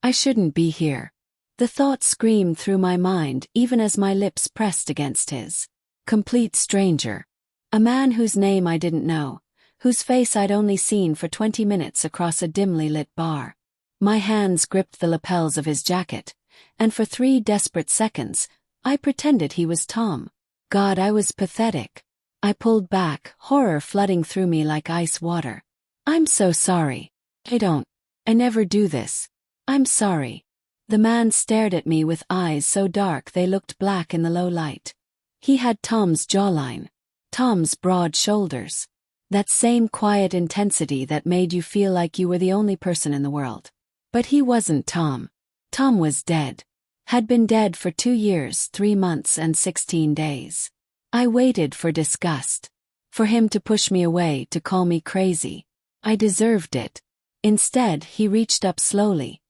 I shouldn't be here. The thought screamed through my mind even as my lips pressed against his. Complete stranger. A man whose name I didn't know, whose face I'd only seen for 20 minutes across a dimly lit bar. My hands gripped the lapels of his jacket, and for 3 desperate seconds, I pretended he was Tom. God, I was pathetic. I pulled back, horror flooding through me like ice water. I'm so sorry. I never do this. I'm sorry. The man stared at me with eyes so dark they looked black in the low light. He had Tom's jawline, Tom's broad shoulders, that same quiet intensity that made you feel like you were the only person in the world. But he wasn't Tom. Tom was dead. Had been dead for 2 years, 3 months and 16 days. I waited for disgust. For him to push me away, to call me crazy. I deserved it. Instead, he reached up slowly,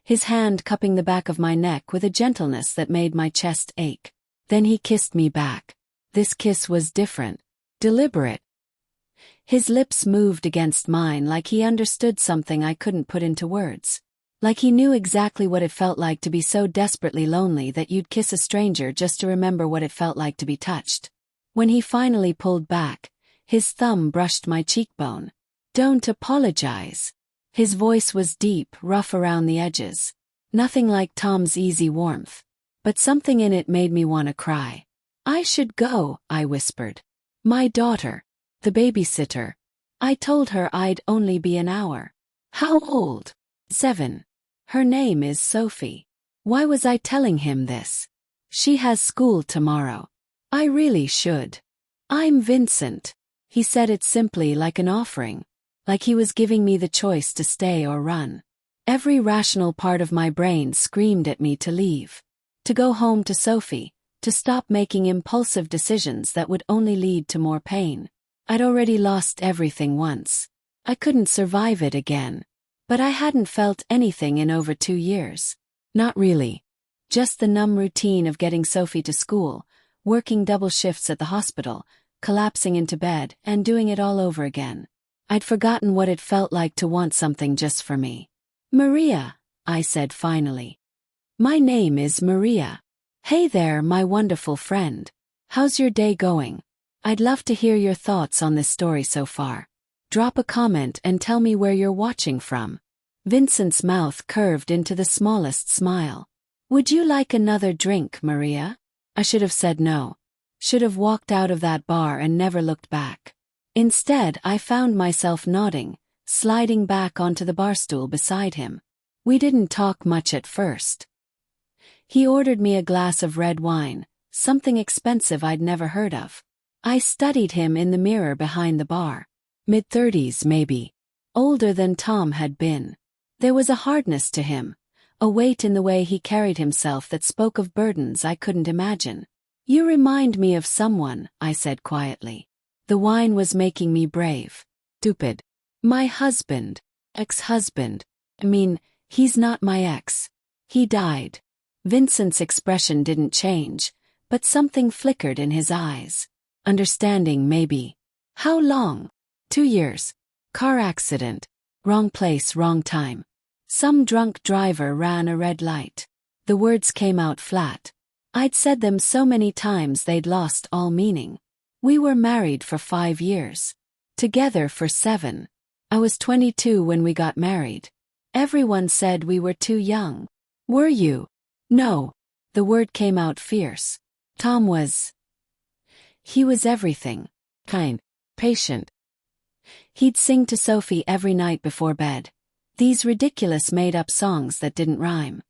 his hand cupping the back of my neck with a gentleness that made my chest ache. Then he kissed me back. This kiss was different. Deliberate. His lips moved against mine like he understood something I couldn't put into words. Like he knew exactly what it felt like to be so desperately lonely that you'd kiss a stranger just to remember what it felt like to be touched. When he finally pulled back, his thumb brushed my cheekbone. Don't apologize. His voice was deep, rough around the edges. Nothing like Tom's easy warmth. But something in it made me want to cry. I should go, I whispered. My daughter. The babysitter. I told her I'd only be an hour. How old? 7. Her name is Sophie. Why was I telling him this? She has school tomorrow. I really should. I'm Vincent. He said it simply, like an offering. Like he was giving me the choice to stay or run. Every rational part of my brain screamed at me to leave. To go home to Sophie. To stop making impulsive decisions that would only lead to more pain. I'd already lost everything once. I couldn't survive it again. But I hadn't felt anything in over 2 years. Not really. Just the numb routine of getting Sophie to school, working double shifts at the hospital, collapsing into bed, and doing it all over again. I'd forgotten what it felt like to want something just for me. Maria, I said finally. My name is Maria. Hey there, my wonderful friend. How's your day going? I'd love to hear your thoughts on this story so far. Drop a comment and tell me where you're watching from. Vincent's mouth curved into the smallest smile. Would you like another drink, Maria? I should have said no. Should have walked out of that bar and never looked back. Instead, I found myself nodding, sliding back onto the bar stool beside him. We didn't talk much at first. He ordered me a glass of red wine, something expensive I'd never heard of. I studied him in the mirror behind the bar. Mid-30s maybe. Older than Tom had been. There was a hardness to him, a weight in the way he carried himself that spoke of burdens I couldn't imagine. You remind me of someone, I said quietly. The wine was making me brave. Stupid. My husband. Ex-husband. He's not my ex. He died. Vincent's expression didn't change, but something flickered in his eyes. Understanding, maybe. How long? 2 years. Car accident. Wrong place, wrong time. Some drunk driver ran a red light. The words came out flat. I'd said them so many times they'd lost all meaning. We were married for 5 years. Together for 7. I was 22 when we got married. Everyone said we were too young. Were you? No. The word came out fierce. Tom was. He was everything. Kind. Patient. He'd sing to Sophie every night before bed. These ridiculous made-up songs that didn't rhyme.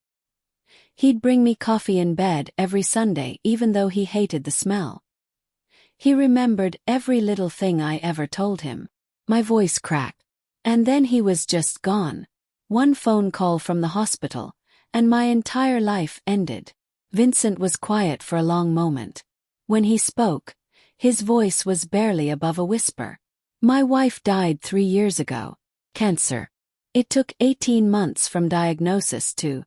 He'd bring me coffee in bed every Sunday even though he hated the smell. He remembered every little thing I ever told him. My voice cracked. And then he was just gone. One phone call from the hospital, and my entire life ended. Vincent was quiet for a long moment. When he spoke, his voice was barely above a whisper. My wife died 3 years ago. Cancer. It took 18 months from diagnosis to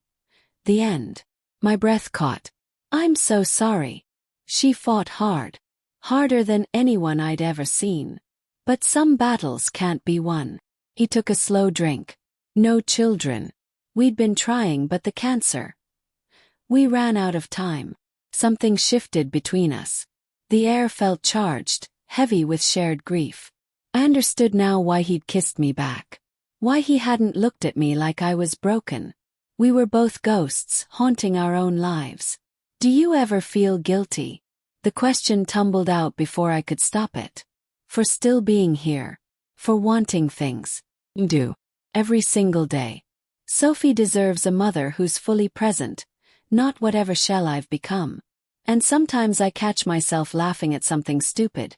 the end. My breath caught. I'm so sorry. She fought hard. Harder than anyone I'd ever seen. But some battles can't be won. He took a slow drink. No children. We'd been trying, but the cancer. We ran out of time. Something shifted between us. The air felt charged, heavy with shared grief. I understood now why he'd kissed me back. Why he hadn't looked at me like I was broken. We were both ghosts, haunting our own lives. Do you ever feel guilty? The question tumbled out before I could stop it. For still being here. For wanting things. Do. Every single day. Sophie deserves a mother who's fully present, not whatever shell I've become. And sometimes I catch myself laughing at something stupid,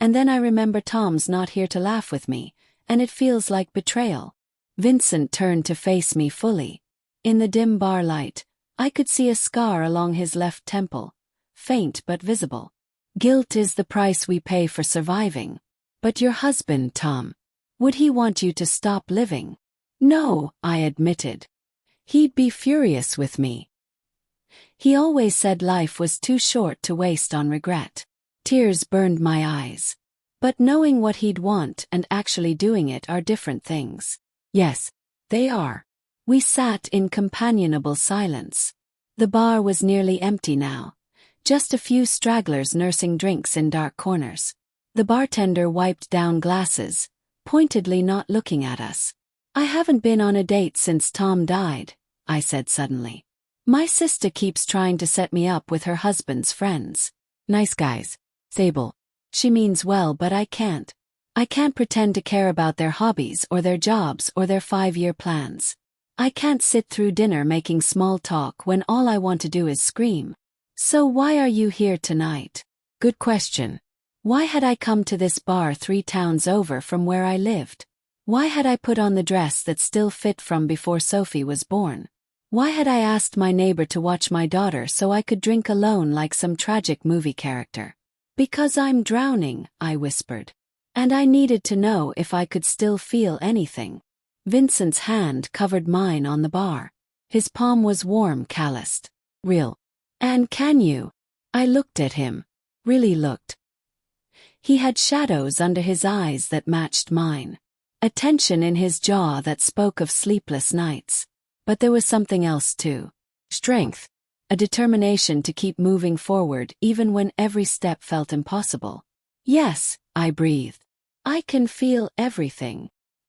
and then I remember Tom's not here to laugh with me, and it feels like betrayal. Vincent turned to face me fully. In the dim bar light, I could see a scar along his left temple, faint but visible. Guilt is the price we pay for surviving. But your husband, Tom, would he want you to stop living? No, I admitted. He'd be furious with me. He always said life was too short to waste on regret. Tears burned my eyes. But knowing what he'd want and actually doing it are different things. Yes, they are. We sat in companionable silence. The bar was nearly empty now. Just a few stragglers nursing drinks in dark corners. The bartender wiped down glasses, pointedly not looking at us. I haven't been on a date since Tom died, I said suddenly. My sister keeps trying to set me up with her husband's friends. Nice guys. Sable. She means well, but I can't. I can't pretend to care about their hobbies or their jobs or their 5-year plans. I can't sit through dinner making small talk when all I want to do is scream. So why are you here tonight? Good question. Why had I come to this bar 3 towns over from where I lived? Why had I put on the dress that still fit from before Sophie was born? Why had I asked my neighbor to watch my daughter so I could drink alone like some tragic movie character? Because I'm drowning, I whispered. And I needed to know if I could still feel anything. Vincent's hand covered mine on the bar. His palm was warm, calloused. Real. And can you? I looked at him. Really looked. He had shadows under his eyes that matched mine. A tension in his jaw that spoke of sleepless nights. But there was something else too. Strength. A determination to keep moving forward even when every step felt impossible. Yes, I breathed. I can feel everything.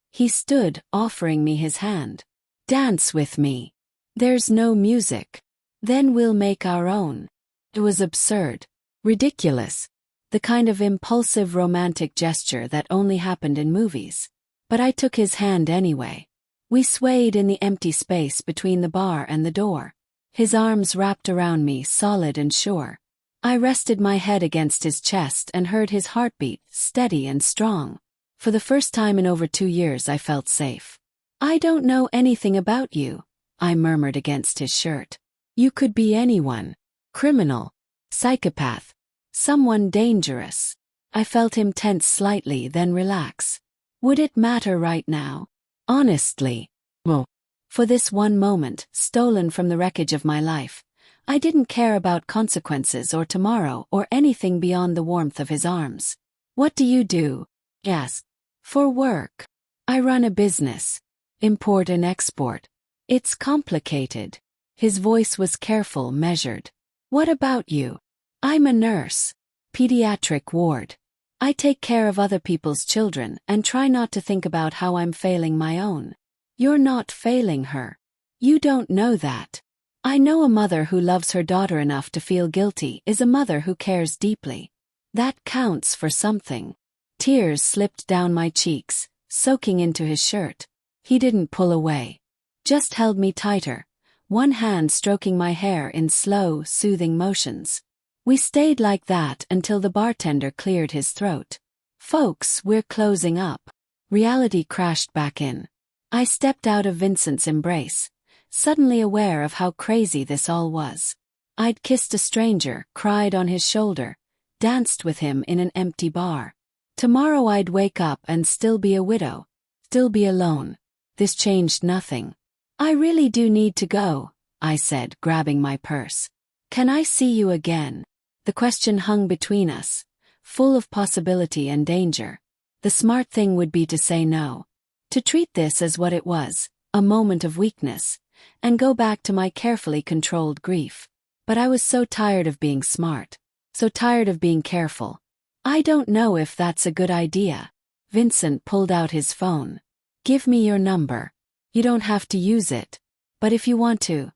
He stood, offering me his hand. Dance with me. There's no music. Then we'll make our own. It was absurd. Ridiculous. The kind of impulsive romantic gesture that only happened in movies. But I took his hand anyway. We swayed in the empty space between the bar and the door. His arms wrapped around me, solid and sure. I rested my head against his chest and heard his heartbeat, steady and strong. For the first time in over 2 years I felt safe. I don't know anything about you, I murmured against his shirt. You could be anyone. Criminal. Psychopath. Someone dangerous. I felt him tense slightly, then relax. Would it matter right now? Honestly. Well, for this one moment, stolen from the wreckage of my life, I didn't care about consequences or tomorrow or anything beyond the warmth of his arms. What do you do? Yes. For work. I run a business. Import and export. It's complicated. His voice was careful, measured. What about you? I'm a nurse. Pediatric ward. I take care of other people's children and try not to think about how I'm failing my own. You're not failing her. You don't know that. I know a mother who loves her daughter enough to feel guilty is a mother who cares deeply. That counts for something. Tears slipped down my cheeks, soaking into his shirt. He didn't pull away. Just held me tighter, one hand stroking my hair in slow, soothing motions. We stayed like that until the bartender cleared his throat. Folks, we're closing up. Reality crashed back in. I stepped out of Vincent's embrace, suddenly aware of how crazy this all was. I'd kissed a stranger, cried on his shoulder, danced with him in an empty bar. Tomorrow I'd wake up and still be a widow, still be alone. This changed nothing. I really do need to go, I said, grabbing my purse. Can I see you again? The question hung between us, full of possibility and danger. The smart thing would be to say no. To treat this as what it was, a moment of weakness, and go back to my carefully controlled grief. But I was so tired of being smart, so tired of being careful. I don't know if that's a good idea. Vincent pulled out his phone. Give me your number. You don't have to use it. But if you want to.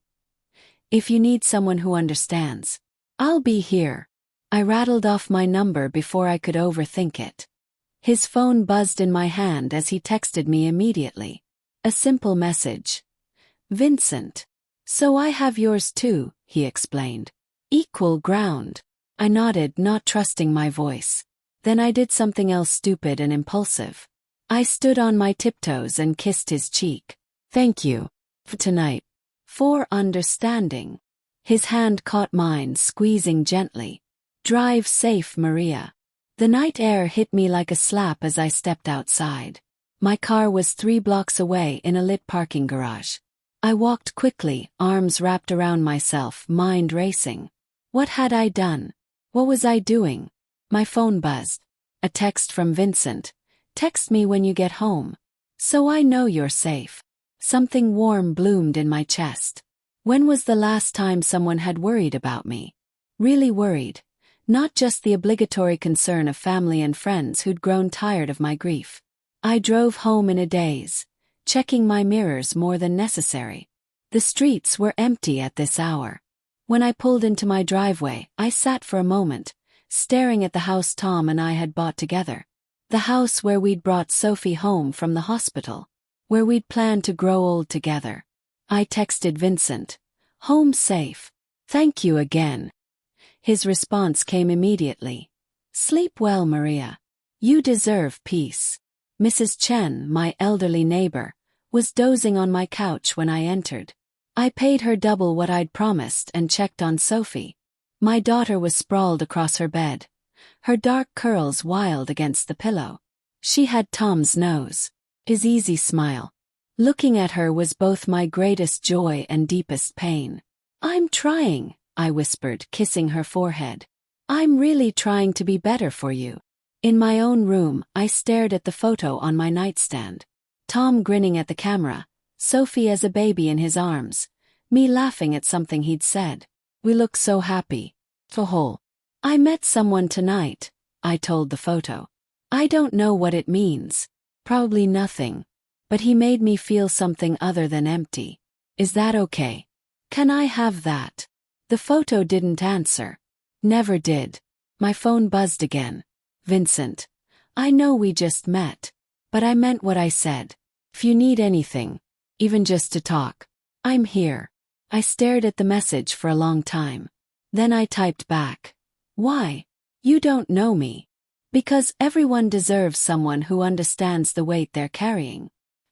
If you need someone who understands. I'll be here. I rattled off my number before I could overthink it. His phone buzzed in my hand as he texted me immediately. A simple message. Vincent. So I have yours too, he explained. Equal ground. I nodded, not trusting my voice. Then I did something else stupid and impulsive. I stood on my tiptoes and kissed his cheek. Thank you. For tonight. For understanding. His hand caught mine, squeezing gently. Drive safe, Maria. The night air hit me like a slap as I stepped outside. My car was 3 blocks away in a lit parking garage. I walked quickly, arms wrapped around myself, mind racing. What had I done? What was I doing? My phone buzzed. A text from Vincent. Text me when you get home. So I know you're safe. Something warm bloomed in my chest. When was the last time someone had worried about me? Really worried. Not just the obligatory concern of family and friends who'd grown tired of my grief. I drove home in a daze, checking my mirrors more than necessary. The streets were empty at this hour. When I pulled into my driveway, I sat for a moment, staring at the house Tom and I had bought together. The house where we'd brought Sophie home from the hospital. Where we'd planned to grow old together. I texted Vincent. Home safe. Thank you again. His response came immediately. Sleep well, Maria. You deserve peace. Mrs. Chen, my elderly neighbor, was dozing on my couch when I entered. I paid her double what I'd promised and checked on Sophie. My daughter was sprawled across her bed, her dark curls wild against the pillow. She had Tom's nose, his easy smile. Looking at her was both my greatest joy and deepest pain. I'm trying, I whispered, kissing her forehead. I'm really trying to be better for you. In my own room, I stared at the photo on my nightstand. Tom grinning at the camera, Sophie as a baby in his arms, me laughing at something he'd said. We look so happy. Whole. I met someone tonight, I told the photo. I don't know what it means. Probably nothing. But he made me feel something other than empty. Is that okay? Can I have that? The photo didn't answer. Never did. My phone buzzed again. Vincent. I know we just met. But I meant what I said. If you need anything, even just to talk, I'm here. I stared at the message for a long time. Then I typed back. Why? You don't know me. Because everyone deserves someone who understands the weight they're carrying.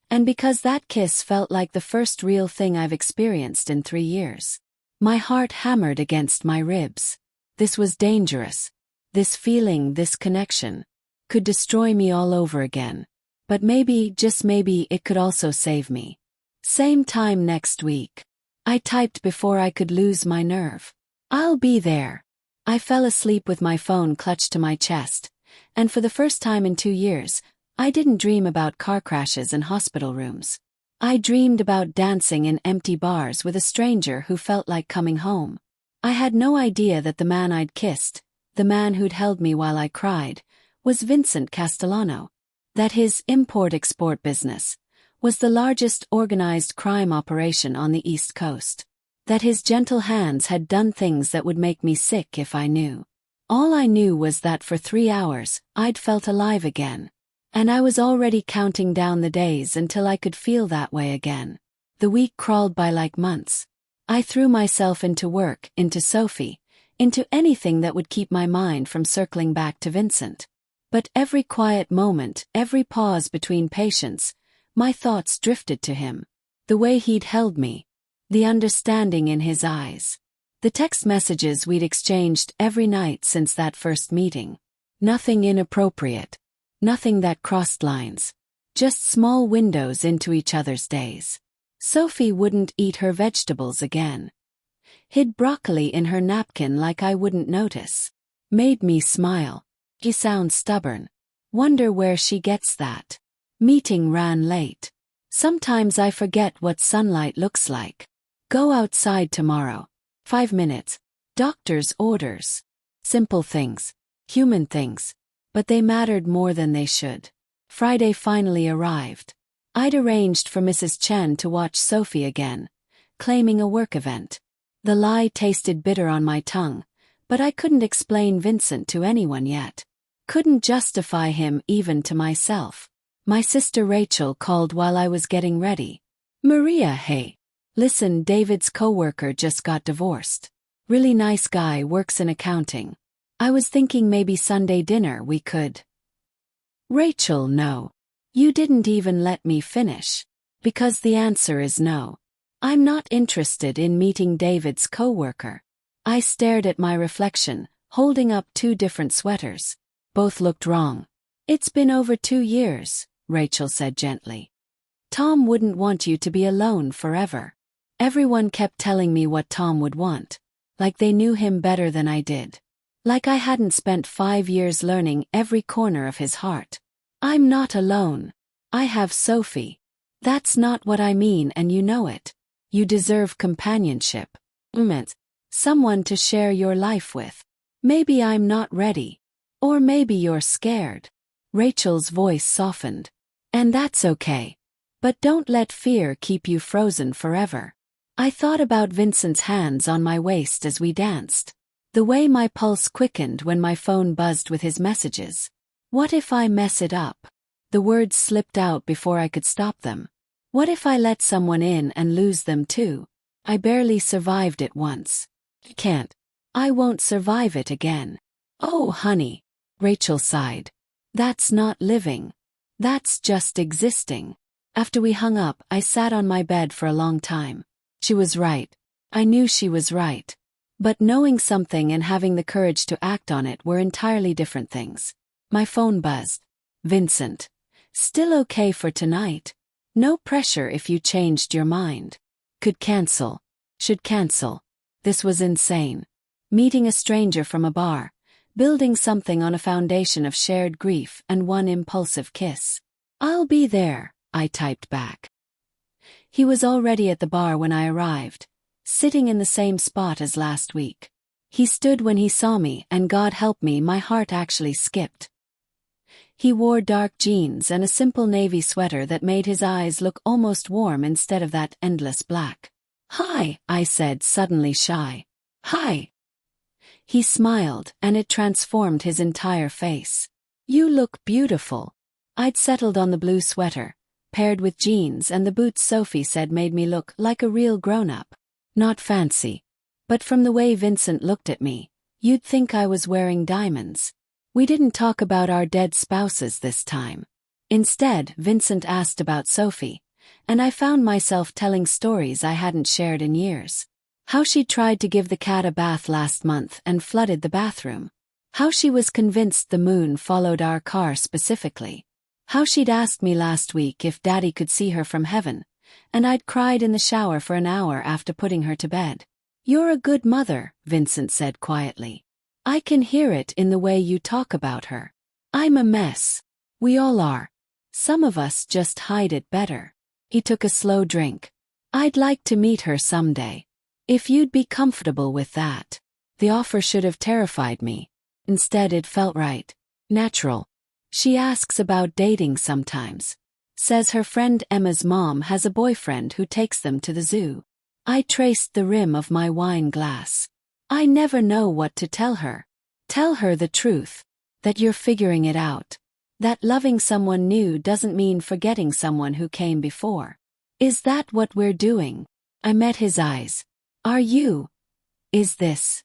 And because that kiss felt like the first real thing I've experienced in 3 years. My heart hammered against my ribs. This was dangerous. This feeling, this connection, could destroy me all over again. But maybe, just maybe, it could also save me. Same time next week. I typed before I could lose my nerve. I'll be there. I fell asleep with my phone clutched to my chest, and for the first time in 2 years, I didn't dream about car crashes and hospital rooms. I dreamed about dancing in empty bars with a stranger who felt like coming home. I had no idea that the man I'd kissed, the man who'd held me while I cried, was Vincent Castellano. That his import-export business was the largest organized crime operation on the East Coast. That his gentle hands had done things that would make me sick if I knew. All I knew was that for 3 hours, I'd felt alive again. And I was already counting down the days until I could feel that way again. The week crawled by like months. I threw myself into work, into Sophie, into anything that would keep my mind from circling back to Vincent. But every quiet moment, every pause between patients, my thoughts drifted to him. The way he'd held me. The understanding in his eyes. The text messages we'd exchanged every night since that first meeting. Nothing inappropriate. Nothing that crossed lines. Just small windows into each other's days. Sophie wouldn't eat her vegetables again. Hid broccoli in her napkin like I wouldn't notice. Made me smile. He sounds stubborn. Wonder where she gets that. Meeting ran late. Sometimes I forget what sunlight looks like. Go outside tomorrow. 5 minutes. Doctor's orders. Simple things. Human things. But they mattered more than they should. Friday finally arrived. I'd arranged for Mrs. Chen to watch Sophie again, claiming a work event. The lie tasted bitter on my tongue, but I couldn't explain Vincent to anyone yet. Couldn't justify him even to myself. My sister Rachel called while I was getting ready. Maria, hey. Listen, David's coworker just got divorced. Really nice guy, works in accounting. I was thinking maybe Sunday dinner we could. Rachel, no. You didn't even let me finish. Because the answer is no. I'm not interested in meeting David's coworker. I stared at my reflection, holding up 2 different sweaters. Both looked wrong. It's been over 2 years, Rachel said gently. Tom wouldn't want you to be alone forever. Everyone kept telling me what Tom would want. Like they knew him better than I did. Like I hadn't spent 5 years learning every corner of his heart. I'm not alone. I have Sophie. That's not what I mean, and you know it. You deserve companionship. Someone to share your life with. Maybe I'm not ready. Or maybe you're scared. Rachel's voice softened. And that's okay. But don't let fear keep you frozen forever. I thought about Vincent's hands on my waist as we danced. The way my pulse quickened when my phone buzzed with his messages. What if I mess it up? The words slipped out before I could stop them. What if I let someone in and lose them too? I barely survived it once. Can't. I won't survive it again. Oh, honey. Rachel sighed. That's not living. That's just existing. After we hung up, I sat on my bed for a long time. She was right. I knew she was right. But knowing something and having the courage to act on it were entirely different things. My phone buzzed. Vincent. Still okay for tonight? No pressure if you changed your mind. Could cancel. Should cancel. This was insane. Meeting a stranger from a bar. Building something on a foundation of shared grief and one impulsive kiss. I'll be there, I typed back. He was already at the bar when I arrived, sitting in the same spot as last week. He stood when he saw me, and God help me, my heart actually skipped. He wore dark jeans and a simple navy sweater that made his eyes look almost warm instead of that endless black. Hi, I said, suddenly shy. Hi. He smiled, and it transformed his entire face. You look beautiful. I'd settled on the blue sweater, paired with jeans and the boots Sophie said made me look like a real grown-up. Not fancy. But from the way Vincent looked at me, you'd think I was wearing diamonds. We didn't talk about our dead spouses this time. Instead, Vincent asked about Sophie, and I found myself telling stories I hadn't shared in years. How she'd tried to give the cat a bath last month and flooded the bathroom. How she was convinced the moon followed our car specifically. How she'd asked me last week if Daddy could see her from heaven, and I'd cried in the shower for an hour after putting her to bed. You're a good mother, Vincent said quietly. I can hear it in the way you talk about her. I'm a mess. We all are. Some of us just hide it better. He took a slow drink. I'd like to meet her someday. If you'd be comfortable with that. The offer should have terrified me. Instead, it felt right. Natural. She asks about dating sometimes. Says her friend Emma's mom has a boyfriend who takes them to the zoo. I traced the rim of my wine glass. I never know what to tell her. Tell her the truth. That you're figuring it out. That loving someone new doesn't mean forgetting someone who came before. Is that what we're doing? I met his eyes. Are you? Is this?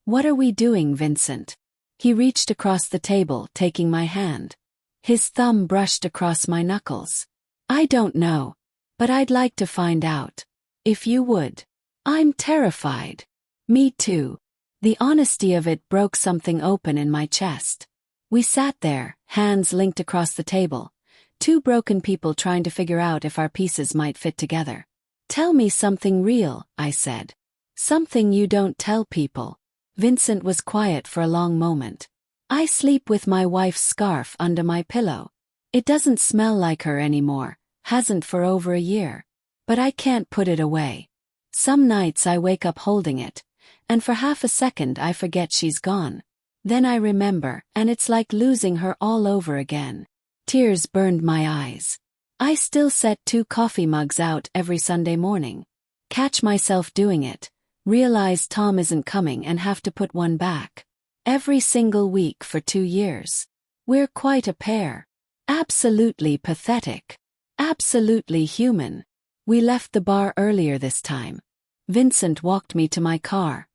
What are we doing, Vincent? He reached across the table, taking my hand. His thumb brushed across my knuckles. I don't know. But I'd like to find out. If you would. I'm terrified. Me too. The honesty of it broke something open in my chest. We sat there, hands linked across the table. 2 broken people trying to figure out if our pieces might fit together. Tell me something real, I said. Something you don't tell people. Vincent was quiet for a long moment. I sleep with my wife's scarf under my pillow. It doesn't smell like her anymore. Hasn't for over a year. But I can't put it away. Some nights I wake up holding it, and for half a second I forget she's gone. Then I remember, and it's like losing her all over again. Tears burned my eyes. I still set 2 coffee mugs out every Sunday morning. Catch myself doing it, realize Tom isn't coming and have to put one back. Every single week for 2 years. We're quite a pair. Absolutely pathetic. Absolutely human. We left the bar earlier this time. Vincent walked me to my car,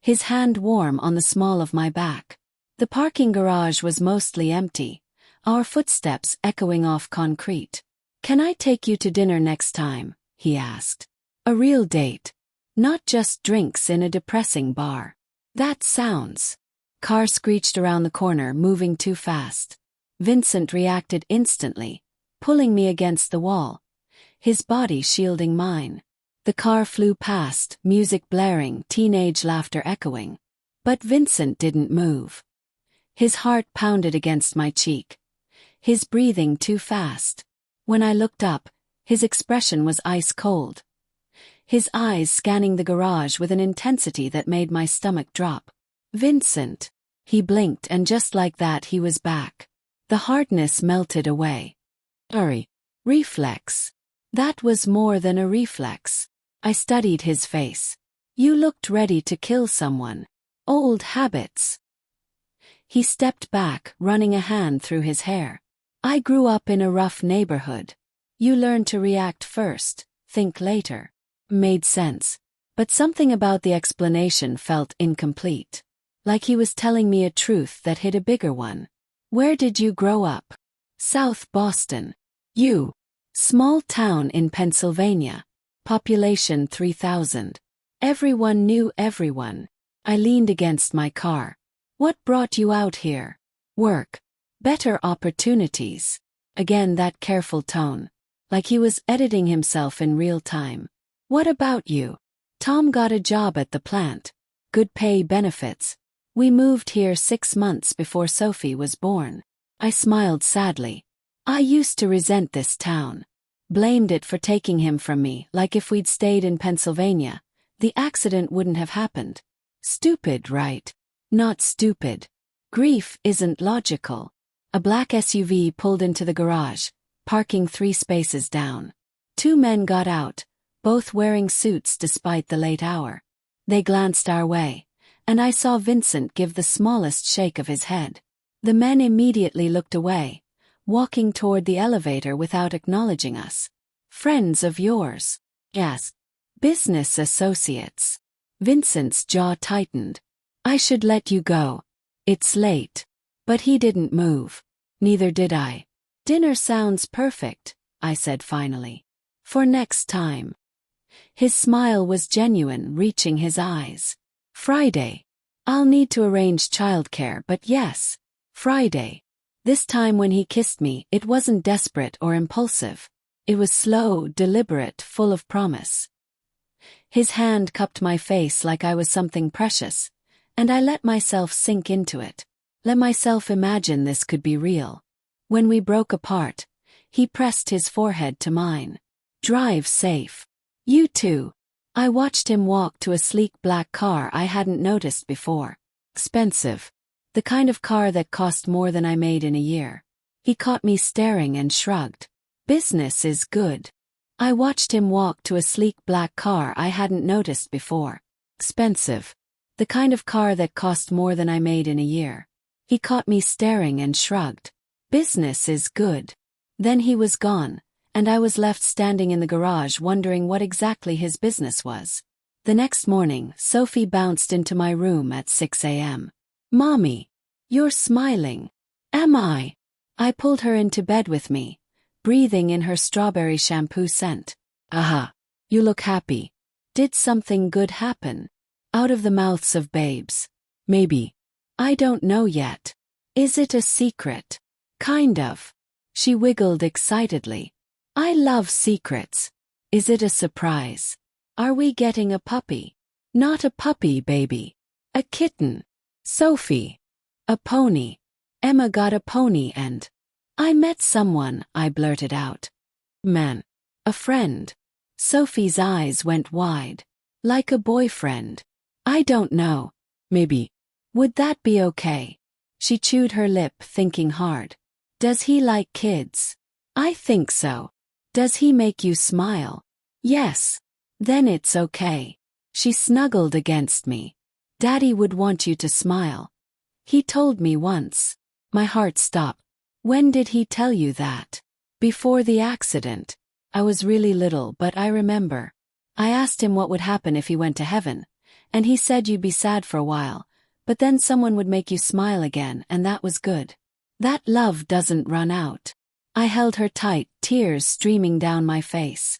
his hand warm on the small of my back. The parking garage was mostly empty, our footsteps echoing off concrete. "Can I take you to dinner next time?" he asked. "A real date. Not just drinks in a depressing bar." "That sounds." Car screeched around the corner, moving too fast. Vincent reacted instantly, pulling me against the wall, his body shielding mine. The car flew past, music blaring, teenage laughter echoing. But Vincent didn't move. His heart pounded against my cheek, his breathing too fast. When I looked up, his expression was ice cold, his eyes scanning the garage with an intensity that made my stomach drop. "Vincent." He blinked, and just like that he was back. The hardness melted away. "Sorry." Reflex. That was more than a reflex. I studied his face. "You looked ready to kill someone. Old habits." He stepped back, running a hand through his hair. "I grew up in a rough neighborhood. You learn to react first, think later." Made sense. But something about the explanation felt incomplete. Like he was telling me a truth that hid a bigger one. "Where did you grow up?" "South Boston." "You?" "Small town in Pennsylvania. Population 3,000. Everyone knew everyone." I leaned against my car. "What brought you out here?" "Work. Better opportunities." Again that careful tone. Like he was editing himself in real time. "What about you?" "Tom got a job at the plant. Good pay, benefits. We moved here 6 months before Sophie was born." I smiled sadly. I used to resent this town. Blamed it for taking him from me, like if we'd stayed in Pennsylvania, the accident wouldn't have happened. Stupid, right? Not stupid. Grief isn't logical. A black SUV pulled into the garage, parking 3 spaces down. 2 men got out, both wearing suits despite the late hour. They glanced our way, and I saw Vincent give the smallest shake of his head. The men immediately looked away, walking toward the elevator without acknowledging us. "Friends of yours?" "Yes." "Business associates?" Vincent's jaw tightened. "I should let you go. It's late." But he didn't move. Neither did I. "Dinner sounds perfect," I said finally. "For next time." His smile was genuine, reaching his eyes. "Friday. I'll need to arrange childcare, but yes, Friday." This time when he kissed me, it wasn't desperate or impulsive. It was slow, deliberate, full of promise. His hand cupped my face like I was something precious, and I let myself sink into it. Let myself imagine this could be real. When we broke apart, he pressed his forehead to mine. "Drive safe." "You too." I watched him walk to a sleek black car I hadn't noticed before. Expensive. The kind of car that cost more than I made in a year. He caught me staring and shrugged. "Business is good." I watched him walk to a sleek black car I hadn't noticed before. Expensive. The kind of car that cost more than I made in a year. He caught me staring and shrugged. "Business is good." Then he was gone, and I was left standing in the garage wondering what exactly his business was. The next morning, Sophie bounced into my room at 6 a.m. "Mommy, you're smiling." "Am I?" I pulled her into bed with me, breathing in her strawberry shampoo scent. "Aha, you look happy. Did something good happen?" Out of the mouths of babes. "Maybe. I don't know yet." "Is it a secret?" "Kind of." She wiggled excitedly. "I love secrets." "Is it a surprise?" "Are we getting a puppy?" "Not a puppy, baby. A kitten." "Sophie." "A pony. Emma got a pony and—" "I met someone," I blurted out. Man. A friend. Sophie's eyes went wide. Like a boyfriend. I don't know. Maybe. Would that be okay? She chewed her lip, thinking hard. Does he like kids? I think so. Does he make you smile? Yes. Then it's okay. She snuggled against me. Daddy would want you to smile. He told me once. My heart stopped. When did he tell you that? Before the accident. I was really little, but I remember. I asked him what would happen if he went to heaven, and he said you'd be sad for a while, but then someone would make you smile again, and that was good. That love doesn't run out. I held her tight, tears streaming down my face.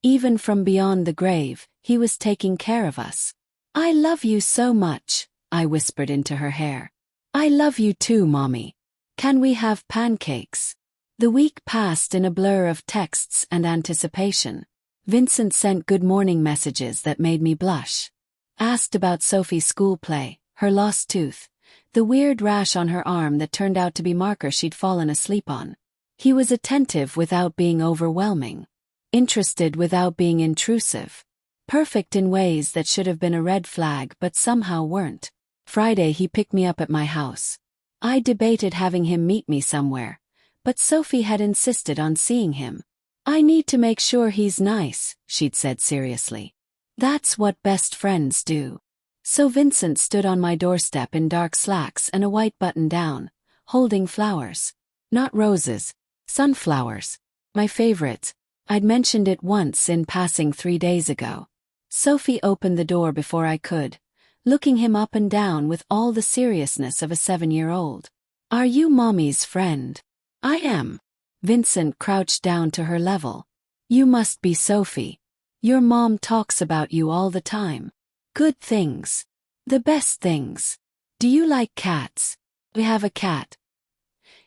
Even from beyond the grave, he was taking care of us. I love you so much, I whispered into her hair. I love you too, Mommy. Can we have pancakes? The week passed in a blur of texts and anticipation. Vincent sent good morning messages that made me blush. Asked about Sophie's school play, her lost tooth, the weird rash on her arm that turned out to be marker she'd fallen asleep on. He was attentive without being overwhelming. Interested without being intrusive. Perfect in ways that should have been a red flag but somehow weren't. Friday he picked me up at my house. I debated having him meet me somewhere, but Sophie had insisted on seeing him. I need to make sure he's nice, she'd said seriously. That's what best friends do. So Vincent stood on my doorstep in dark slacks and a white button-down, holding flowers. Not roses, sunflowers. My favorites. I'd mentioned it once in passing 3 days ago. Sophie opened the door before I could, looking him up and down with all the seriousness of a 7-year-old. Are you Mommy's friend? I am. Vincent crouched down to her level. You must be Sophie. Your mom talks about you all the time. Good things. The best things. Do you like cats? We have a cat.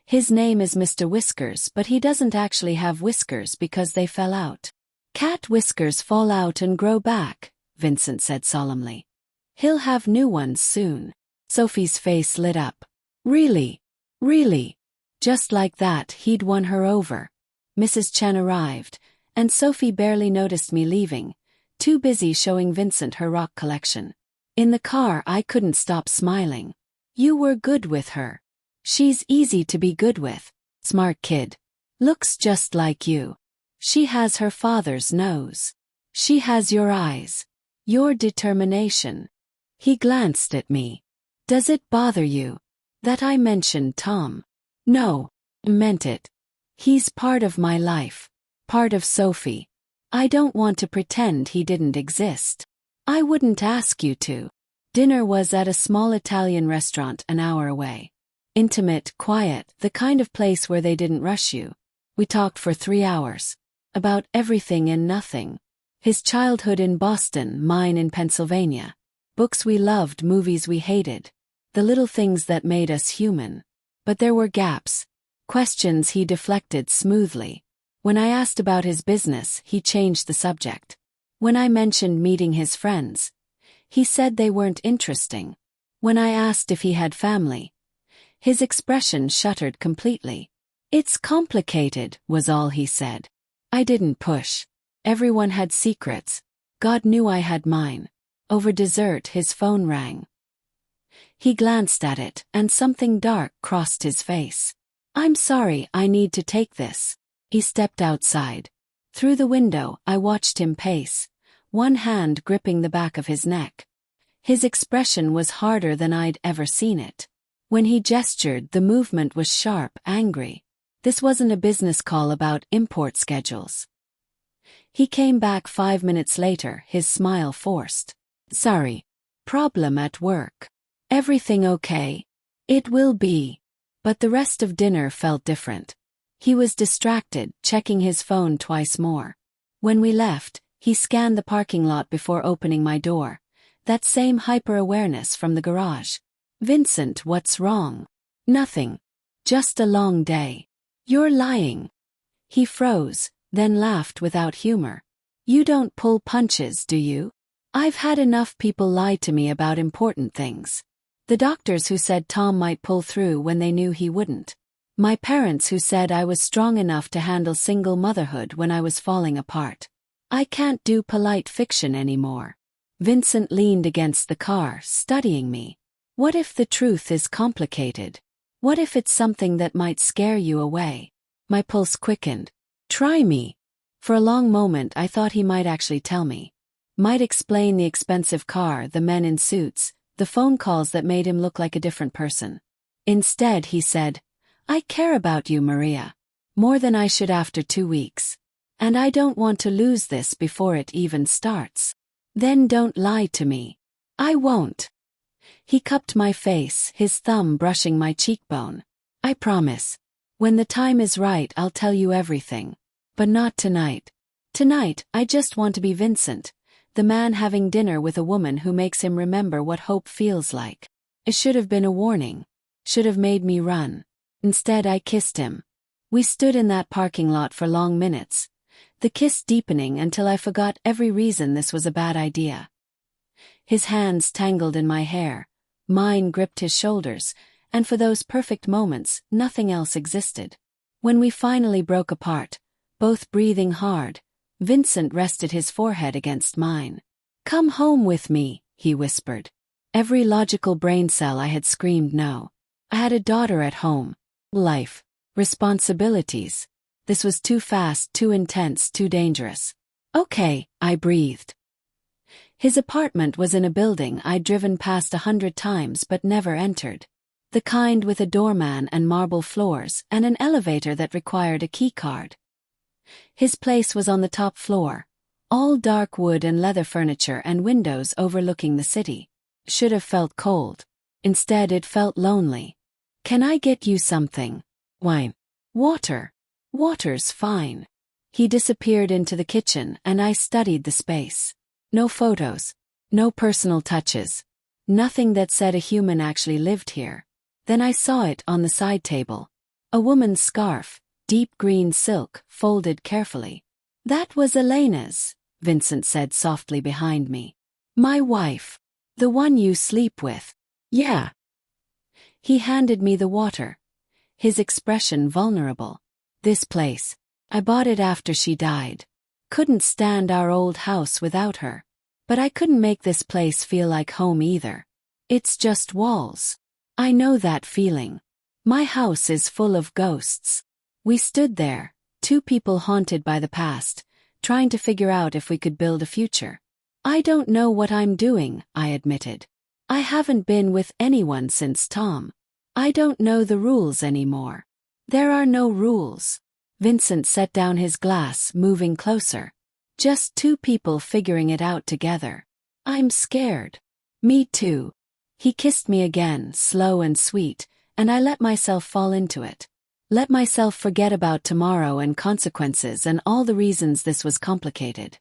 His name is Mr. Whiskers, but he doesn't actually have whiskers because they fell out. Cat whiskers fall out and grow back, Vincent said solemnly. He'll have new ones soon. Sophie's face lit up. Really? Really? Just like that, he'd won her over. Mrs. Chen arrived, and Sophie barely noticed me leaving, too busy showing Vincent her rock collection. In the car, I couldn't stop smiling. You were good with her. She's easy to be good with. Smart kid. Looks just like you. She has her father's nose. She has your eyes. Your determination. He glanced at me. Does it bother you that I mentioned Tom? No, meant it. He's part of my life. Part of Sophie. I don't want to pretend he didn't exist. I wouldn't ask you to. Dinner was at a small Italian restaurant an hour away. Intimate, quiet, the kind of place where they didn't rush you. We talked for 3 hours. About everything and nothing. His childhood in Boston, mine in Pennsylvania. Books we loved, movies we hated. The little things that made us human. But there were gaps. Questions he deflected smoothly. When I asked about his business, he changed the subject. When I mentioned meeting his friends, he said they weren't interesting. When I asked if he had family, his expression shuttered completely. It's complicated, was all he said. I didn't push. Everyone had secrets. God knew I had mine. Over dessert, his phone rang. He glanced at it, and something dark crossed his face. I'm sorry, I need to take this. He stepped outside. Through the window, I watched him pace, one hand gripping the back of his neck. His expression was harder than I'd ever seen it. When he gestured, the movement was sharp, angry. This wasn't a business call about import schedules. He came back 5 minutes later, his smile forced. Sorry. Problem at work. Everything okay? It will be. But the rest of dinner felt different. He was distracted, checking his phone twice more. When we left, he scanned the parking lot before opening my door. That same hyper-awareness from the garage. Vincent, what's wrong? Nothing. Just a long day. You're lying. He froze, then laughed without humor. You don't pull punches, do you? I've had enough people lie to me about important things. The doctors who said Tom might pull through when they knew he wouldn't. My parents who said I was strong enough to handle single motherhood when I was falling apart. I can't do polite fiction anymore. Vincent leaned against the car, studying me. What if the truth is complicated? What if it's something that might scare you away? My pulse quickened. Try me. For a long moment I thought he might actually tell me. Might explain the expensive car, the men in suits, the phone calls that made him look like a different person. Instead he said, I care about you, Maria. More than I should after 2 weeks. And I don't want to lose this before it even starts. Then don't lie to me. I won't. He cupped my face, his thumb brushing my cheekbone. I promise. When the time is right, I'll tell you everything. But not tonight. Tonight, I just want to be Vincent, the man having dinner with a woman who makes him remember what hope feels like. It should have been a warning. Should have made me run. Instead, I kissed him. We stood in that parking lot for long minutes, the kiss deepening until I forgot every reason this was a bad idea. His hands tangled in my hair, mine gripped his shoulders, and for those perfect moments, nothing else existed. When we finally broke apart, both breathing hard, Vincent rested his forehead against mine. Come home with me, he whispered. Every logical brain cell I had screamed no. I had a daughter at home. Life. Responsibilities. This was too fast, too intense, too dangerous. Okay, I breathed. His apartment was in a building I'd driven past 100 times but never entered. The kind with a doorman and marble floors and an elevator that required a key card. His place was on the top floor, all dark wood and leather furniture and windows overlooking the city. Should have felt cold. Instead it felt lonely. Can I get you something? Wine. Water. Water's fine. He disappeared into the kitchen and I studied the space. No photos. No personal touches. Nothing that said a human actually lived here. Then I saw it on the side table. A woman's scarf, deep green silk, folded carefully. That was Elena's, Vincent said softly behind me. My wife. The one you sleep with. Yeah. He handed me the water, his expression vulnerable. This place. I bought it after she died. Couldn't stand our old house without her. But I couldn't make this place feel like home either. It's just walls. I know that feeling. My house is full of ghosts. We stood there, two people haunted by the past, trying to figure out if we could build a future. I don't know what I'm doing, I admitted. I haven't been with anyone since Tom. I don't know the rules anymore. There are no rules. Vincent set down his glass, moving closer. Just two people figuring it out together. I'm scared. Me too. He kissed me again, slow and sweet, and I let myself fall into it. Let myself forget about tomorrow and consequences and all the reasons this was complicated.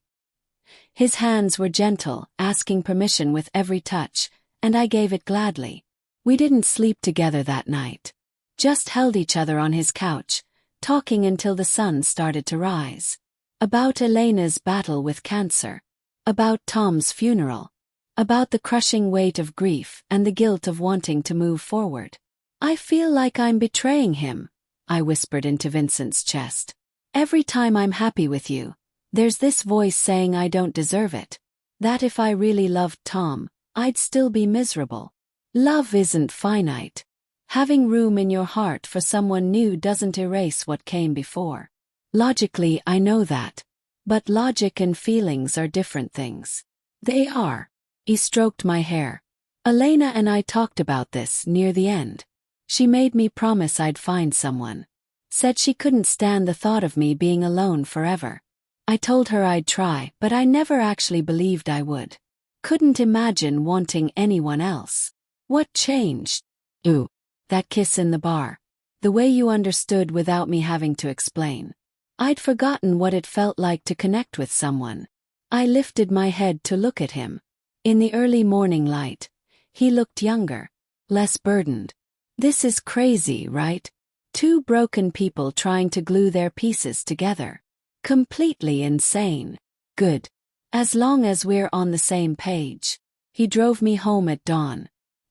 His hands were gentle, asking permission with every touch, and I gave it gladly. We didn't sleep together that night. Just held each other on his couch, talking until the sun started to rise. About Elena's battle with cancer. About Tom's funeral. About the crushing weight of grief and the guilt of wanting to move forward. I feel like I'm betraying him, I whispered into Vincent's chest. Every time I'm happy with you, there's this voice saying I don't deserve it. That if I really loved Tom, I'd still be miserable. Love isn't finite. Having room in your heart for someone new doesn't erase what came before. Logically, I know that. But logic and feelings are different things. They are. He stroked my hair. Elena and I talked about this near the end. She made me promise I'd find someone. Said she couldn't stand the thought of me being alone forever. I told her I'd try, but I never actually believed I would. Couldn't imagine wanting anyone else. What changed? Ooh, that kiss in the bar. The way you understood without me having to explain. I'd forgotten what it felt like to connect with someone. I lifted my head to look at him. In the early morning light, he looked younger, less burdened. This is crazy, right? Two broken people trying to glue their pieces together. Completely insane. Good. As long as we're on the same page. He drove me home at dawn.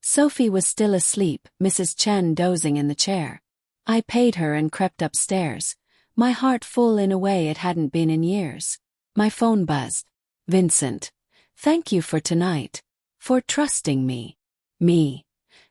Sophie was still asleep, Mrs. Chen dozing in the chair. I paid her and crept upstairs, my heart full in a way it hadn't been in years. My phone buzzed. Vincent. Thank you for tonight. For trusting me. Me.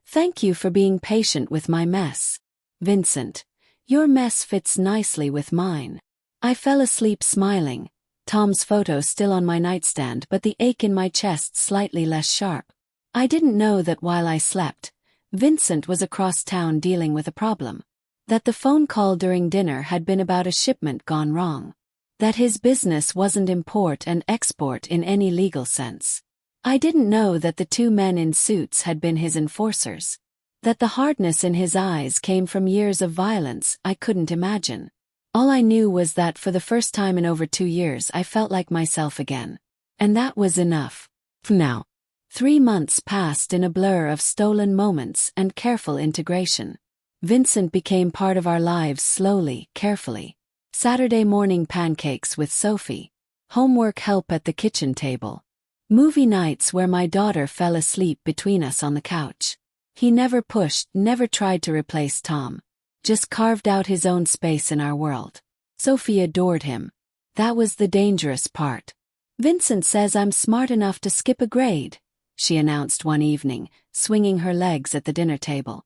Thank you for being patient with my mess. Vincent. Your mess fits nicely with mine. I fell asleep smiling, Tom's photo still on my nightstand but the ache in my chest slightly less sharp. I didn't know that while I slept, Vincent was across town dealing with a problem. That the phone call during dinner had been about a shipment gone wrong. That his business wasn't import and export in any legal sense. I didn't know that the two men in suits had been his enforcers. That the hardness in his eyes came from years of violence I couldn't imagine. All I knew was that for the first time in over 2 years I felt like myself again. And that was enough. Now. 3 months passed in a blur of stolen moments and careful integration. Vincent became part of our lives slowly, carefully. Saturday morning pancakes with Sophie. Homework help at the kitchen table. Movie nights where my daughter fell asleep between us on the couch. He never pushed, never tried to replace Tom. Just carved out his own space in our world. Sophie adored him. That was the dangerous part. Vincent says I'm smart enough to skip a grade, she announced one evening, swinging her legs at the dinner table.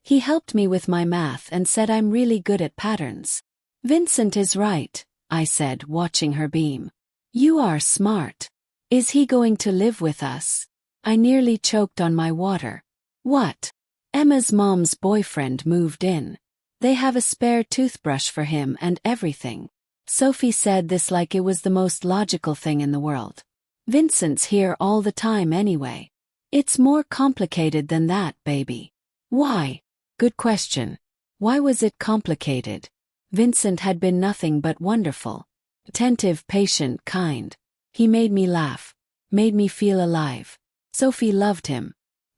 He helped me with my math and said I'm really good at patterns. Vincent is right, I said, watching her beam. You are smart. Is he going to live with us? I nearly choked on my water. What? Emma's mom's boyfriend moved in. They have a spare toothbrush for him and everything. Sophie said this like it was the most logical thing in the world. Vincent's here all the time anyway. It's more complicated than that, baby. Why? Good question. Why was it complicated? Vincent had been nothing but wonderful. Attentive, patient, kind. He made me laugh. Made me feel alive. Sophie loved him.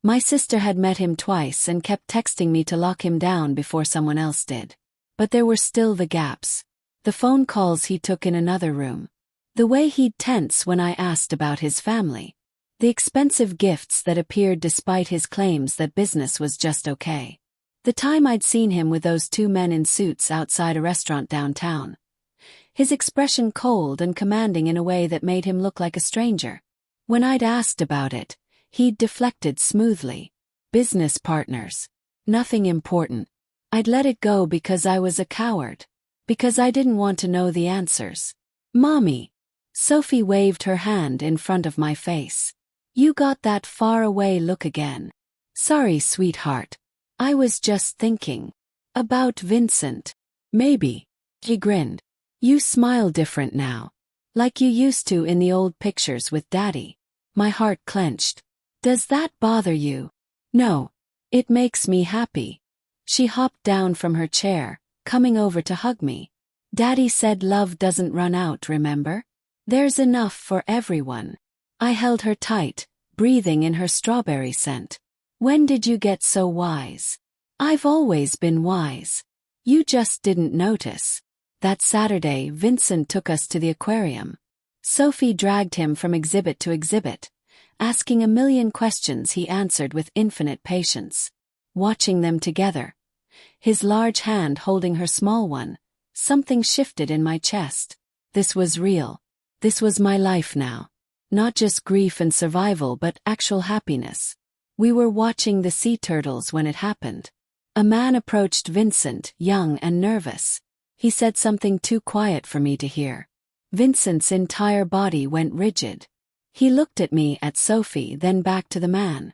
My sister had met him twice and kept texting me to lock him down before someone else did. But there were still the gaps. The phone calls he took in another room. The way he'd tense when I asked about his family. The expensive gifts that appeared despite his claims that business was just okay. The time I'd seen him with those two men in suits outside a restaurant downtown. His expression cold and commanding in a way that made him look like a stranger. When I'd asked about it, he'd deflected smoothly. Business partners. Nothing important. I'd let it go because I was a coward. Because I didn't want to know the answers. Mommy. Sophie waved her hand in front of my face. You got that far away look again. Sorry, sweetheart. I was just thinking. About Vincent. Maybe. He grinned. You smile different now. Like you used to in the old pictures with Daddy. My heart clenched. Does that bother you? No. It makes me happy. She hopped down from her chair, coming over to hug me. Daddy said love doesn't run out, remember? There's enough for everyone. I held her tight, breathing in her strawberry scent. When did you get so wise? I've always been wise. You just didn't notice. That Saturday, Vincent took us to the aquarium. Sophie dragged him from exhibit to exhibit, asking a million questions he answered with infinite patience. Watching them together, his large hand holding her small one, something shifted in my chest. This was real. This was my life now. Not just grief and survival but actual happiness. We were watching the sea turtles when it happened. A man approached Vincent, young and nervous. He said something too quiet for me to hear. Vincent's entire body went rigid. He looked at me, at Sophie, then back to the man.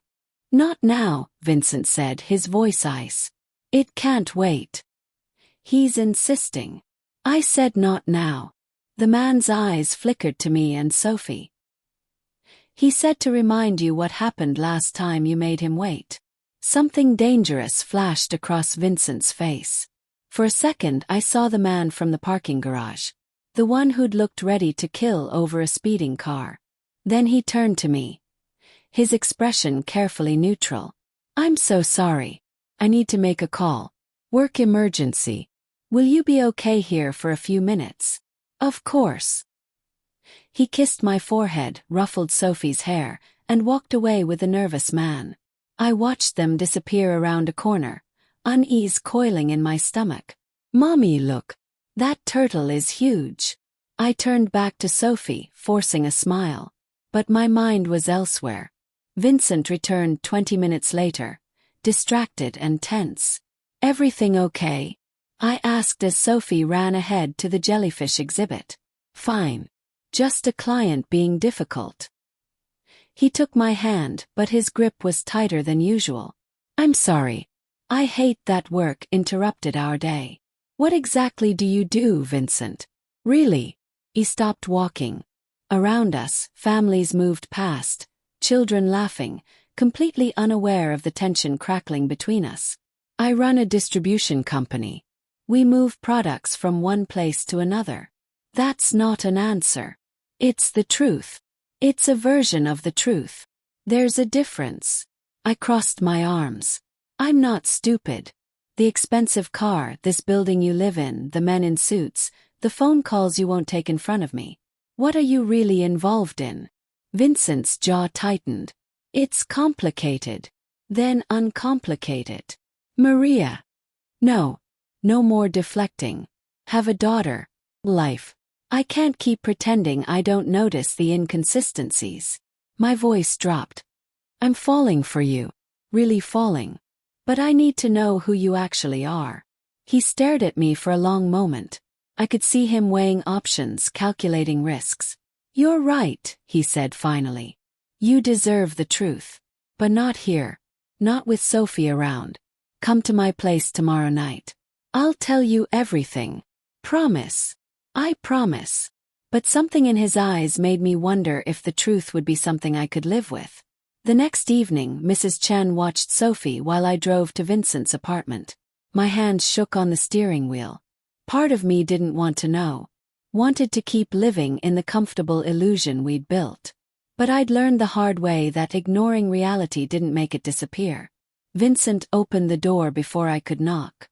Not now, Vincent said, his voice ice. It can't wait. He's insisting. I said not now. The man's eyes flickered to me and Sophie. He said to remind you what happened last time you made him wait. Something dangerous flashed across Vincent's face. For a second I saw the man from the parking garage. The one who'd looked ready to kill over a speeding car. Then he turned to me. His expression carefully neutral. I'm so sorry. I need to make a call. Work emergency. Will you be okay here for a few minutes? Of course. He kissed my forehead, ruffled Sophie's hair, and walked away with the nervous man. I watched them disappear around a corner, unease coiling in my stomach. Mommy, look. That turtle is huge. I turned back to Sophie, forcing a smile. But my mind was elsewhere. Vincent returned 20 minutes later, distracted and tense. Everything okay? I asked as Sophie ran ahead to the jellyfish exhibit. Fine. Just a client being difficult. He took my hand, but his grip was tighter than usual. I'm sorry. I hate that work interrupted our day. What exactly do you do, Vincent? Really? He stopped walking. Around us, families moved past, children laughing, completely unaware of the tension crackling between us. I run a distribution company. We move products from one place to another. That's not an answer. It's the truth. It's a version of the truth. There's a difference. I crossed my arms. I'm not stupid. The expensive car, this building you live in, the men in suits, the phone calls you won't take in front of me. What are you really involved in? Vincent's jaw tightened. It's complicated. Then uncomplicated. Maria. No. No more deflecting. Have a daughter. Life. I can't keep pretending I don't notice the inconsistencies. My voice dropped. I'm falling for you. Really falling. But I need to know who you actually are. He stared at me for a long moment. I could see him weighing options, calculating risks. You're right, he said finally. You deserve the truth. But not here. Not with Sophie around. Come to my place tomorrow night. I'll tell you everything. Promise. I promise. But something in his eyes made me wonder if the truth would be something I could live with. The next evening, Mrs. Chen watched Sophie while I drove to Vincent's apartment. My hands shook on the steering wheel. Part of me didn't want to know. Wanted to keep living in the comfortable illusion we'd built. But I'd learned the hard way that ignoring reality didn't make it disappear. Vincent opened the door before I could knock.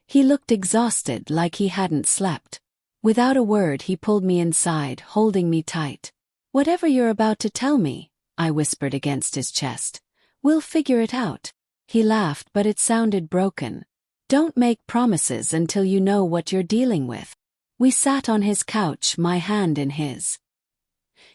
He looked exhausted, like he hadn't slept. Without a word, he pulled me inside, holding me tight. Whatever you're about to tell me, I whispered against his chest. We'll figure it out. He laughed, but it sounded broken. Don't make promises until you know what you're dealing with. We sat on his couch, my hand in his.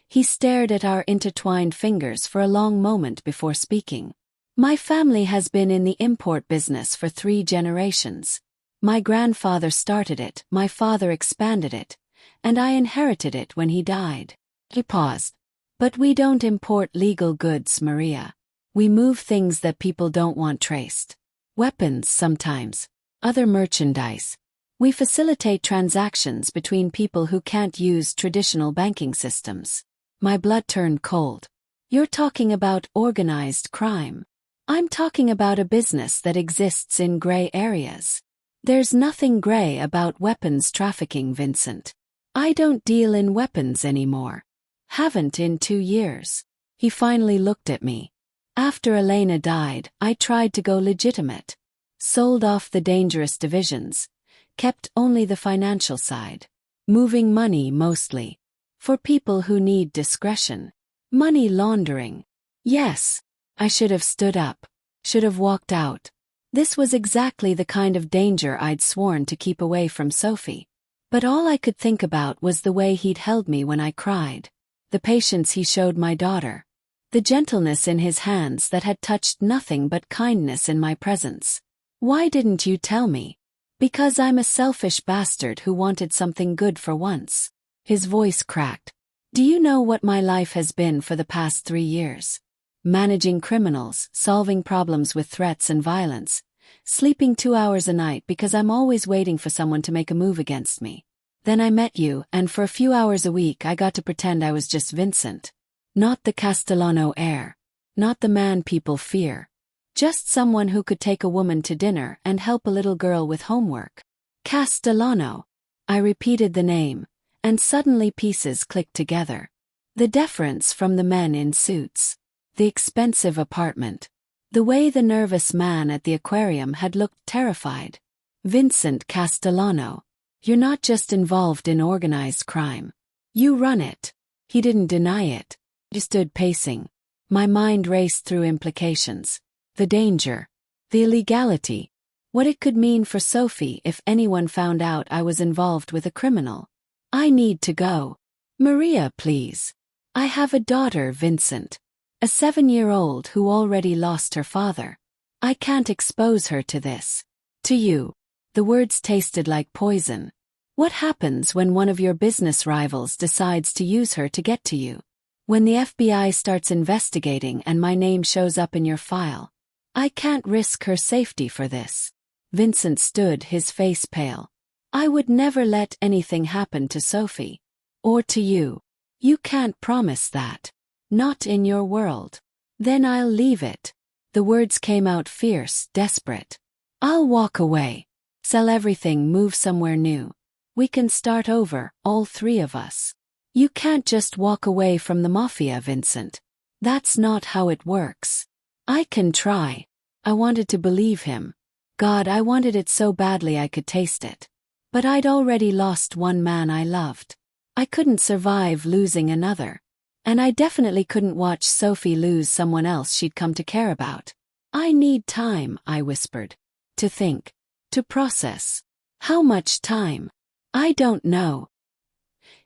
He stared at our intertwined fingers for a long moment before speaking. My family has been in the import business for 3 generations. My grandfather started it, my father expanded it, and I inherited it when he died. He paused. But we don't import legal goods, Maria. We move things that people don't want traced. Weapons sometimes. Other merchandise. We facilitate transactions between people who can't use traditional banking systems. My blood turned cold. You're talking about organized crime. I'm talking about a business that exists in gray areas. There's nothing gray about weapons trafficking, Vincent. I don't deal in weapons anymore. Haven't in 2 years. He finally looked at me. After Elena died, I tried to go legitimate. Sold off the dangerous divisions. Kept only the financial side. Moving money mostly. For people who need discretion. Money laundering. Yes. I should have stood up. Should have walked out. This was exactly the kind of danger I'd sworn to keep away from Sophie. But all I could think about was the way he'd held me when I cried. The patience he showed my daughter. The gentleness in his hands that had touched nothing but kindness in my presence. Why didn't you tell me? Because I'm a selfish bastard who wanted something good for once. His voice cracked. Do you know what my life has been for the past 3 years? Managing criminals, solving problems with threats and violence, sleeping 2 hours a night because I'm always waiting for someone to make a move against me. Then I met you, and for a few hours a week I got to pretend I was just Vincent. Not the Castellano heir. Not the man people fear. Just someone who could take a woman to dinner and help a little girl with homework. Castellano. I repeated the name, and suddenly pieces clicked together. The deference from the men in suits. The expensive apartment. The way the nervous man at the aquarium had looked terrified. Vincent Castellano. You're not just involved in organized crime. You run it. He didn't deny it. He stood pacing. My mind raced through implications. The danger. The illegality. What it could mean for Sophie if anyone found out I was involved with a criminal. I need to go. Maria, please. I have a daughter, Vincent. A 7-year-old who already lost her father. I can't expose her to this. To you. The words tasted like poison. What happens when one of your business rivals decides to use her to get to you? When the FBI starts investigating and my name shows up in your file. I can't risk her safety for this. Vincent stood, his face pale. I would never let anything happen to Sophie. Or to you. You can't promise that. Not in your world. Then I'll leave it. The words came out fierce, desperate. I'll walk away. Sell everything, move somewhere new. We can start over, all three of us. You can't just walk away from the Mafia, Vincent. That's not how it works. I can try. I wanted to believe him. God, I wanted it so badly I could taste it. But I'd already lost one man I loved. I couldn't survive losing another. And I definitely couldn't watch Sophie lose someone else she'd come to care about. I need time, I whispered. To think. To process. How much time? I don't know.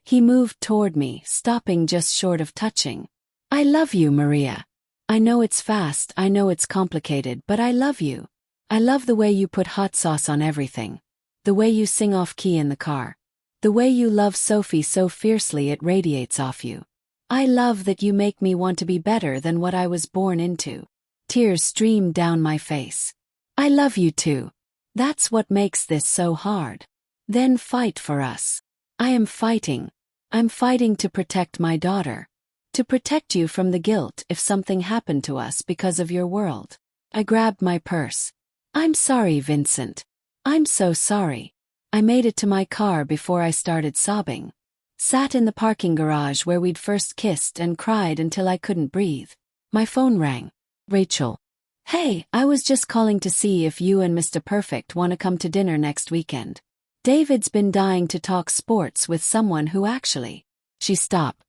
He moved toward me, stopping just short of touching. I love you, Maria. I know it's fast, I know it's complicated, but I love you. I love the way you put hot sauce on everything. The way you sing off-key in the car. The way you love Sophie so fiercely it radiates off you. I love that you make me want to be better than what I was born into. Tears streamed down my face. I love you too. That's what makes this so hard. Then fight for us. I am fighting. I'm fighting to protect my daughter. To protect you from the guilt if something happened to us because of your world. I grabbed my purse. I'm sorry, Vincent. I'm so sorry. I made it to my car before I started sobbing. Sat in the parking garage where we'd first kissed and cried until I couldn't breathe. My phone rang. Rachel. Hey, I was just calling to see if you and Mr. Perfect want to come to dinner next weekend. David's been dying to talk sports with someone who actually. She stopped.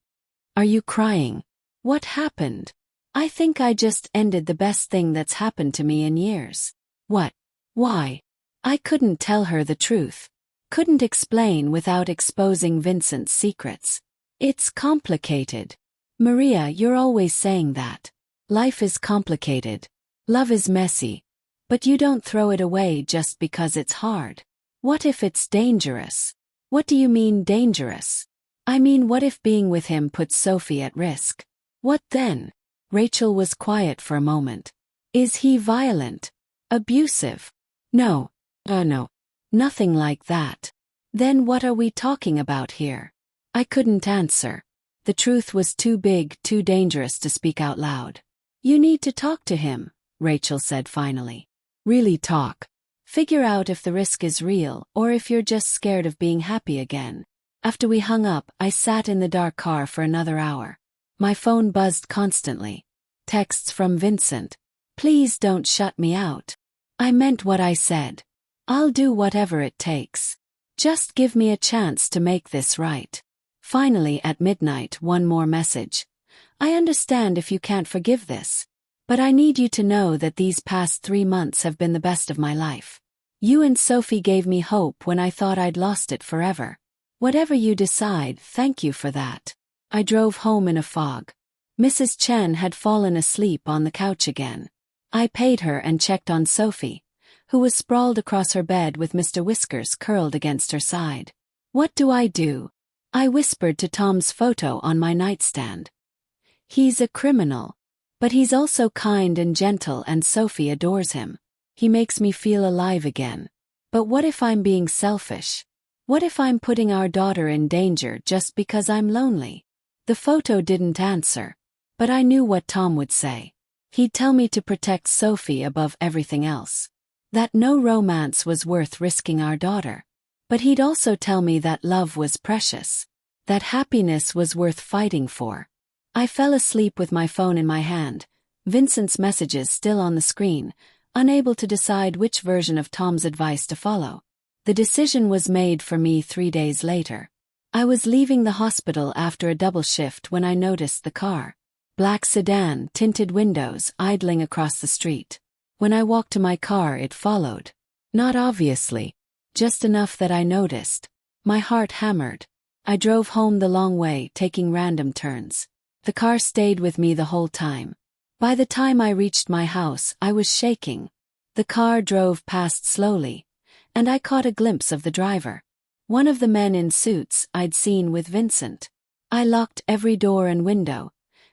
Are you crying? What happened? I think I just ended the best thing that's happened to me in years. What? Why? I couldn't tell her the truth. Couldn't explain without exposing Vincent's secrets. It's complicated. Maria, you're always saying that. Life is complicated. Love is messy. But you don't throw it away just because it's hard. What if it's dangerous? What do you mean dangerous? I mean, what if being with him puts Sophie at risk? What then? Rachel was quiet for a moment. Is he violent? Abusive? No. No. Nothing like that. Then what are we talking about here? I couldn't answer. The truth was too big, too dangerous to speak out loud. You need to talk to him, Rachel said finally. Really talk. Figure out if the risk is real or if you're just scared of being happy again. After we hung up, I sat in the dark car for another hour. My phone buzzed constantly. Texts from Vincent. Please don't shut me out. I meant what I said. I'll do whatever it takes. Just give me a chance to make this right. Finally, at midnight, one more message. I understand if you can't forgive this. But I need you to know that these past 3 months have been the best of my life. You and Sophie gave me hope when I thought I'd lost it forever. Whatever you decide, thank you for that. I drove home in a fog. Mrs. Chen had fallen asleep on the couch again. I paid her and checked on Sophie, who was sprawled across her bed with Mr. Whiskers curled against her side. What do? I whispered to Tom's photo on my nightstand. He's a criminal. But he's also kind and gentle and Sophie adores him. He makes me feel alive again. But what if I'm being selfish? What if I'm putting our daughter in danger just because I'm lonely? The photo didn't answer. But I knew what Tom would say. He'd tell me to protect Sophie above everything else. That no romance was worth risking our daughter. But he'd also tell me that love was precious. That happiness was worth fighting for. I fell asleep with my phone in my hand, Vincent's messages still on the screen, unable to decide which version of Tom's advice to follow. The decision was made for me 3 days later. I was leaving the hospital after a double shift when I noticed the car. Black sedan, tinted windows, idling across the street. When I walked to my car, it followed. Not obviously. Just enough that I noticed. My heart hammered. I drove home the long way, taking random turns. The car stayed with me the whole time. By the time I reached my house, I was shaking. The car drove past slowly, and I caught a glimpse of the driver. One of the men in suits I'd seen with Vincent. I locked every door and window,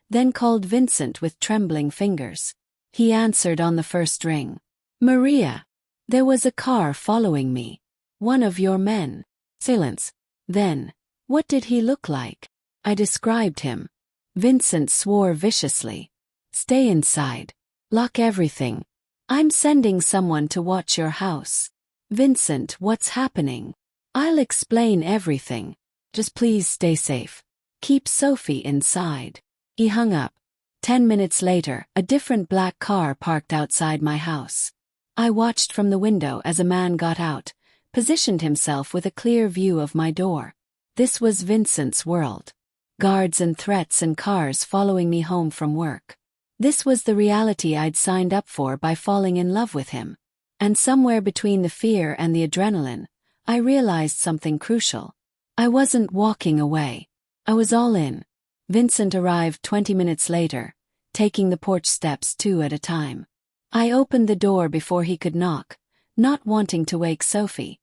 then called Vincent with trembling fingers. He answered on the first ring. Maria. There was a car following me. One of your men. Silence. Then, what did he look like? I described him. Vincent swore viciously. Stay inside. Lock everything. I'm sending someone to watch your house. Vincent, what's happening? I'll explain everything. Just please stay safe. Keep Sophie inside. He hung up. 10 minutes later, a different black car parked outside my house. I watched from the window as a man got out, positioned himself with a clear view of my door. This was Vincent's world. Guards and threats and cars following me home from work. This was the reality I'd signed up for by falling in love with him. And somewhere between the fear and the adrenaline, I realized something crucial. I wasn't walking away. I was all in. Vincent arrived 20 minutes later, taking the porch steps 2 at a time. I opened the door before he could knock, not wanting to wake Sophie.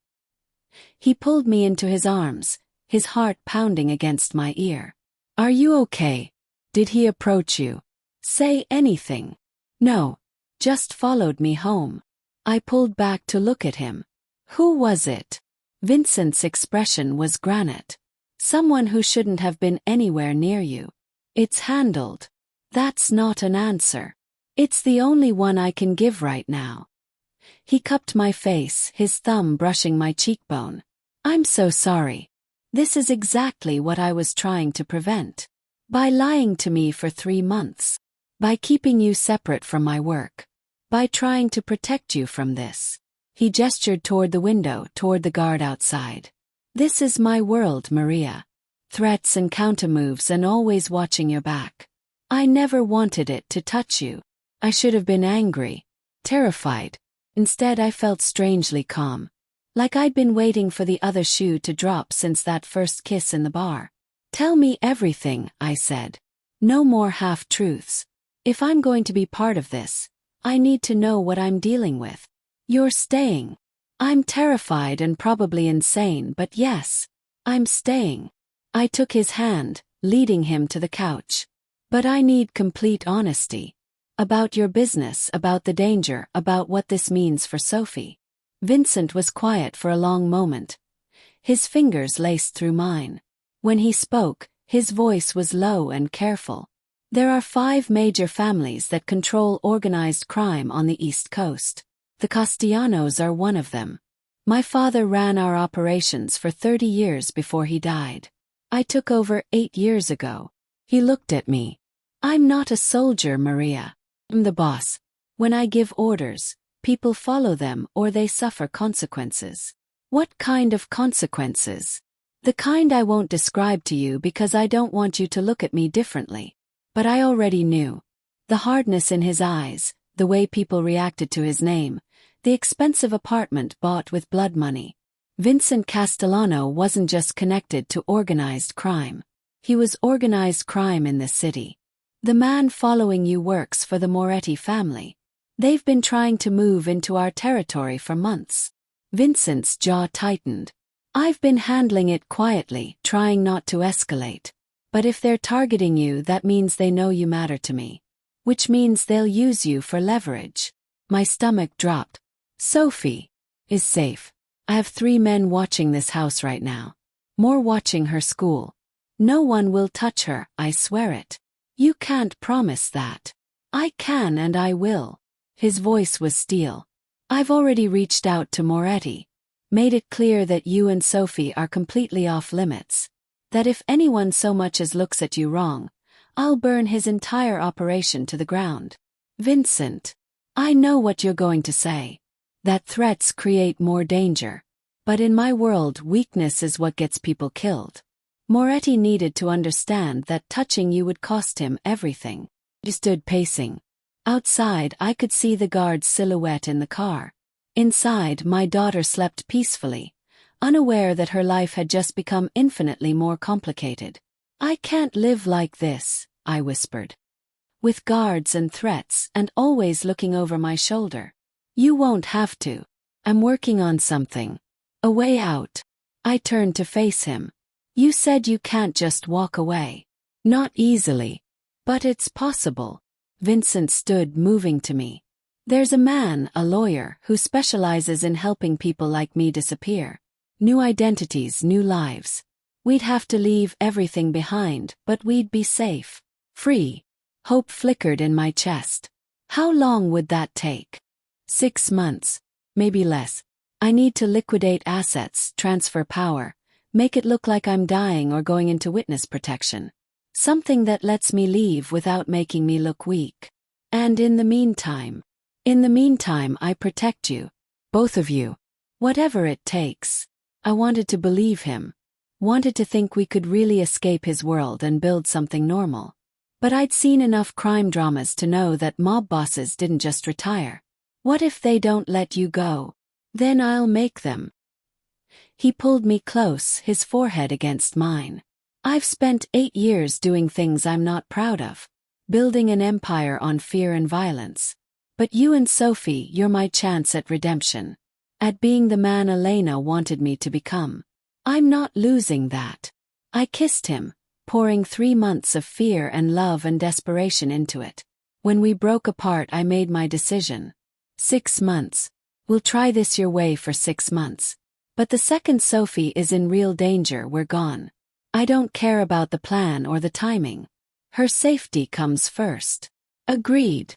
He pulled me into his arms, his heart pounding against my ear. Are you okay? Did he approach you? Say anything. No. Just followed me home. I pulled back to look at him. Who was it? Vincent's expression was granite. Someone who shouldn't have been anywhere near you. It's handled. That's not an answer. It's the only one I can give right now. He cupped my face, his thumb brushing my cheekbone. I'm so sorry. This is exactly what I was trying to prevent. By lying to me for 3 months. By keeping you separate from my work. By trying to protect you from this. He gestured toward the window, toward the guard outside. This is my world, Maria. Threats and countermoves and always watching your back. I never wanted it to touch you. I should have been angry, terrified. Instead, I felt strangely calm. Like I'd been waiting for the other shoe to drop since that first kiss in the bar. Tell me everything, I said. No more half-truths. If I'm going to be part of this, I need to know what I'm dealing with. You're staying. I'm terrified and probably insane, but yes, I'm staying. I took his hand, leading him to the couch. But I need complete honesty. About your business, about the danger, about what this means for Sophie. Vincent was quiet for a long moment. His fingers laced through mine. When he spoke, his voice was low and careful. There are 5 major families that control organized crime on the East Coast. The Castellanos are one of them. My father ran our operations for 30 years before he died. I took over 8 years ago. He looked at me. I'm not a soldier, Maria. I'm the boss. When I give orders, people follow them or they suffer consequences. What kind of consequences? The kind I won't describe to you because I don't want you to look at me differently. But I already knew. The hardness in his eyes, the way people reacted to his name, the expensive apartment bought with blood money. Vincent Castellano wasn't just connected to organized crime. He was organized crime in this city. The man following you works for the Moretti family. They've been trying to move into our territory for months. Vincent's jaw tightened. I've been handling it quietly, trying not to escalate. But if they're targeting you, that means they know you matter to me. Which means they'll use you for leverage. My stomach dropped. Sophie is safe. I have 3 men watching this house right now. More watching her school. No one will touch her, I swear it. You can't promise that. I can and I will. His voice was steel. I've already reached out to Moretti. Made it clear that you and Sophie are completely off limits. That if anyone so much as looks at you wrong, I'll burn his entire operation to the ground. Vincent, I know what you're going to say. That threats create more danger. But in my world, weakness is what gets people killed. Moretti needed to understand that touching you would cost him everything. He stood pacing. Outside, I could see the guard's silhouette in the car. Inside, my daughter slept peacefully, unaware that her life had just become infinitely more complicated. "I can't live like this," I whispered. "With guards and threats and always looking over my shoulder." "You won't have to. I'm working on something. A way out." I turned to face him. "You said you can't just walk away." "Not easily. But it's possible." Vincent stood, moving to me. "There's a man, a lawyer, who specializes in helping people like me disappear. New identities, new lives. We'd have to leave everything behind, but we'd be safe. Free." Hope flickered in my chest. "How long would that take?" 6 months. Maybe less. I need to liquidate assets, transfer power, make it look like I'm dying or going into witness protection. Something that lets me leave without making me look weak. And in the meantime, I protect you. Both of you. Whatever it takes." I wanted to believe him. Wanted to think we could really escape his world and build something normal. But I'd seen enough crime dramas to know that mob bosses didn't just retire. "What if they don't let you go? Then I'll make them." He pulled me close, his forehead against mine. "I've spent 8 years doing things I'm not proud of. Building an empire on fear and violence. But you and Sophie, you're my chance at redemption. At being the man Elena wanted me to become. I'm not losing that." I kissed him, pouring 3 months of fear and love and desperation into it. When we broke apart, I made my decision. 6 months. We'll try this your way for 6 months. But the second Sophie is in real danger, we're gone. I don't care about the plan or the timing. Her safety comes first. Agreed.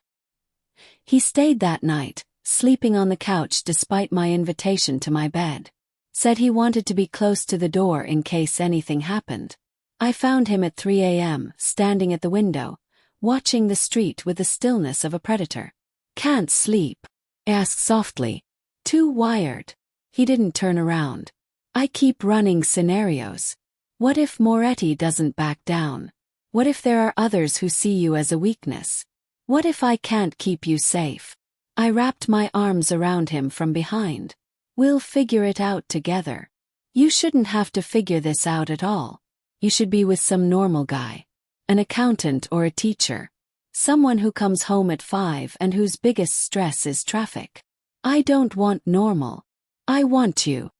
He stayed that night, sleeping on the couch despite my invitation to my bed. Said he wanted to be close to the door in case anything happened. I found him at 3 a.m., standing at the window, watching the street with the stillness of a predator. "Can't sleep?" I asked softly. "Too wired." He didn't turn around. "I keep running scenarios. What if Moretti doesn't back down? What if there are others who see you as a weakness? What if I can't keep you safe?" I wrapped my arms around him from behind. "We'll figure it out together. You shouldn't have to figure this out at all. You should be with some normal guy. An accountant or a teacher. Someone who comes home at 5 and whose biggest stress is traffic. I don't want normal. I want you."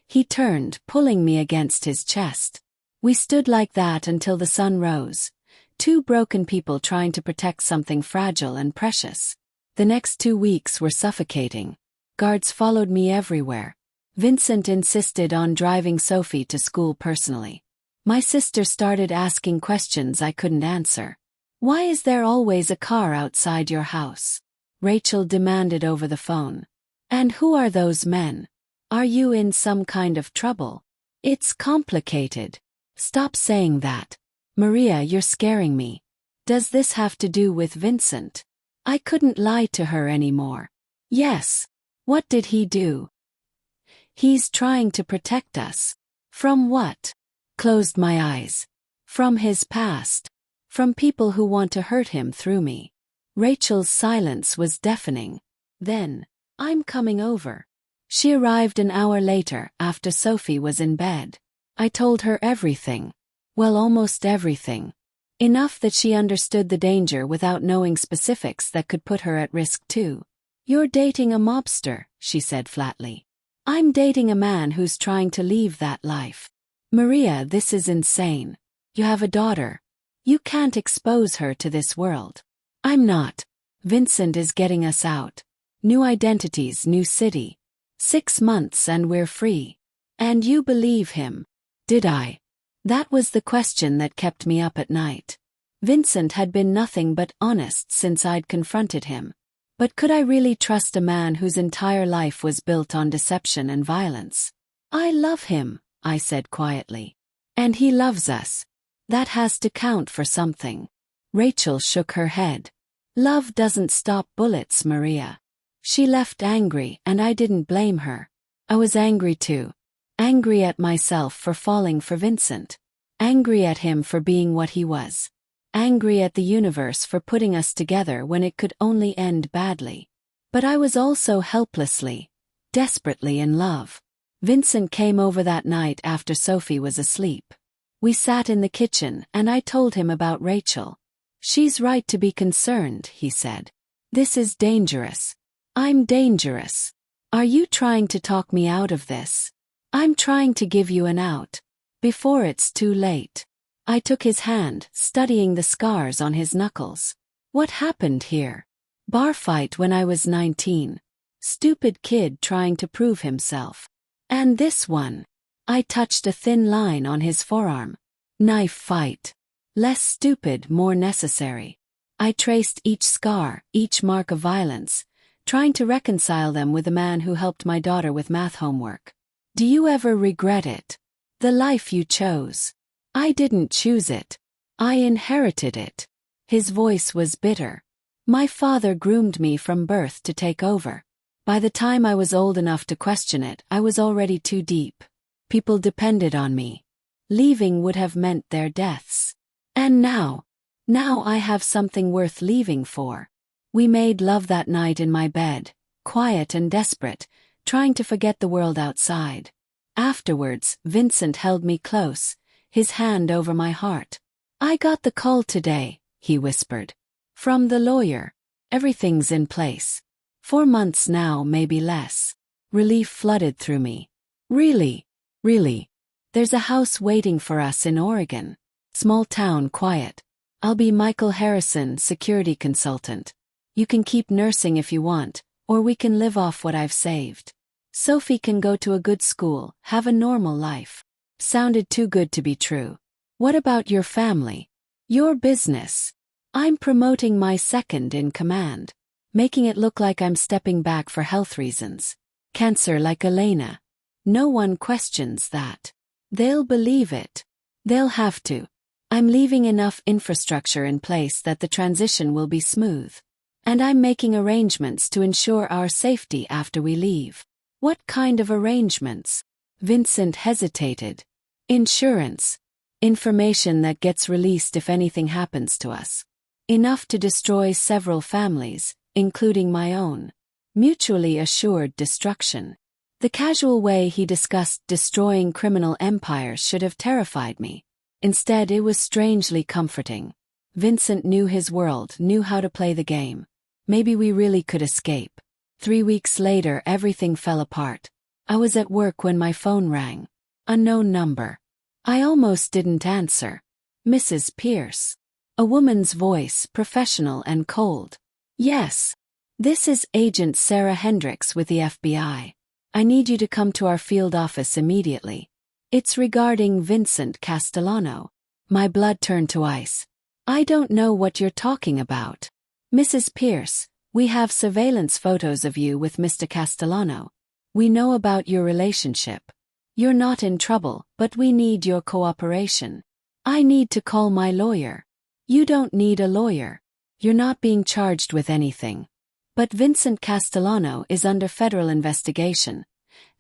He turned, pulling me against his chest. We stood like that until the sun rose. 2 broken people trying to protect something fragile and precious. The next 2 weeks were suffocating. Guards followed me everywhere. Vincent insisted on driving Sophie to school personally. My sister started asking questions I couldn't answer. "Why is there always a car outside your house?" Rachel demanded over the phone. "And who are those men? Are you in some kind of trouble?" "It's complicated." "Stop saying that. Maria, you're scaring me. Does this have to do with Vincent?" I couldn't lie to her anymore. "Yes." "What did he do?" "He's trying to protect us." "From what?" Closed my eyes. "From his past. From people who want to hurt him through me." Rachel's silence was deafening. Then, "I'm coming over." She arrived an hour later, after Sophie was in bed. I told her everything. Well, almost everything. Enough that she understood the danger without knowing specifics that could put her at risk too. "You're dating a mobster," she said flatly. "I'm dating a man who's trying to leave that life. Maria, this is insane. You have a daughter. You can't expose her to this world." "I'm not. Vincent is getting us out. New identities, new city. 6 months and we're free." "And you believe him?" Did I? That was the question that kept me up at night. Vincent had been nothing but honest since I'd confronted him. But could I really trust a man whose entire life was built on deception and violence? "I love him," I said quietly. "And he loves us. That has to count for something." Rachel shook her head. "Love doesn't stop bullets, Maria." She left angry, and I didn't blame her. I was angry too. Angry at myself for falling for Vincent. Angry at him for being what he was. Angry at the universe for putting us together when it could only end badly. But I was also helplessly, desperately in love. Vincent came over that night after Sophie was asleep. We sat in the kitchen and I told him about Rachel. "She's right to be concerned," he said. "This is dangerous. I'm dangerous. Are you trying to talk me out of this? I'm trying to give you an out. Before it's too late." I took his hand, studying the scars on his knuckles. "What happened here? Bar fight when I was 19. Stupid kid trying to prove himself. And this one." I touched a thin line on his forearm. "Knife fight. Less stupid, more necessary." I traced each scar, each mark of violence, trying to reconcile them with the man who helped my daughter with math homework. "Do you ever regret it? The life you chose?" "I didn't choose it. I inherited it." His voice was bitter. "My father groomed me from birth to take over. By the time I was old enough to question it, I was already too deep. People depended on me. Leaving would have meant their deaths. And now I have something worth leaving for." We made love that night in my bed, quiet and desperate, trying to forget the world outside. Afterwards, Vincent held me close, his hand over my heart. "I got the call today," he whispered. "From the lawyer. Everything's in place. 4 months now, maybe less." Relief flooded through me. "Really? Really? There's a house waiting for us in Oregon. Small town, quiet. I'll be Michael Harrison, security consultant. You can keep nursing if you want, or we can live off what I've saved. Sophie can go to a good school, have a normal life." Sounded too good to be true. "What about your family? Your business?" I'm promoting my second in command, making it look like I'm stepping back for health reasons. Cancer like Elena. No one questions that. They'll believe it. They'll have to. I'm leaving enough infrastructure in place that the transition will be smooth. And I'm making arrangements to ensure our safety after we leave. "What kind of arrangements?" Vincent hesitated. "Insurance. Information that gets released if anything happens to us. Enough to destroy several families, including my own. Mutually assured destruction." The casual way he discussed destroying criminal empires should have terrified me. Instead, it was strangely comforting. Vincent knew his world, knew how to play the game. Maybe we really could escape. 3 weeks later, everything fell apart. I was at work when my phone rang. Unknown number. I almost didn't answer. "Mrs. Pierce." A woman's voice, professional and cold. "Yes. This is Agent Sarah Hendricks with the FBI. I need you to come to our field office immediately. It's regarding Vincent Castellano." My blood turned to ice. "I don't know what you're talking about." "Mrs. Pierce, we have surveillance photos of you with Mr. Castellano. We know about your relationship. You're not in trouble, but we need your cooperation." "I need to call my lawyer." "You don't need a lawyer. You're not being charged with anything. But Vincent Castellano is under federal investigation,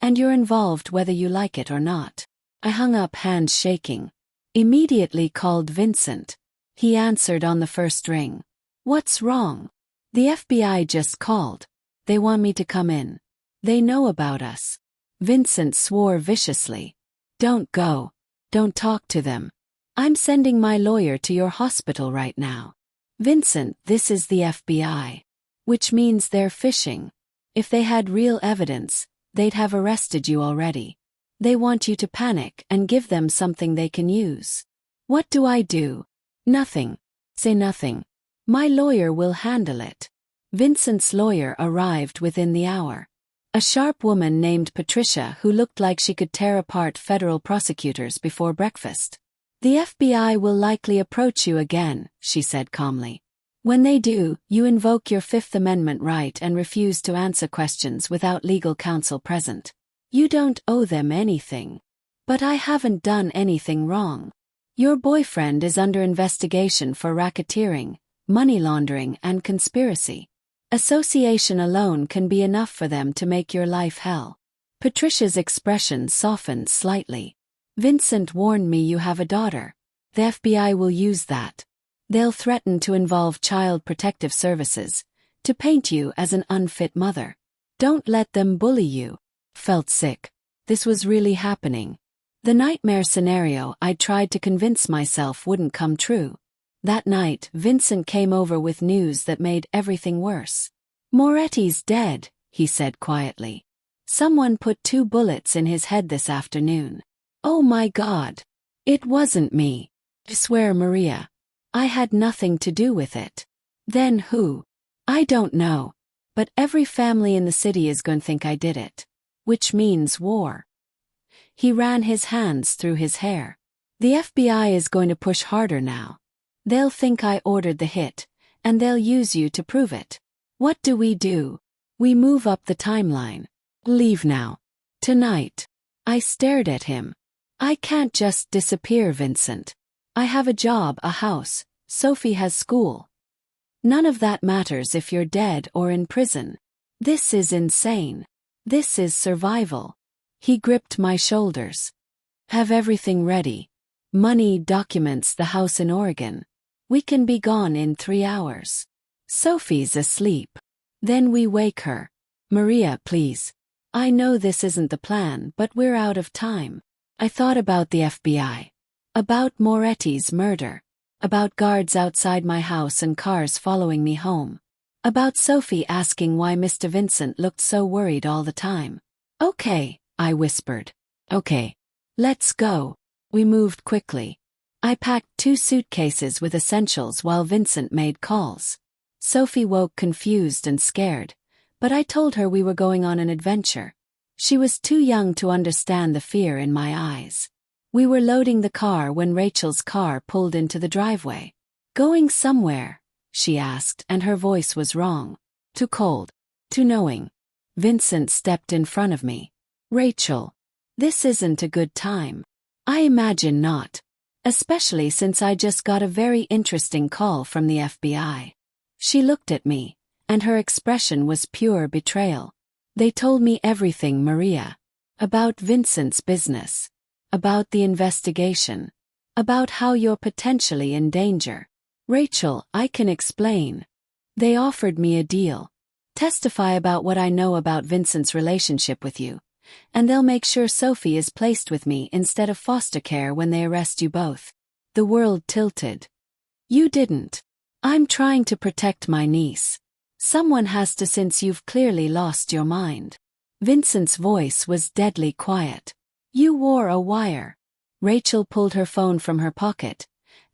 and you're involved whether you like it or not." I hung up, hands shaking. Immediately called Vincent. He answered on the first ring. "What's wrong?" "The FBI just called. They want me to come in. They know about us." Vincent swore viciously. "Don't go. Don't talk to them. I'm sending my lawyer to your hospital right now." "Vincent, this is the FBI. Which means they're fishing. If they had real evidence, they'd have arrested you already. They want you to panic and give them something they can use." "What do I do?" "Nothing. Say nothing. My lawyer will handle it." Vincent's lawyer arrived within the hour. A sharp woman named Patricia who looked like she could tear apart federal prosecutors before breakfast. "The FBI will likely approach you again," she said calmly. "When they do, you invoke your Fifth Amendment right and refuse to answer questions without legal counsel present. You don't owe them anything." "But I haven't done anything wrong. Your boyfriend is under investigation for racketeering, money laundering, and conspiracy. Association alone can be enough for them to make your life hell." Patricia's expression softened slightly. "Vincent warned me you have a daughter. The FBI will use that. They'll threaten to involve Child Protective Services, To paint you as an unfit mother. Don't let them bully you. Felt sick. This was really happening. The nightmare scenario I tried to convince myself wouldn't come true. That night, Vincent came over with news that made everything worse. Moretti's dead, he said quietly. Someone put 2 bullets in his head this afternoon. Oh my God. It wasn't me. I swear, Maria. I had nothing to do with it. Then who? I don't know. But every family in the city is going to think I did it. Which means war. He ran his hands through his hair. The FBI is going to push harder now. They'll think I ordered the hit, and they'll use you to prove it. What do? We move up the timeline. Leave now. Tonight. I stared at him. I can't just disappear, Vincent. I have a job, a house. Sophie has school. None of that matters if you're dead or in prison. This is insane. This is survival. He gripped my shoulders. Have everything ready. Money, documents, the house in Oregon. We can be gone in 3 hours. Sophie's asleep. Then we wake her. Maria, please. I know this isn't the plan, but we're out of time. I thought about the FBI. About Moretti's murder. About guards outside my house and cars following me home. About Sophie asking why Mr. Vincent looked so worried all the time. Okay, I whispered. Okay. Let's go. We moved quickly. I packed 2 suitcases with essentials while Vincent made calls. Sophie woke confused and scared, but I told her we were going on an adventure. She was too young to understand the fear in my eyes. We were loading the car when Rachel's car pulled into the driveway. Going somewhere? She asked, and her voice was wrong. Too cold. Too knowing. Vincent stepped in front of me. Rachel. This isn't a good time. I imagine not. Especially since I just got a very interesting call from the FBI. She looked at me, and her expression was pure betrayal. They told me everything, Maria. About Vincent's business. About the investigation. About how you're potentially in danger. Rachel, I can explain. They offered me a deal. Testify about what I know about Vincent's relationship with you. And they'll make sure Sophie is placed with me instead of foster care when they arrest you both. The world tilted. You didn't. I'm trying to protect my niece. Someone has to, since you've clearly lost your mind. Vincent's voice was deadly quiet. You wore a wire. Rachel pulled her phone from her pocket,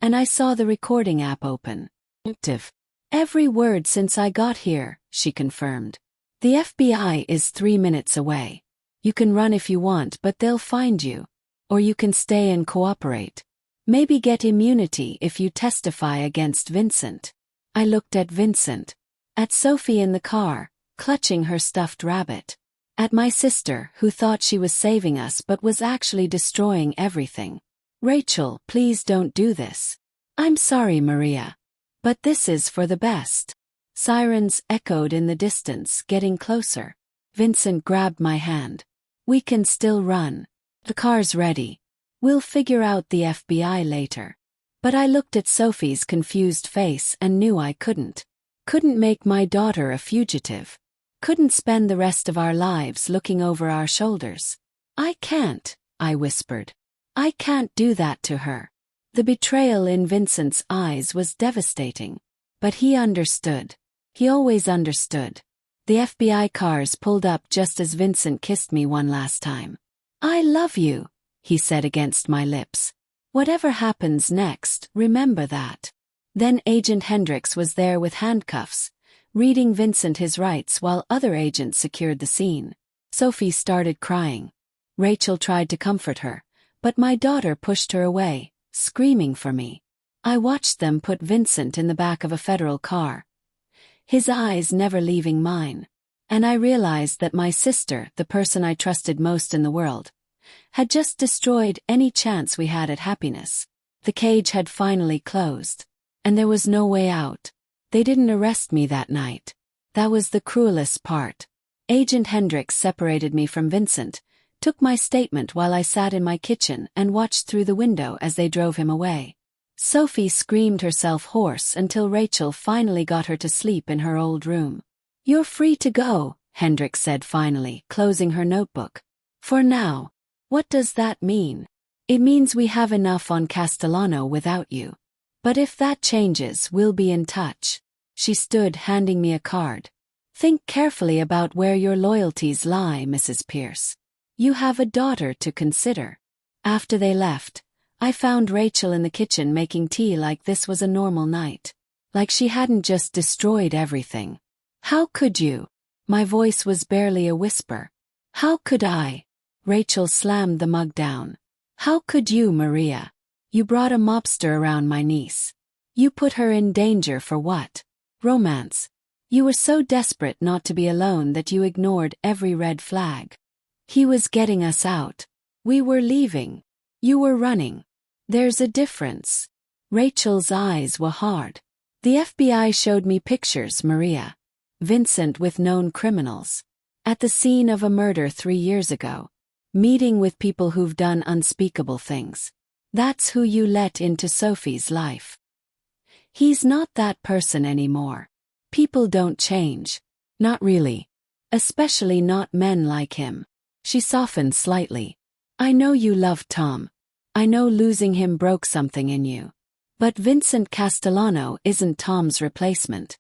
and I saw the recording app open. Active. Every word since I got here, she confirmed. The FBI is 3 minutes away. You can run if you want, but they'll find you. Or you can stay and cooperate. Maybe get immunity if you testify against Vincent. I looked at Vincent. At Sophie in the car, clutching her stuffed rabbit. At my sister, who thought she was saving us but was actually destroying everything. Rachel, please don't do this. I'm sorry, Maria. But this is for the best. Sirens echoed in the distance, getting closer. Vincent grabbed my hand. We can still run. The car's ready. We'll figure out the FBI later. But I looked at Sophie's confused face and knew I couldn't. Couldn't make my daughter a fugitive. Couldn't spend the rest of our lives looking over our shoulders. I can't, I whispered. I can't do that to her. The betrayal in Vincent's eyes was devastating. But he understood. He always understood. The FBI cars pulled up just as Vincent kissed me one last time. I love you, he said against my lips. Whatever happens next, remember that. Then Agent Hendricks was there with handcuffs, reading Vincent his rights while other agents secured the scene. Sophie started crying. Rachel tried to comfort her, but my daughter pushed her away, screaming for me. I watched them put Vincent in the back of a federal car, his eyes never leaving mine. And I realized that my sister, the person I trusted most in the world, had just destroyed any chance we had at happiness. The cage had finally closed, and there was no way out. They didn't arrest me that night. That was the cruelest part. Agent Hendricks separated me from Vincent, took my statement while I sat in my kitchen and watched through the window as they drove him away. Sophie screamed herself hoarse until Rachel finally got her to sleep in her old room. "You're free to go," Hendrik said finally, closing her notebook. "For now." "What does that mean?" "It means we have enough on Castellano without you. But if that changes, we'll be in touch." She stood, handing me a card. "Think carefully about where your loyalties lie, Mrs. Pierce. You have a daughter to consider." After they left, I found Rachel in the kitchen making tea like this was a normal night. Like she hadn't just destroyed everything. "How could you?" My voice was barely a whisper. "How could I?" Rachel slammed the mug down. "How could you, Maria? You brought a mobster around my niece. You put her in danger for what? Romance. You were so desperate not to be alone that you ignored every red flag. He was getting us out. We were leaving. You were running. There's a difference." Rachel's eyes were hard. "The FBI showed me pictures, Maria. Vincent with known criminals. At the scene of a murder 3 years ago. Meeting with people who've done unspeakable things. That's who you let into Sophie's life. He's not that person anymore. People don't change. Not really. Especially not men like him." She softened slightly. "I know you loved Tom. I know losing him broke something in you. But Vincent Castellano isn't Tom's replacement.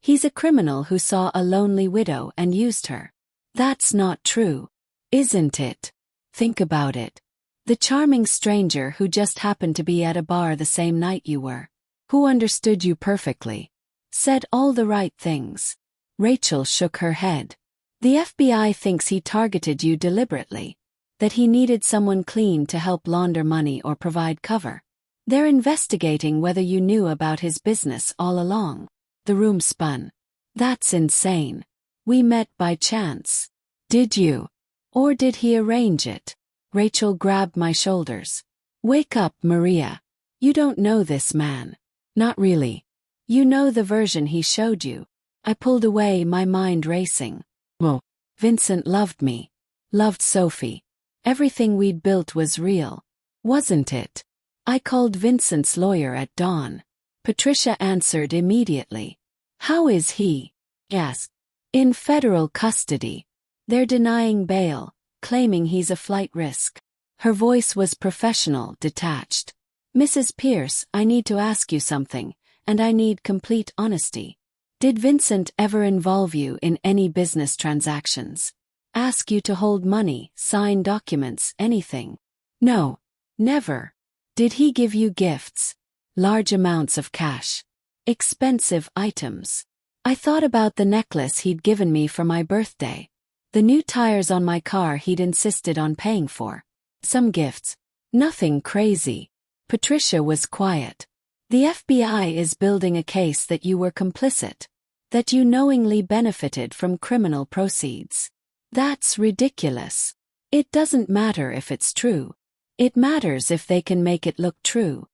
He's a criminal who saw a lonely widow and used her. That's not true. Isn't it? Think about it. The charming stranger who just happened to be at a bar the same night you were. Who understood you perfectly. Said all the right things." Rachel shook her head. "The FBI thinks he targeted you deliberately. That he needed someone clean to help launder money or provide cover. They're investigating whether you knew about his business all along." The room spun. "That's insane. We met by chance. Did you? Or did he arrange it?" Rachel grabbed my shoulders. "Wake up, Maria. You don't know this man. Not really. You know the version he showed you." I pulled away, my mind racing. "Well, Vincent loved me. Loved Sophie. Everything we'd built was real. Wasn't it?" I called Vincent's lawyer at dawn. Patricia answered immediately. "How is he?" asked. "In federal custody. They're denying bail, claiming he's a flight risk." Her voice was professional, detached. "Mrs. Pierce, I need to ask you something, and I need complete honesty. Did Vincent ever involve you in any business transactions? Ask you to hold money, sign documents, anything?" "No. Never." "Did he give you gifts? Large amounts of cash? Expensive items?" I thought about the necklace he'd given me for my birthday. The new tires on my car he'd insisted on paying for. Some gifts. Nothing crazy. Patricia was quiet. "The FBI is building a case that you were complicit. That you knowingly benefited from criminal proceeds. That's ridiculous. It doesn't matter if it's true. It matters if they can make it look true."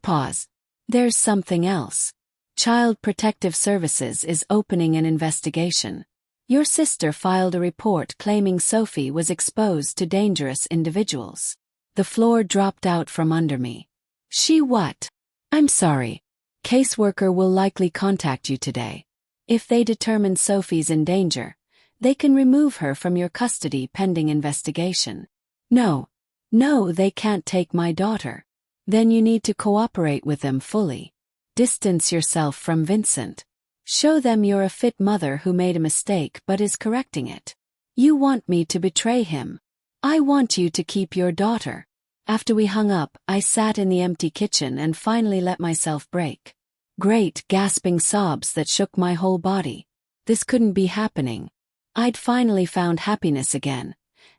Pause. "There's something else. Child Protective Services is opening an investigation. Your sister filed a report claiming Sophie was exposed to dangerous individuals." The floor dropped out from under me. "She what?" "I'm sorry. Caseworker will likely contact you today. If they determine Sophie's in danger, they can remove her from your custody pending investigation." No, they can't take my daughter." "Then you need to cooperate with them fully. Distance yourself from Vincent. Show them you're a fit mother who made a mistake but is correcting it. You want me to betray him. I want you to keep your daughter." After we hung up, I sat in the empty kitchen and finally let myself break. Great, gasping sobs that shook my whole body. This couldn't be happening. I'd finally found happiness again,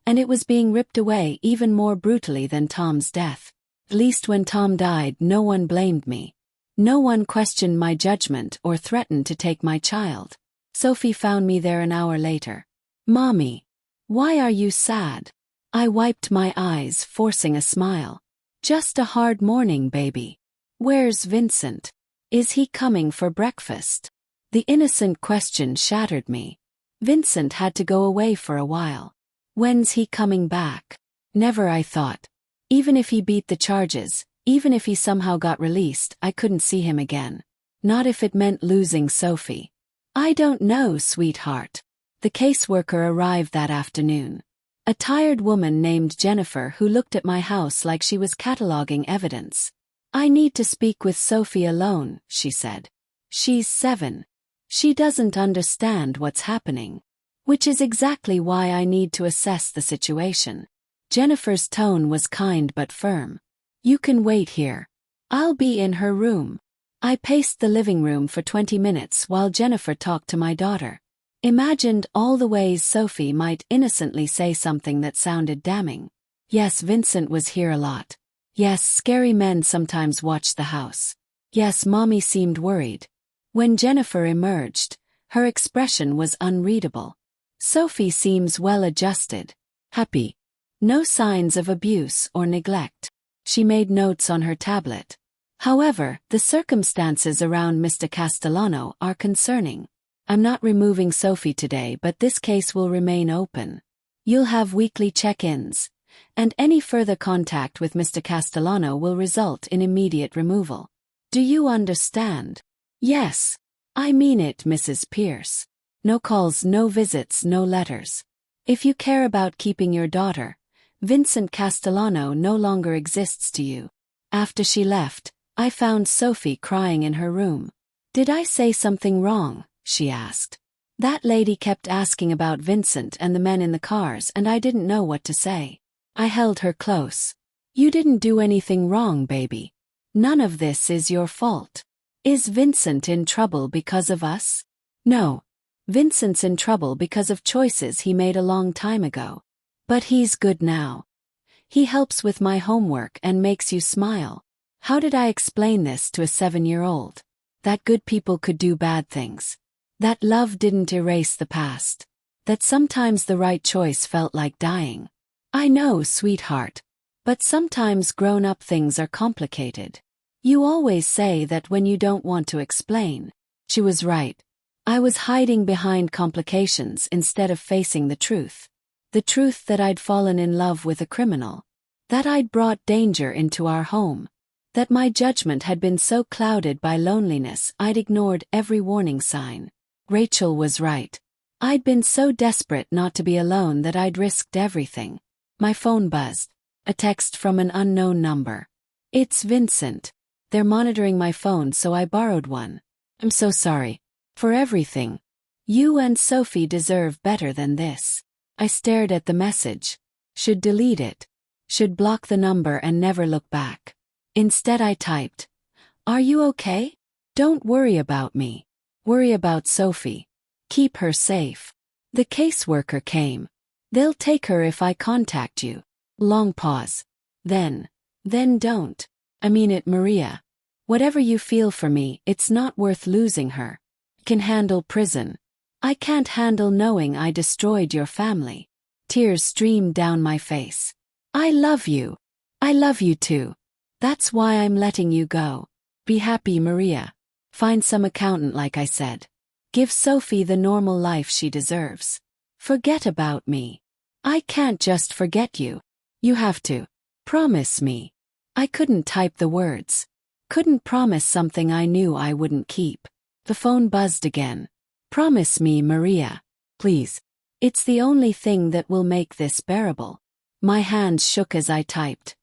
and it was being ripped away even more brutally than Tom's death. At least when Tom died, no one blamed me. No one questioned my judgment or threatened to take my child. Sophie found me there an hour later. "Mommy, why are you sad?" I wiped my eyes, forcing a smile. "Just a hard morning, baby." "Where's Vincent? Is he coming for breakfast?" The innocent question shattered me. Vincent had to go away for a while. When's he coming back? Never, I thought. Even if he beat the charges, Even if he somehow got released, I couldn't see him again. Not if it meant losing Sophie. I don't know, sweetheart. The caseworker arrived that afternoon. A tired woman named Jennifer who looked at my house like she was cataloging evidence. I need to speak with Sophie alone, she said. She's 7. She doesn't understand what's happening. Which is exactly why I need to assess the situation. Jennifer's tone was kind but firm. You can wait here. I'll be in her room. I paced the living room for 20 minutes while Jennifer talked to my daughter. Imagined all the ways Sophie might innocently say something that sounded damning. Yes, Vincent was here a lot. Yes, scary men sometimes watched the house. Yes, Mommy seemed worried. When Jennifer emerged, her expression was unreadable. Sophie seems well-adjusted. Happy. No signs of abuse or neglect. She made notes on her tablet. However, the circumstances around Mr. Castellano are concerning. I'm not removing Sophie today, but this case will remain open. You'll have weekly check-ins, and any further contact with Mr. Castellano will result in immediate removal. Do you understand? Yes. I mean it, Mrs. Pierce. No calls, no visits, no letters. If you care about keeping your daughter, Vincent Castellano no longer exists to you. After she left, I found Sophie crying in her room. Did I say something wrong? She asked. That lady kept asking about Vincent and the men in the cars, and I didn't know what to say. I held her close. You didn't do anything wrong, baby. None of this is your fault. Is Vincent in trouble because of us? No. Vincent's in trouble because of choices he made a long time ago. But he's good now. He helps with my homework and makes you smile. How did I explain this to a 7-year-old? That good people could do bad things. That love didn't erase the past. That sometimes the right choice felt like dying. I know, sweetheart. But sometimes grown-up things are complicated. You always say that when you don't want to explain. She was right. I was hiding behind complications instead of facing the truth. The truth that I'd fallen in love with a criminal. That I'd brought danger into our home. That my judgment had been so clouded by loneliness I'd ignored every warning sign. Rachel was right. I'd been so desperate not to be alone that I'd risked everything. My phone buzzed. A text from an unknown number. It's Vincent. They're monitoring my phone, so I borrowed one. I'm so sorry. For everything. You and Sophie deserve better than this. I stared at the message. Should delete it. Should block the number and never look back. Instead I typed, "Are you okay? Don't worry about me. Worry about Sophie. Keep her safe." The caseworker came. "They'll take her if I contact you." Long pause. Then don't. I mean it, Maria. Whatever you feel for me, it's not worth losing her. Can handle prison. I can't handle knowing I destroyed your family. Tears streamed down my face. I love you. I love you too. That's why I'm letting you go. Be happy, Maria. Find some accountant like I said. Give Sophie the normal life she deserves. Forget about me. I can't just forget you. You have to. Promise me. I couldn't type the words. Couldn't promise something I knew I wouldn't keep. The phone buzzed again. Promise me, Maria. Please. It's the only thing that will make this bearable. My hands shook as I typed.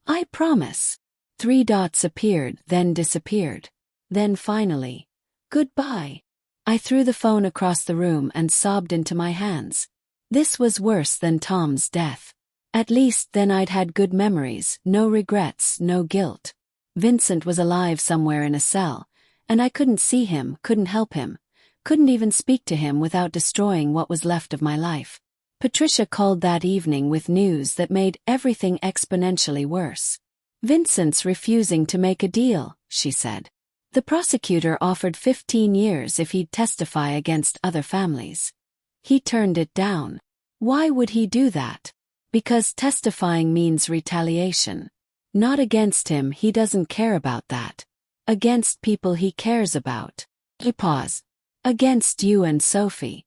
I promise. 3 dots appeared, then disappeared. Then finally, goodbye. I threw the phone across the room and sobbed into my hands. This was worse than Tom's death. At least then I'd had good memories, no regrets, no guilt. Vincent was alive somewhere in a cell, and I couldn't see him, couldn't help him, couldn't even speak to him without destroying what was left of my life. Patricia called that evening with news that made everything exponentially worse. Vincent's refusing to make a deal, she said. The prosecutor offered 15 years if he'd testify against other families. He turned it down. Why would he do that? Because testifying means retaliation. Not against him, he doesn't care about that. Against people he cares about. He paused. Against you and Sophie.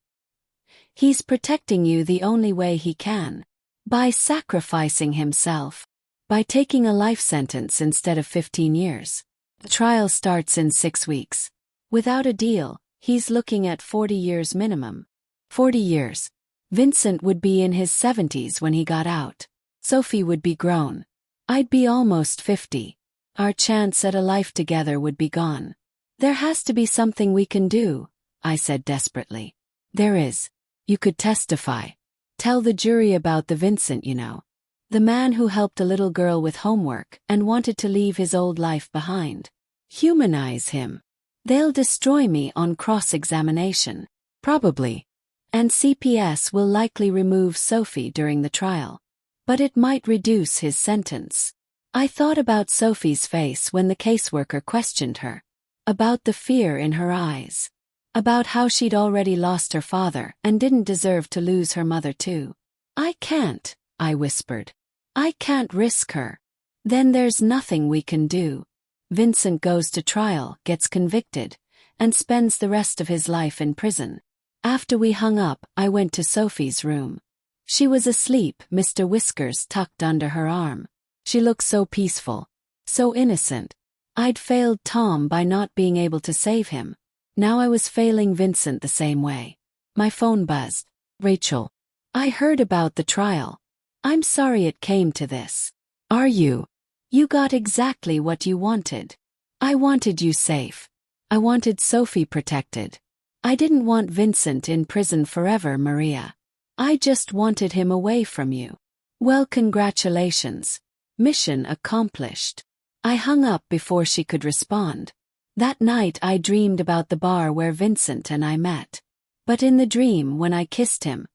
He's protecting you the only way he can. By sacrificing himself. by taking a life sentence instead of 15 years. The trial starts in 6 weeks. Without a deal, he's looking at 40 years minimum. 40 years. Vincent would be in his 70s when he got out. Sophie would be grown. I'd be almost 50. Our chance at a life together would be gone. There has to be something we can do, I said desperately. There is. You could testify. Tell the jury about the Vincent you know. The man who helped a little girl with homework and wanted to leave his old life behind. Humanize him. They'll destroy me on cross-examination. Probably. And CPS will likely remove Sophie during the trial. But it might reduce his sentence. I thought about Sophie's face when the caseworker questioned her. About the fear in her eyes. About how she'd already lost her father and didn't deserve to lose her mother too. I can't, I whispered. I can't risk her. Then there's nothing we can do. Vincent goes to trial, gets convicted, and spends the rest of his life in prison. After we hung up, I went to Sophie's room. She was asleep, Mr. Whiskers tucked under her arm. She looked so peaceful, so innocent. I'd failed Tom by not being able to save him. Now I was failing Vincent the same way. My phone buzzed. Rachel. I heard about the trial. I'm sorry it came to this. Are you? You got exactly what you wanted. I wanted you safe. I wanted Sophie protected. I didn't want Vincent in prison forever, Maria. I just wanted him away from you. Well, congratulations. Mission accomplished. I hung up before she could respond. That night I dreamed about the bar where Vincent and I met. But in the dream, when I kissed him,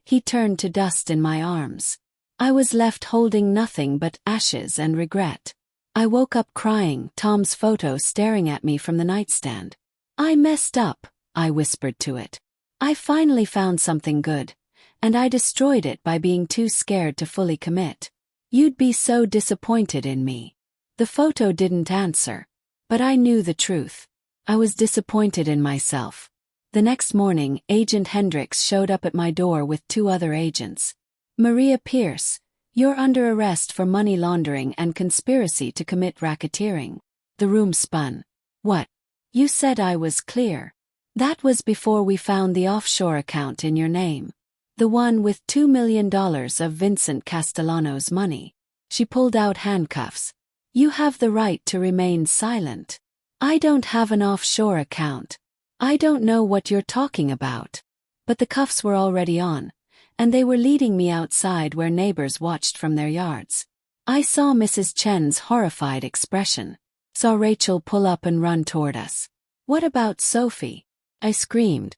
he turned to dust in my arms. I was left holding nothing but ashes and regret. I woke up crying, Tom's photo staring at me from the nightstand. I messed up, I whispered to it. I finally found something good, and I destroyed it by being too scared to fully commit. You'd be so disappointed in me. The photo didn't answer, but I knew the truth. I was disappointed in myself. The next morning, Agent Hendricks showed up at my door with 2 other agents. Maria Pierce, you're under arrest for money laundering and conspiracy to commit racketeering. The room spun. What? You said I was clear. That was before we found the offshore account in your name. The one with $2 million of Vincent Castellano's money. She pulled out handcuffs. You have the right to remain silent. I don't have an offshore account. I don't know what you're talking about. But the cuffs were already on, and they were leading me outside where neighbors watched from their yards. I saw Mrs. Chen's horrified expression. Saw Rachel pull up and run toward us. What about Sophie? I screamed.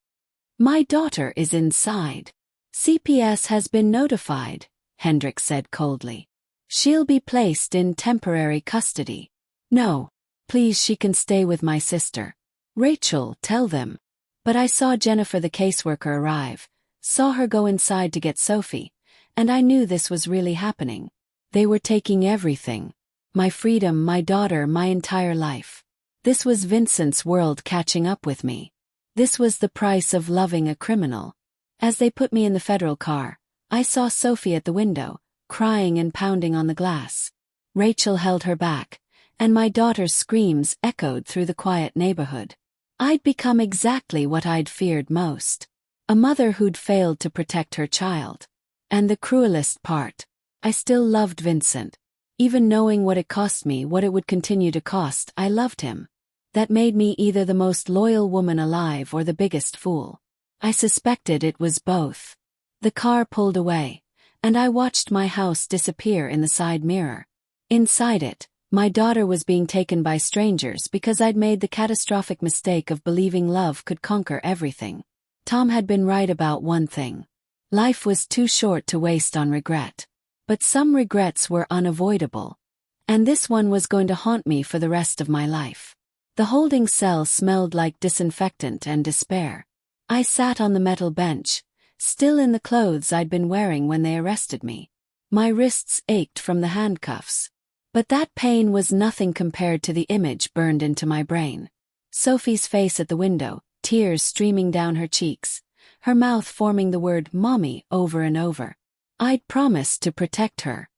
My daughter is inside. CPS has been notified, Hendricks said coldly. She'll be placed in temporary custody. No, please, she can stay with my sister. Rachel, tell them. But I saw Jennifer the caseworker arrive, saw her go inside to get Sophie, and I knew this was really happening. They were taking everything. My freedom, my daughter, my entire life. This was Vincent's world catching up with me. This was the price of loving a criminal. As they put me in the federal car, I saw Sophie at the window, crying and pounding on the glass. Rachel held her back, and my daughter's screams echoed through the quiet neighborhood. I'd become exactly what I'd feared most. A mother who'd failed to protect her child. And the cruelest part, I still loved Vincent. Even knowing what it cost me, what it would continue to cost, I loved him. That made me either the most loyal woman alive or the biggest fool. I suspected it was both. The car pulled away, and I watched my house disappear in the side mirror. Inside it, my daughter was being taken by strangers because I'd made the catastrophic mistake of believing love could conquer everything. Tom had been right about one thing. Life was too short to waste on regret. But some regrets were unavoidable. And this one was going to haunt me for the rest of my life. The holding cell smelled like disinfectant and despair. I sat on the metal bench, still in the clothes I'd been wearing when they arrested me. My wrists ached from the handcuffs. But that pain was nothing compared to the image burned into my brain. Sophie's face at the window, tears streaming down her cheeks, her mouth forming the word "mommy" over and over. I'd promised to protect her.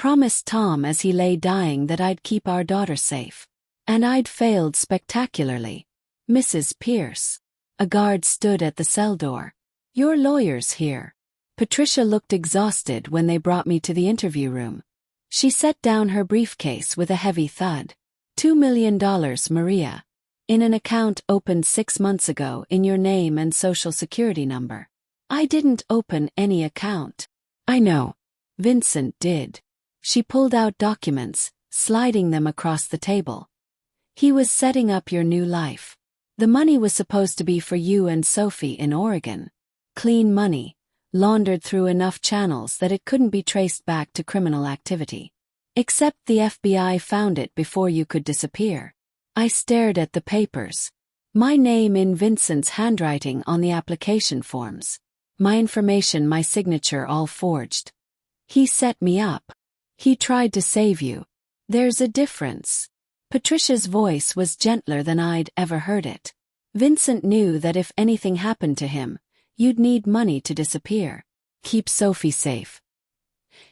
promised Tom as he lay dying that I'd keep our daughter safe. And I'd failed spectacularly. Mrs. Pierce. A guard stood at the cell door. Your lawyer's here. Patricia looked exhausted when they brought me to the interview room. She set down her briefcase with a heavy thud. $2 million, Maria. In an account opened 6 months ago in your name and social security number. I didn't open any account. I know. Vincent did. She pulled out documents, sliding them across the table. He was setting up your new life. The money was supposed to be for you and Sophie in Oregon. Clean money, laundered through enough channels that it couldn't be traced back to criminal activity. Except the FBI found it before you could disappear. I stared at the papers. My name in Vincent's handwriting on the application forms. My information, my signature all forged. He set me up. He tried to save you. There's a difference. Patricia's voice was gentler than I'd ever heard it. Vincent knew that if anything happened to him, you'd need money to disappear. Keep Sophie safe.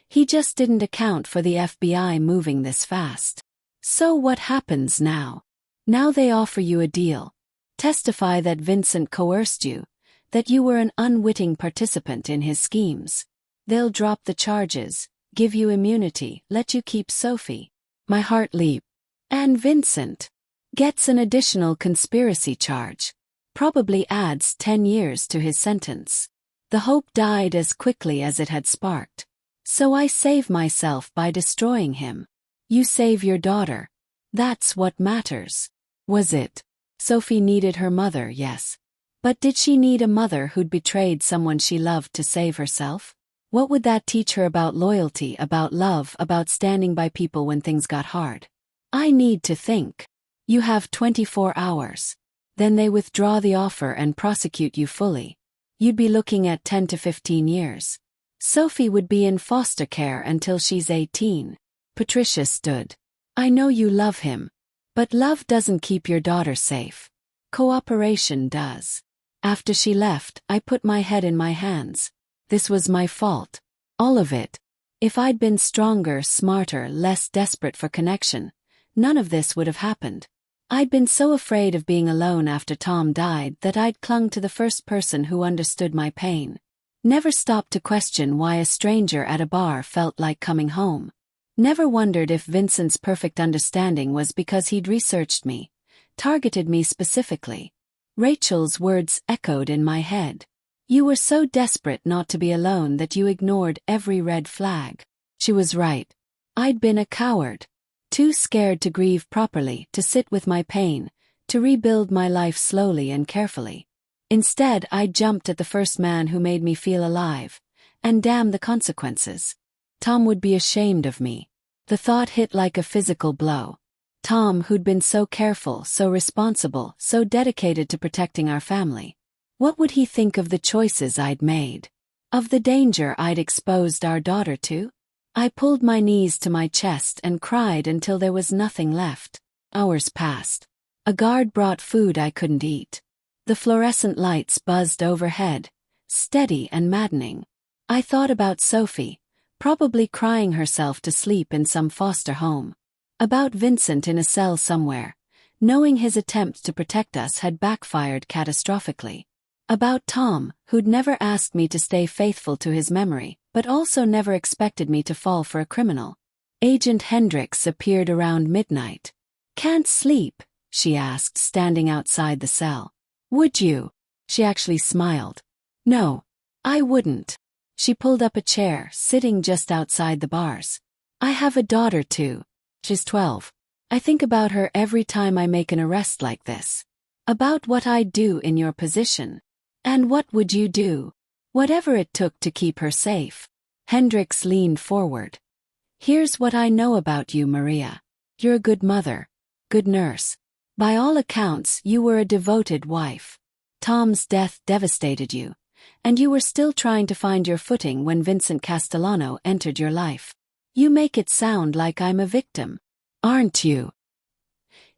He just didn't account for the FBI moving this fast. So what happens now? Now they offer you a deal. Testify that Vincent coerced you, that you were an unwitting participant in his schemes. They'll drop the charges, give you immunity, let you keep Sophie. My heart leaped. And Vincent gets an additional conspiracy charge. Probably adds 10 years to his sentence. The hope died as quickly as it had sparked. So I save myself by destroying him. You save your daughter. That's what matters. Was it? Sophie needed her mother, yes. But did she need a mother who'd betrayed someone she loved to save herself? What would that teach her about loyalty, about love, about standing by people when things got hard? I need to think. You have 24 hours. Then they withdraw the offer and prosecute you fully. You'd be looking at 10 to 15 years. Sophie would be in foster care until she's 18. Patricia stood. I know you love him. But love doesn't keep your daughter safe. Cooperation does. After she left, I put my head in my hands. This was my fault. All of it. If I'd been stronger, smarter, less desperate for connection, none of this would have happened. I'd been so afraid of being alone after Tom died that I'd clung to the first person who understood my pain. Never stopped to question why a stranger at a bar felt like coming home. Never wondered if Vincent's perfect understanding was because he'd researched me, targeted me specifically. Rachel's words echoed in my head. You were so desperate not to be alone that you ignored every red flag. She was right. I'd been a coward. Too scared to grieve properly, to sit with my pain, to rebuild my life slowly and carefully. Instead, I jumped at the first man who made me feel alive. And damn the consequences. Tom would be ashamed of me. The thought hit like a physical blow. Tom, who'd been so careful, so responsible, so dedicated to protecting our family. What would he think of the choices I'd made? Of the danger I'd exposed our daughter to? I pulled my knees to my chest and cried until there was nothing left. Hours passed. A guard brought food I couldn't eat. The fluorescent lights buzzed overhead, steady and maddening. I thought about Sophie, probably crying herself to sleep in some foster home. About Vincent in a cell somewhere, knowing his attempt to protect us had backfired catastrophically. About Tom, who'd never asked me to stay faithful to his memory, but also never expected me to fall for a criminal. Agent Hendricks appeared around midnight. Can't sleep? She asked, standing outside the cell. Would you? She actually smiled. No, I wouldn't. She pulled up a chair, sitting just outside the bars. I have a daughter too. She's 12. I think about her every time I make an arrest like this. About what I'd do in your position. And what would you do? Whatever it took to keep her safe. Hendricks leaned forward. Here's what I know about you, Maria. You're a good mother. Good nurse. By all accounts, you were a devoted wife. Tom's death devastated you. And you were still trying to find your footing when Vincent Castellano entered your life. You make it sound like I'm a victim. Aren't you?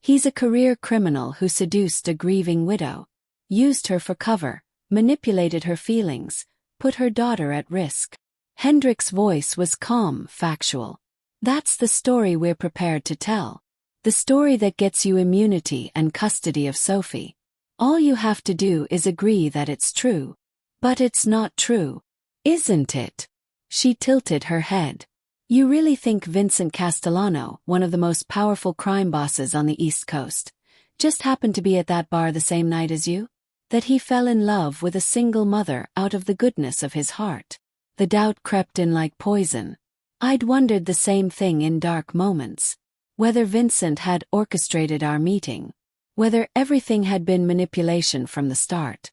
He's a career criminal who seduced a grieving widow. Used her for cover, manipulated her feelings, put her daughter at risk. Hendricks' voice was calm, factual. That's the story we're prepared to tell. The story that gets you immunity and custody of Sophie. All you have to do is agree that it's true. But it's not true. Isn't it? She tilted her head. You really think Vincent Castellano, one of the most powerful crime bosses on the East Coast, just happened to be at that bar the same night as you? That he fell in love with a single mother out of the goodness of his heart? The doubt crept in like poison. I'd wondered the same thing in dark moments. Whether Vincent had orchestrated our meeting. Whether everything had been manipulation from the start.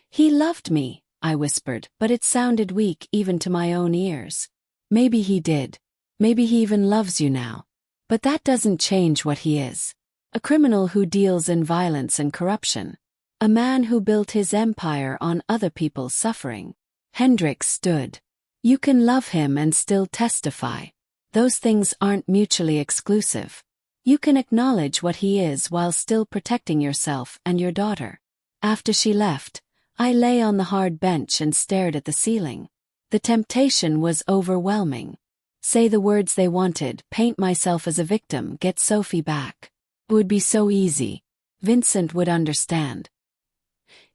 He loved me, I whispered, but it sounded weak even to my own ears. Maybe he did. Maybe he even loves you now. But that doesn't change what he is. A criminal who deals in violence and corruption. A man who built his empire on other people's suffering. Hendricks stood. You can love him and still testify. Those things aren't mutually exclusive. You can acknowledge what he is while still protecting yourself and your daughter. After she left, I lay on the hard bench and stared at the ceiling. The temptation was overwhelming. Say the words they wanted, paint myself as a victim, get Sophie back. It would be so easy. Vincent would understand.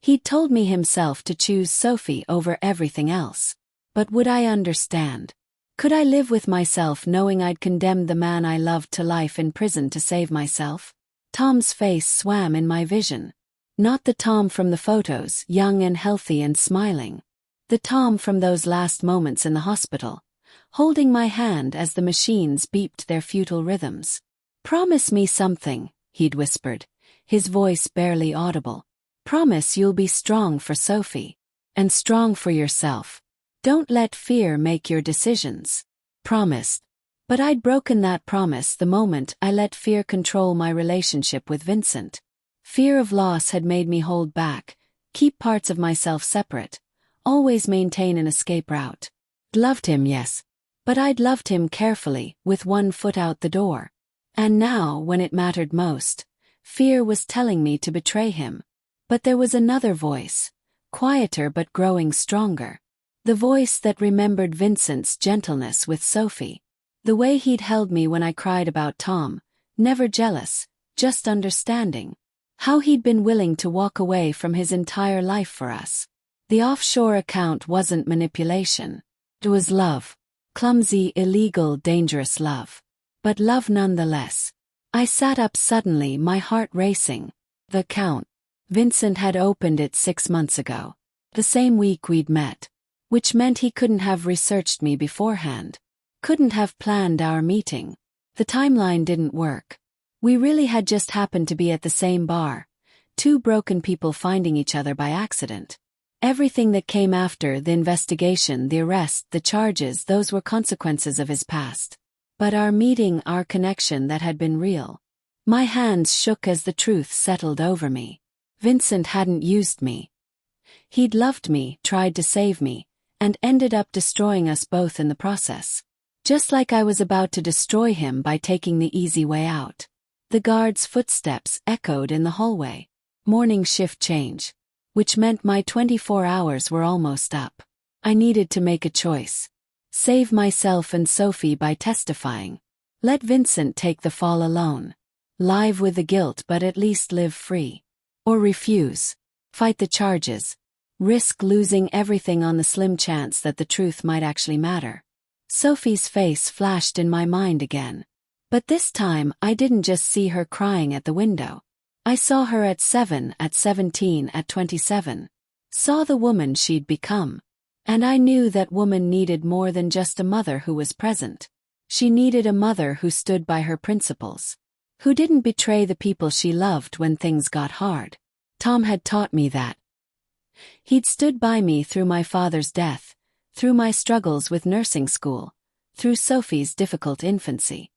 He'd told me himself to choose Sophie over everything else. But would I understand? Could I live with myself knowing I'd condemned the man I loved to life in prison to save myself? Tom's face swam in my vision. Not the Tom from the photos, young and healthy and smiling. The Tom from those last moments in the hospital, holding my hand as the machines beeped their futile rhythms. Promise me something, he'd whispered, his voice barely audible. Promise you'll be strong for Sophie. And strong for yourself. Don't let fear make your decisions. Promised. But I'd broken that promise the moment I let fear control my relationship with Vincent. Fear of loss had made me hold back, keep parts of myself separate, always maintain an escape route. Loved him, yes. But I'd loved him carefully, with one foot out the door. And now, when it mattered most, fear was telling me to betray him. But there was another voice, quieter but growing stronger. The voice that remembered Vincent's gentleness with Sophie. The way he'd held me when I cried about Tom, never jealous, just understanding. How he'd been willing to walk away from his entire life for us. The offshore account wasn't manipulation. It was love. Clumsy, illegal, dangerous love. But love nonetheless. I sat up suddenly, my heart racing. The account. Vincent had opened it 6 months ago. The same week we'd met. Which meant he couldn't have researched me beforehand. Couldn't have planned our meeting. The timeline didn't work. We really had just happened to be at the same bar. Two broken people finding each other by accident. Everything that came after, the investigation, the arrest, the charges, those were consequences of his past. But our meeting, our connection, that had been real. My hands shook as the truth settled over me. Vincent hadn't used me. He'd loved me, tried to save me, and ended up destroying us both in the process. Just like I was about to destroy him by taking the easy way out. The guard's footsteps echoed in the hallway. Morning shift change. Which meant my 24 hours were almost up. I needed to make a choice. Save myself and Sophie by testifying. Let Vincent take the fall alone. Live with the guilt but at least live free. Or refuse. Fight the charges. Risk losing everything on the slim chance that the truth might actually matter. Sophie's face flashed in my mind again. But this time I didn't just see her crying at the window. I saw her at 7, at 17, at 27. Saw the woman she'd become. And I knew that woman needed more than just a mother who was present. She needed a mother who stood by her principles. Who didn't betray the people she loved when things got hard. Tom had taught me that. He'd stood by me through my father's death, through my struggles with nursing school, through Sophie's difficult infancy.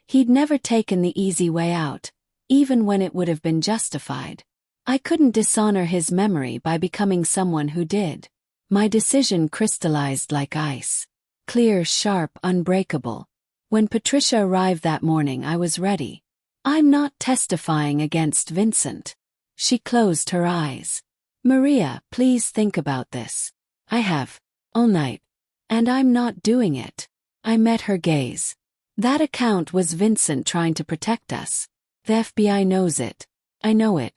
He'd never taken the easy way out, even when it would have been justified. I couldn't dishonor his memory by becoming someone who did. My decision crystallized like ice. Clear, sharp, unbreakable. When Patricia arrived that morning, I was ready. I'm not testifying against Vincent. She closed her eyes. Maria, please think about this. I have. All night. And I'm not doing it. I met her gaze. That account was Vincent trying to protect us. The FBI knows it. I know it.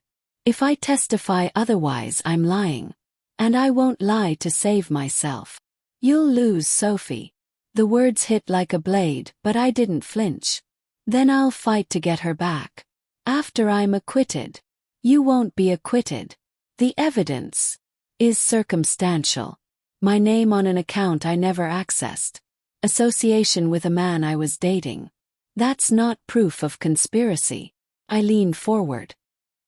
If I testify otherwise, I'm lying. And I won't lie to save myself. You'll lose, Sophie. The words hit like a blade, but I didn't flinch. Then I'll fight to get her back. After I'm acquitted. You won't be acquitted. The evidence is circumstantial. My name on an account I never accessed. Association with a man I was dating. That's not proof of conspiracy. I leaned forward.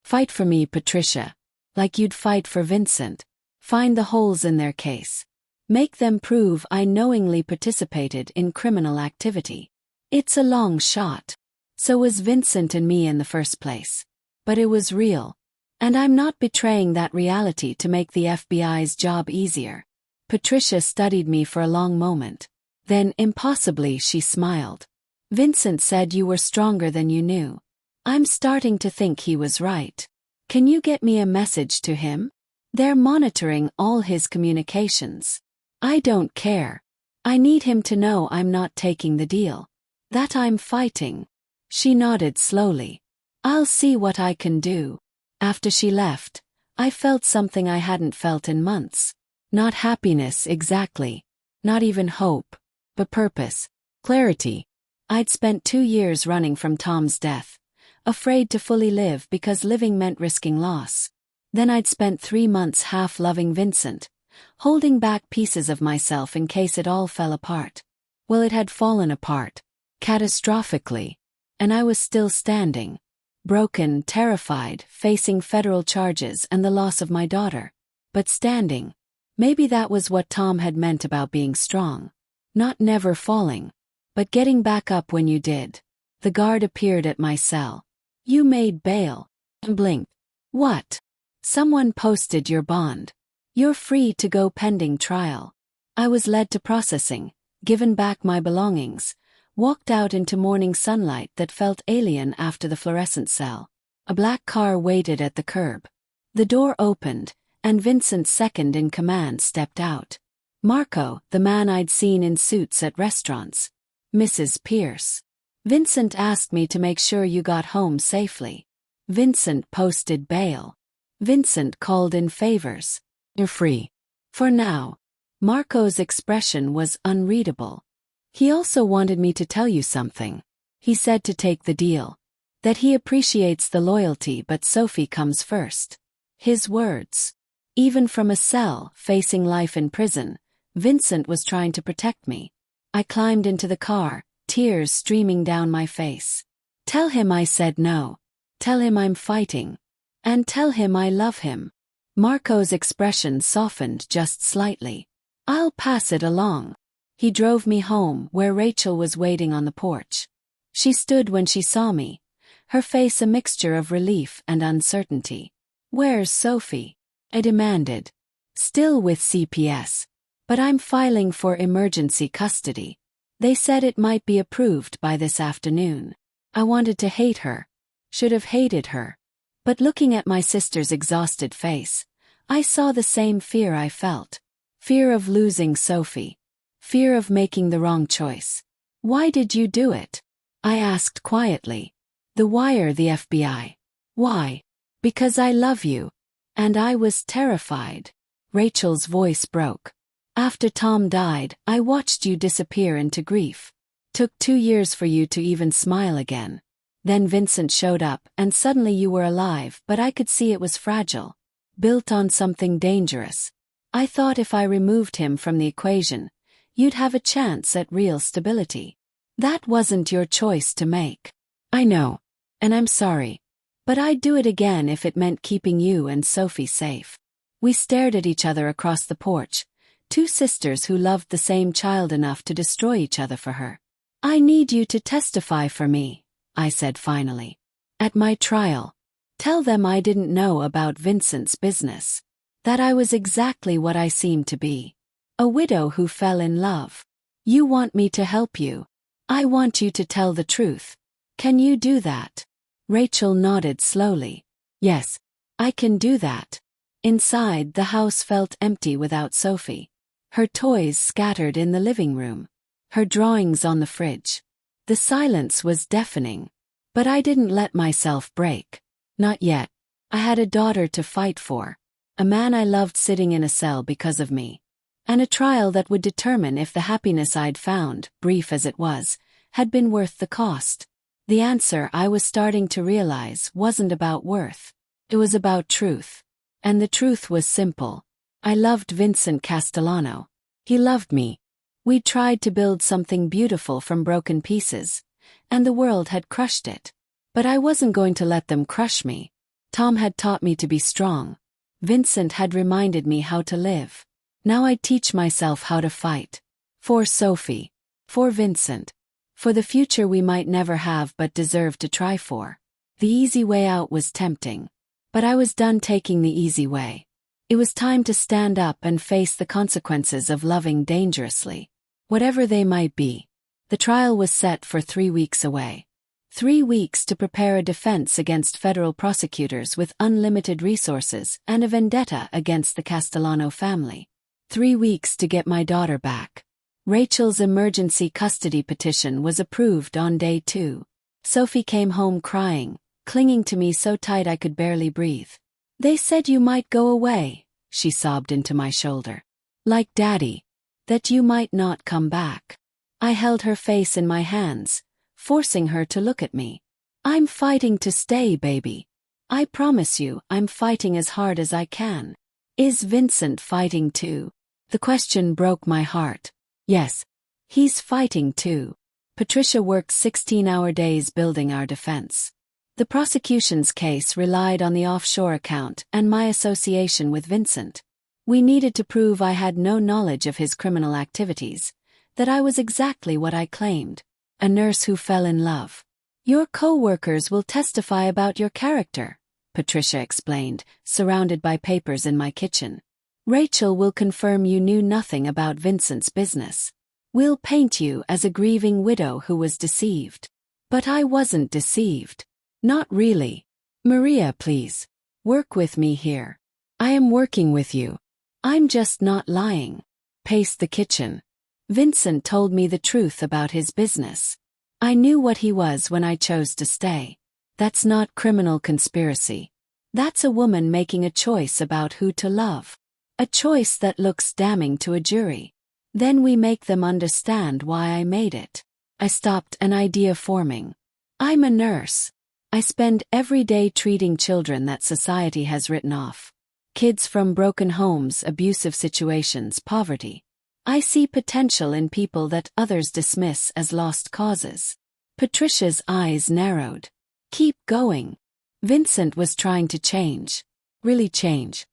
Fight for me, Patricia. Like you'd fight for Vincent. Find the holes in their case. Make them prove I knowingly participated in criminal activity. It's a long shot. So was Vincent and me in the first place. But it was real. And I'm not betraying that reality to make the FBI's job easier. Patricia studied me for a long moment. Then, impossibly, she smiled. Vincent said you were stronger than you knew. I'm starting to think he was right. Can you get me a message to him? They're monitoring all his communications. I don't care. I need him to know I'm not taking the deal. That I'm fighting. She nodded slowly. I'll see what I can do. After she left, I felt something I hadn't felt in months. Not happiness exactly. Not even hope. But purpose. Clarity. I'd spent 2 years running from Tom's death. Afraid to fully live because living meant risking loss. Then I'd spent 3 months half loving Vincent, holding back pieces of myself in case it all fell apart. Well, it had fallen apart. Catastrophically. And I was still standing. Broken, terrified, facing federal charges and the loss of my daughter. But standing. Maybe that was what Tom had meant about being strong. Not never falling. But getting back up when you did. The guard appeared at my cell. You made bail. Blinked. What? Someone posted your bond. You're free to go pending trial. I was led to processing, given back my belongings, walked out into morning sunlight that felt alien after the fluorescent cell. A black car waited at the curb. The door opened, and Vincent's second in command stepped out. Marco, the man I'd seen in suits at restaurants. Mrs. Pierce. Vincent asked me to make sure you got home safely. Vincent posted bail. Vincent called in favors. You're free. For now. Marco's expression was unreadable. He also wanted me to tell you something. He said to take the deal. That he appreciates the loyalty but Sophie comes first. His words. Even from a cell, facing life in prison, Vincent was trying to protect me. I climbed into the car, tears streaming down my face. Tell him I said no. Tell him I'm fighting. And tell him I love him. Marco's expression softened just slightly. I'll pass it along. He drove me home where Rachel was waiting on the porch. She stood when she saw me, her face a mixture of relief and uncertainty. Where's Sophie? I demanded. Still with CPS. But I'm filing for emergency custody. They said it might be approved by this afternoon. I wanted to hate her. Should have hated her. But looking at my sister's exhausted face, I saw the same fear I felt. Fear of losing Sophie. Fear of making the wrong choice. Why did you do it? I asked quietly. The Wire, the FBI. Why? Because I love you. And I was terrified. Rachel's voice broke. After Tom died, I watched you disappear into grief. Took 2 years for you to even smile again. Then Vincent showed up, and suddenly you were alive, but I could see it was fragile. Built on something dangerous. I thought if I removed him from the equation, you'd have a chance at real stability. That wasn't your choice to make. I know. And I'm sorry. But I'd do it again if it meant keeping you and Sophie safe. We stared at each other across the porch, 2 sisters who loved the same child enough to destroy each other for her. I need you to testify for me, I said finally. At my trial. Tell them I didn't know about Vincent's business. That I was exactly what I seemed to be. A widow who fell in love. You want me to help you. I want you to tell the truth. Can you do that? Rachel nodded slowly. Yes, I can do that. Inside, the house felt empty without Sophie. Her toys scattered in the living room. her drawings on the fridge. The silence was deafening. But I didn't let myself break. Not yet. I had a daughter to fight for. A man I loved sitting in a cell because of me. And a trial that would determine if the happiness I'd found, brief as it was, had been worth the cost. The answer, I was starting to realize, wasn't about worth. It was about truth. And the truth was simple. I loved Vincent Castellano. He loved me. We'd tried to build something beautiful from broken pieces, and the world had crushed it. But I wasn't going to let them crush me. Tom had taught me to be strong. Vincent had reminded me how to live. Now I'd teach myself how to fight. For Sophie. For Vincent. For the future we might never have but deserve to try for. The easy way out was tempting. But I was done taking the easy way. It was time to stand up and face the consequences of loving dangerously. Whatever they might be. The trial was set for 3 weeks away. 3 weeks to prepare a defense against federal prosecutors with unlimited resources and a vendetta against the Castellano family. 3 weeks to get my daughter back. Rachel's emergency custody petition was approved on day 2. Sophie came home crying, clinging to me so tight I could barely breathe. "They said you might go away," she sobbed into my shoulder. "Like Daddy. That you might not come back." I held her face in my hands, forcing her to look at me. "I'm fighting to stay, baby. I promise you, I'm fighting as hard as I can." "Is Vincent fighting too?" The question broke my heart. Yes, he's fighting too. Patricia worked 16-hour days building our defense. The prosecution's case relied on the offshore account and my association with Vincent. We needed to prove I had no knowledge of his criminal activities, that I was exactly what I claimed, a nurse who fell in love. "Your co-workers will testify about your character," Patricia explained, surrounded by papers in my kitchen. "Rachel will confirm you knew nothing about Vincent's business. We'll paint you as a grieving widow who was deceived." But I wasn't deceived. Not really. "Maria, please. Work with me here. I am working with you. I'm just not lying." Paced the kitchen. Vincent told me the truth about his business. I knew what he was when I chose to stay. That's not criminal conspiracy. That's a woman making a choice about who to love. A choice that looks damning to a jury. Then we make them understand why I made it. I stopped, an idea forming. I'm a nurse. I spend every day treating children that society has written off. Kids from broken homes, abusive situations, poverty. I see potential in people that others dismiss as lost causes. Patricia's eyes narrowed. "Keep going." Vincent was trying to change. Really change.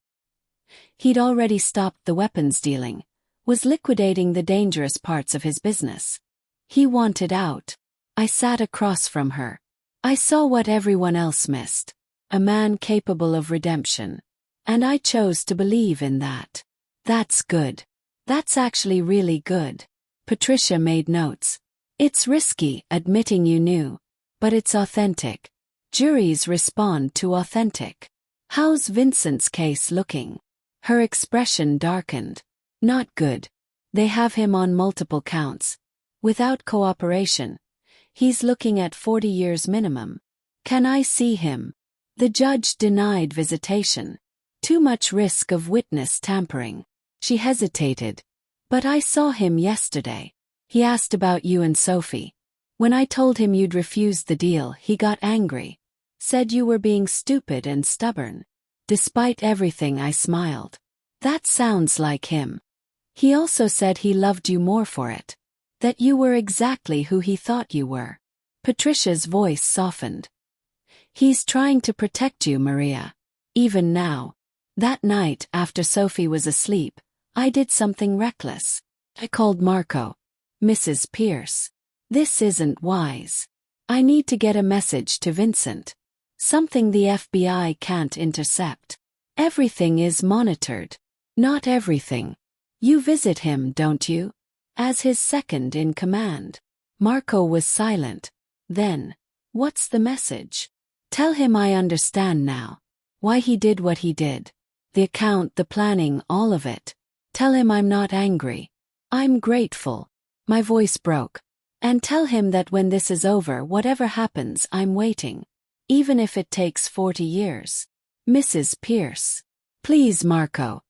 He'd already stopped the weapons dealing, was liquidating the dangerous parts of his business. He wanted out. I sat across from her. I saw what everyone else missed. A man capable of redemption. And I chose to believe in that. That's good. That's actually really good. Patricia made notes. It's risky, admitting you knew. But it's authentic. Juries respond to authentic. How's Vincent's case looking? Her expression darkened. Not good. They have him on multiple counts. Without cooperation. He's looking at 40 years minimum. Can I see him? The judge denied visitation. Too much risk of witness tampering. She hesitated. But I saw him yesterday. He asked about you and Sophie. When I told him you'd refused the deal, he got angry. Said you were being stupid and stubborn. Despite everything, I smiled. That sounds like him. He also said he loved you more for it. That you were exactly who he thought you were. Patricia's voice softened. He's trying to protect you, Maria. Even now. That night, after Sophie was asleep, I did something reckless. I called Marco. Mrs. Pierce. This isn't wise. I need to get a message to Vincent. Something the FBI can't intercept. Everything is monitored. Not everything. You visit him, don't you? As his second in command. Marco was silent. Then, what's the message? Tell him I understand now. Why he did what he did. The account, the planning, all of it. Tell him I'm not angry. I'm grateful. My voice broke. And tell him that when this is over, whatever happens, I'm waiting. Even if it takes 40 years. Mrs. Pierce. Please, Marco.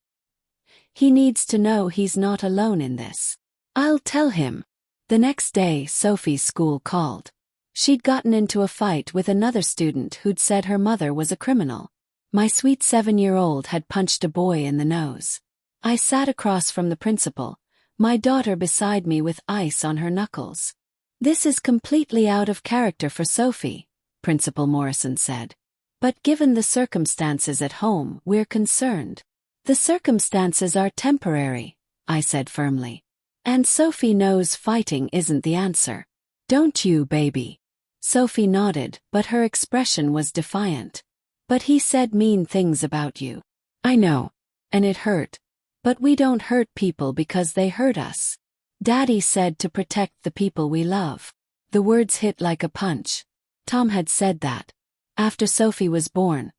He needs to know he's not alone in this. I'll tell him. The next day, Sophie's school called. She'd gotten into a fight with another student who'd said her mother was a criminal. My sweet 7-year-old had punched a boy in the nose. I sat across from the principal, my daughter beside me with ice on her knuckles. This is completely out of character for Sophie, Principal Morrison said. But given the circumstances at home, we're concerned. The circumstances are temporary, I said firmly. And Sophie knows fighting isn't the answer. Don't you, baby? Sophie nodded, but her expression was defiant. But he said mean things about you. I know. And it hurt. But we don't hurt people because they hurt us. Daddy said to protect the people we love. The words hit like a punch. Tom had said that. After Sophie was born,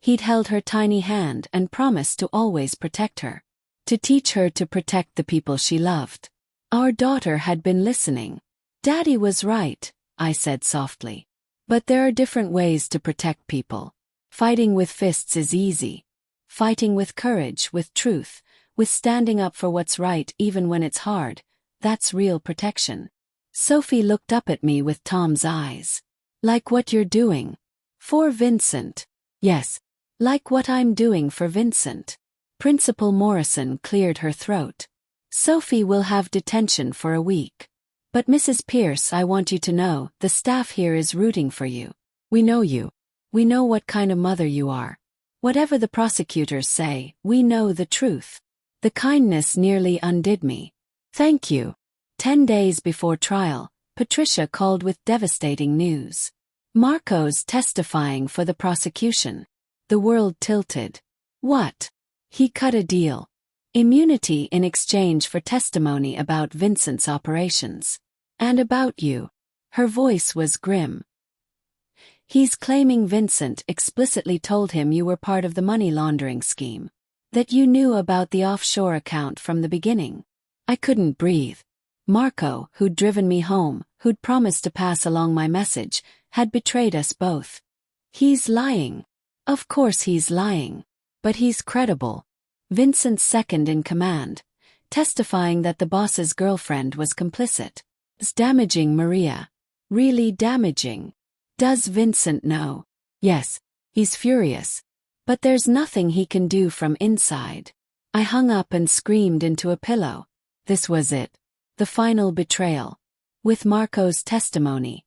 he'd held her tiny hand and promised to always protect her. To teach her to protect the people she loved. Our daughter had been listening. Daddy was right, I said softly. But there are different ways to protect people. Fighting with fists is easy. Fighting with courage, with truth, with standing up for what's right even when it's hard, that's real protection. Sophie looked up at me with Tom's eyes. Like what you're doing. For Vincent. Yes. Like what I'm doing for Vincent. Principal Morrison cleared her throat. Sophie will have detention for a week. But Mrs. Pierce, I want you to know, the staff here is rooting for you. We know you. We know what kind of mother you are. Whatever the prosecutors say, we know the truth. The kindness nearly undid me. Thank you. 10 days before trial, Patricia called with devastating news. Marco's testifying for the prosecution. The world tilted. What? He cut a deal. Immunity in exchange for testimony about Vincent's operations. And about you. Her voice was grim. He's claiming Vincent explicitly told him you were part of the money laundering scheme. That you knew about the offshore account from the beginning. I couldn't breathe. Marco, who'd driven me home, who'd promised to pass along my message, had betrayed us both. He's lying. Of course he's lying. But he's credible. Vincent's second in command, testifying that the boss's girlfriend was complicit. It's damaging, Maria. Really damaging. Does Vincent know? Yes. He's furious. But there's nothing he can do from inside. I hung up and screamed into a pillow. This was it. The final betrayal. With Marco's testimony,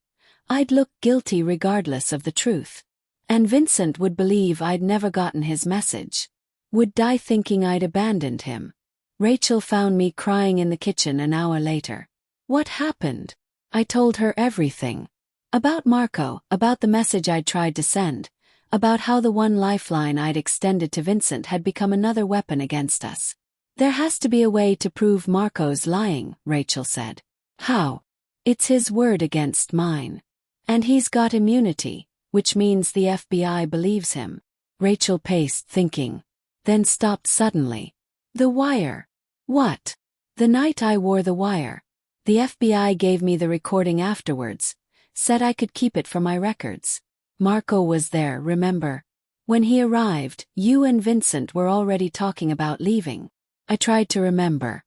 I'd look guilty regardless of the truth. And Vincent would believe I'd never gotten his message. Would die thinking I'd abandoned him. Rachel found me crying in the kitchen an hour later. What happened? I told her everything. About Marco, about the message I'd tried to send, about how the one lifeline I'd extended to Vincent had become another weapon against us. There has to be a way to prove Marco's lying, Rachel said. How? It's his word against mine. And he's got immunity, which means the FBI believes him. Rachel paced, thinking. Then stopped suddenly. The wire. What? The night I wore the wire. The FBI gave me the recording afterwards. Said I could keep it for my records. Marco was there, remember? When he arrived, you and Vincent were already talking about leaving. I tried to remember.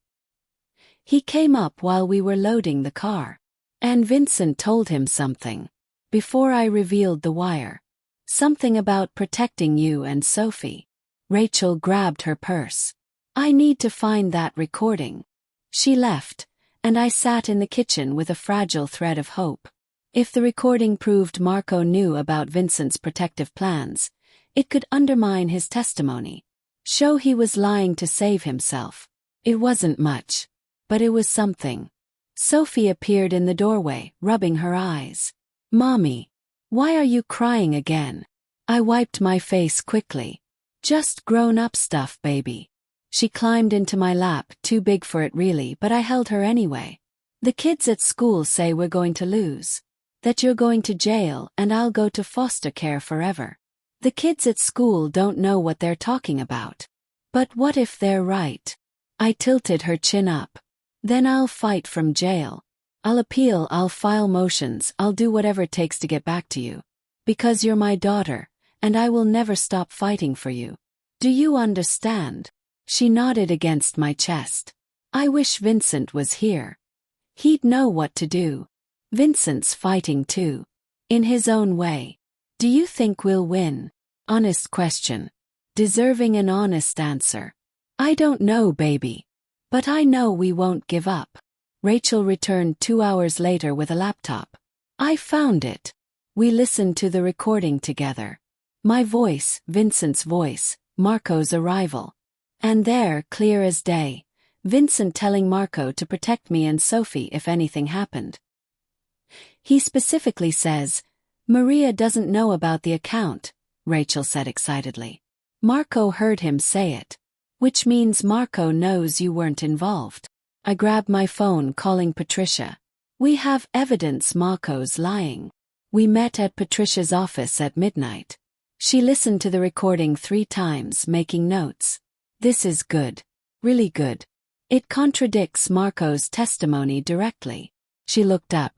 He came up while we were loading the car. And Vincent told him something. Before I revealed the wire. Something about protecting you and Sophie. Rachel grabbed her purse. I need to find that recording. She left, and I sat in the kitchen with a fragile thread of hope. If the recording proved Marco knew about Vincent's protective plans, it could undermine his testimony. Show he was lying to save himself. It wasn't much. But it was something. Sophie appeared in the doorway, rubbing her eyes. Mommy, why are you crying again? I wiped my face quickly. Just grown-up stuff, baby. She climbed into my lap, too big for it really, but I held her anyway. The kids at school say we're going to lose. That you're going to jail and I'll go to foster care forever. The kids at school don't know what they're talking about. But what if they're right? I tilted her chin up. Then I'll fight from jail. I'll appeal, I'll file motions, I'll do whatever it takes to get back to you. Because you're my daughter, and I will never stop fighting for you. Do you understand? She nodded against my chest. I wish Vincent was here. He'd know what to do. Vincent's fighting too. In his own way. Do you think we'll win? Honest question. Deserving an honest answer. I don't know, baby. But I know we won't give up. Rachel returned 2 hours later with a laptop. I found it. We listened to the recording together. My voice, Vincent's voice, Marco's arrival. And there, clear as day, Vincent telling Marco to protect me and Sophie if anything happened. He specifically says, "Maria doesn't know about the account," Rachel said excitedly. Marco heard him say it. Which means Marco knows you weren't involved. I grabbed my phone calling Patricia. We have evidence Marco's lying. We met at Patricia's office at midnight. She listened to the recording 3 times, making notes. This is good. Really good. It contradicts Marco's testimony directly. She looked up.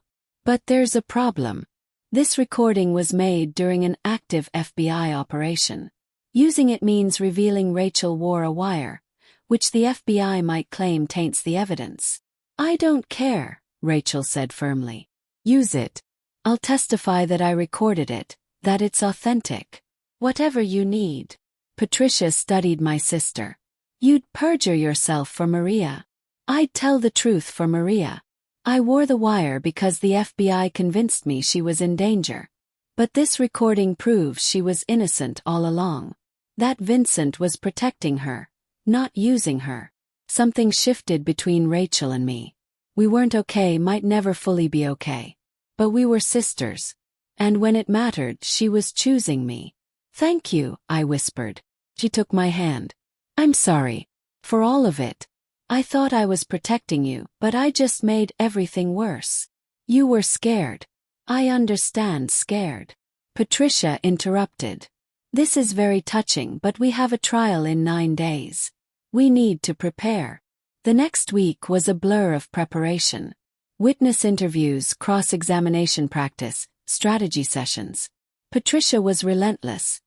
But there's a problem. This recording was made during an active FBI operation. Using it means revealing Rachel wore a wire, which the FBI might claim taints the evidence. I don't care, Rachel said firmly. Use it. I'll testify that I recorded it, that it's authentic. Whatever you need. Patricia studied my sister. You'd perjure yourself for Maria. I'd tell the truth for Maria. I wore the wire because the FBI convinced me she was in danger. But this recording proves she was innocent all along. That Vincent was protecting her, not using her. Something shifted between Rachel and me. We weren't okay, might never fully be okay. But we were sisters. And when it mattered, she was choosing me. Thank you, I whispered. She took my hand. I'm sorry. For all of it. I thought I was protecting you, but I just made everything worse. You were scared. I understand, scared. Patricia interrupted. This is very touching, but we have a trial in 9 days. We need to prepare. The next week was a blur of preparation. Witness interviews, cross-examination practice, strategy sessions. Patricia was relentless,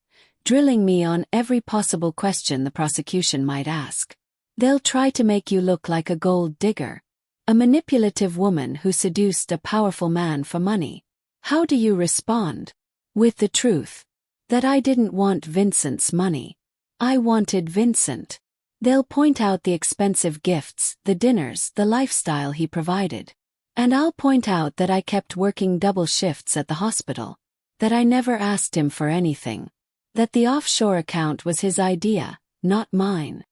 drilling me on every possible question the prosecution might ask. They'll try to make you look like a gold digger, a manipulative woman who seduced a powerful man for money. How do you respond? With the truth. That I didn't want Vincent's money. I wanted Vincent. They'll point out the expensive gifts, the dinners, the lifestyle he provided. And I'll point out that I kept working double shifts at the hospital. That I never asked him for anything. That the offshore account was his idea, not mine.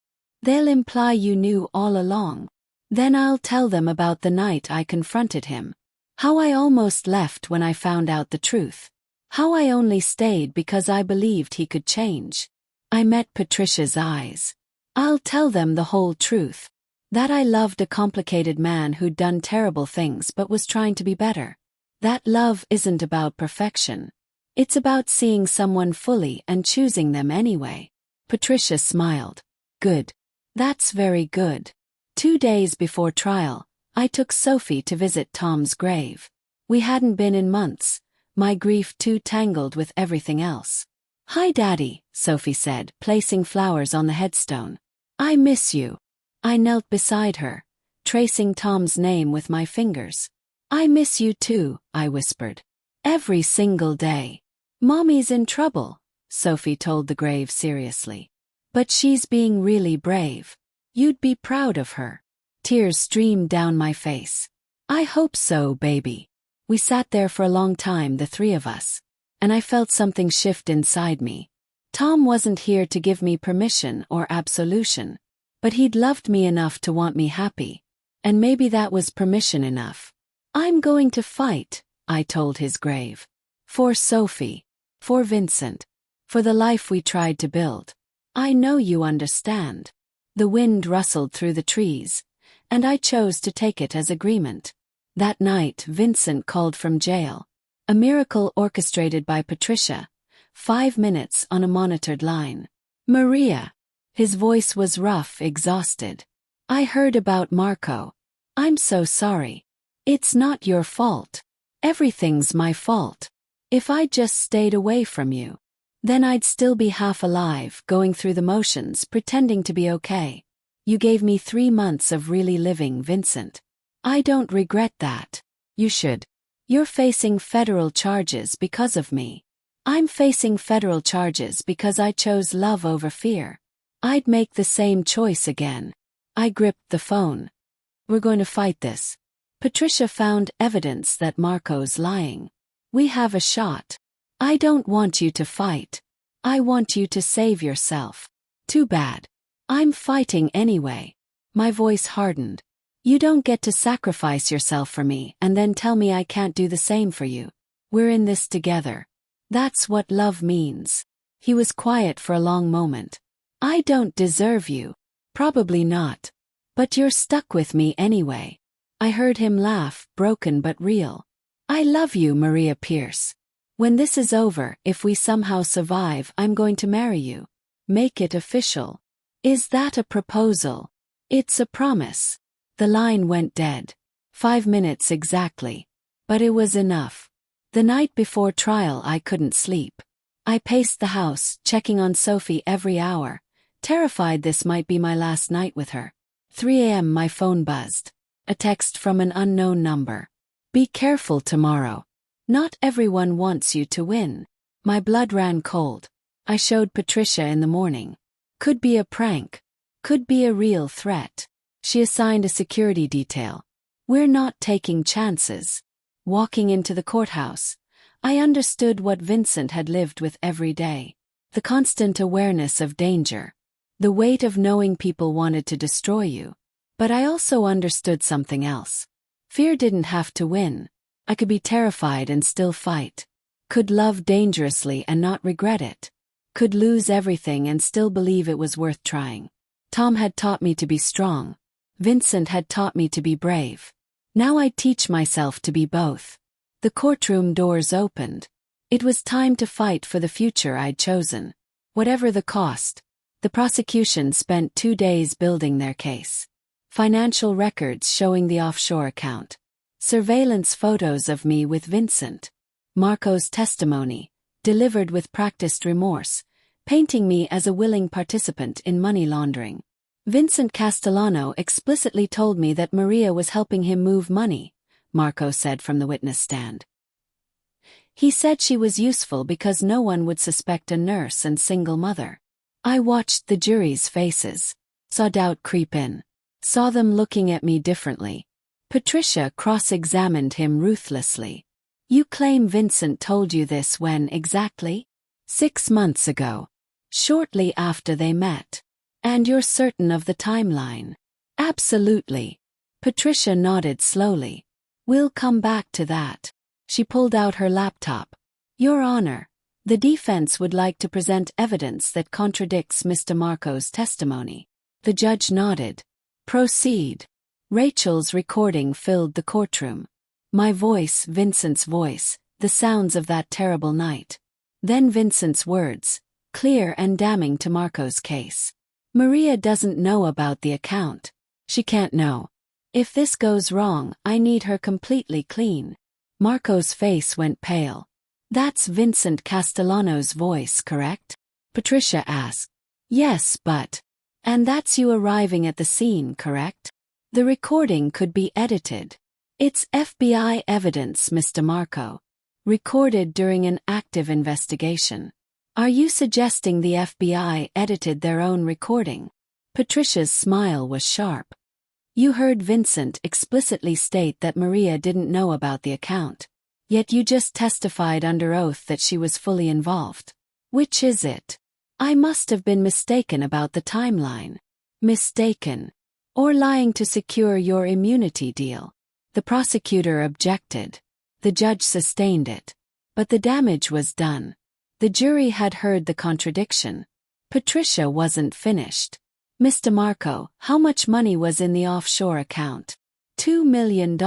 They'll imply you knew all along. Then I'll tell them about the night I confronted him. How I almost left when I found out the truth. How I only stayed because I believed he could change. I met Patricia's eyes. I'll tell them the whole truth. That I loved a complicated man who'd done terrible things but was trying to be better. That love isn't about perfection. It's about seeing someone fully and choosing them anyway. Patricia smiled. Good. That's very good. 2 days before trial, I took Sophie to visit Tom's grave. We hadn't been in months, my grief too tangled with everything else. Hi, Daddy, Sophie said, placing flowers on the headstone. I miss you. I knelt beside her, tracing Tom's name with my fingers. I miss you too, I whispered. Every single day. Mommy's in trouble, Sophie told the grave seriously. But she's being really brave. You'd be proud of her. Tears streamed down my face. I hope so, baby. We sat there for a long time, the 3 of us. And I felt something shift inside me. Tom wasn't here to give me permission or absolution. But he'd loved me enough to want me happy. And maybe that was permission enough. I'm going to fight, I told his grave. For Sophie. For Vincent. For the life we tried to build. I know you understand. The wind rustled through the trees, and I chose to take it as agreement. That night Vincent called from jail. A miracle orchestrated by Patricia. 5 minutes on a monitored line. Maria. His voice was rough, exhausted. I heard about Marco. I'm so sorry. It's not your fault. Everything's my fault. If I just stayed away from you, then I'd still be half alive, going through the motions, pretending to be okay. You gave me 3 months of really living, Vincent. I don't regret that. You should. You're facing federal charges because of me. I'm facing federal charges because I chose love over fear. I'd make the same choice again. I gripped the phone. We're going to fight this. Patricia found evidence that Marco's lying. We have a shot. I don't want you to fight. I want you to save yourself. Too bad. I'm fighting anyway. My voice hardened. You don't get to sacrifice yourself for me and then tell me I can't do the same for you. We're in this together. That's what love means. He was quiet for a long moment. I don't deserve you. Probably not. But you're stuck with me anyway. I heard him laugh, broken but real. I love you, Maria Pierce. When this is over, if we somehow survive, I'm going to marry you. Make it official. Is that a proposal? It's a promise. The line went dead. 5 minutes exactly. But it was enough. The night before trial I couldn't sleep. I paced the house, checking on Sophie every hour, terrified this might be my last night with her. 3 a.m. my phone buzzed. A text from an unknown number. Be careful tomorrow. Not everyone wants you to win. My blood ran cold. I showed Patricia in the morning. Could be a prank. Could be a real threat. She assigned a security detail. We're not taking chances. Walking into the courthouse, I understood what Vincent had lived with every day. The constant awareness of danger. The weight of knowing people wanted to destroy you. But I also understood something else. Fear didn't have to win. I could be terrified and still fight. Could love dangerously and not regret it. Could lose everything and still believe it was worth trying. Tom had taught me to be strong. Vincent had taught me to be brave. Now I'd teach myself to be both. The courtroom doors opened. It was time to fight for the future I'd chosen. Whatever the cost. The prosecution spent 2 days building their case. Financial records showing the offshore account. Surveillance photos of me with Vincent. Marco's testimony, delivered with practiced remorse, painting me as a willing participant in money laundering. Vincent Castellano explicitly told me that Maria was helping him move money, Marco said from the witness stand. He said she was useful because no one would suspect a nurse and single mother. I watched the jury's faces. Saw doubt creep in. Saw them looking at me differently. Patricia cross-examined him ruthlessly. You claim Vincent told you this when exactly? 6 months ago. Shortly after they met. And you're certain of the timeline? Absolutely. Patricia nodded slowly. We'll come back to that. She pulled out her laptop. Your Honor, the defense would like to present evidence that contradicts Mr. Marco's testimony. The judge nodded. Proceed. Rachel's recording filled the courtroom. My voice, Vincent's voice, the sounds of that terrible night. Then Vincent's words, clear and damning to Marco's case. Maria doesn't know about the account. She can't know. If this goes wrong, I need her completely clean. Marco's face went pale. That's Vincent Castellano's voice, correct? Patricia asked. Yes, but... And that's you arriving at the scene, correct? The recording could be edited. It's FBI evidence, Mr. Marco. Recorded during an active investigation. Are you suggesting the FBI edited their own recording? Patricia's smile was sharp. You heard Vincent explicitly state that Maria didn't know about the account. Yet you just testified under oath that she was fully involved. Which is it? I must have been mistaken about the timeline. Mistaken. Or lying to secure your immunity deal. The prosecutor objected. The judge sustained it. But the damage was done. The jury had heard the contradiction. Patricia wasn't finished. Mr. Marco, how much money was in the offshore account? $2 million.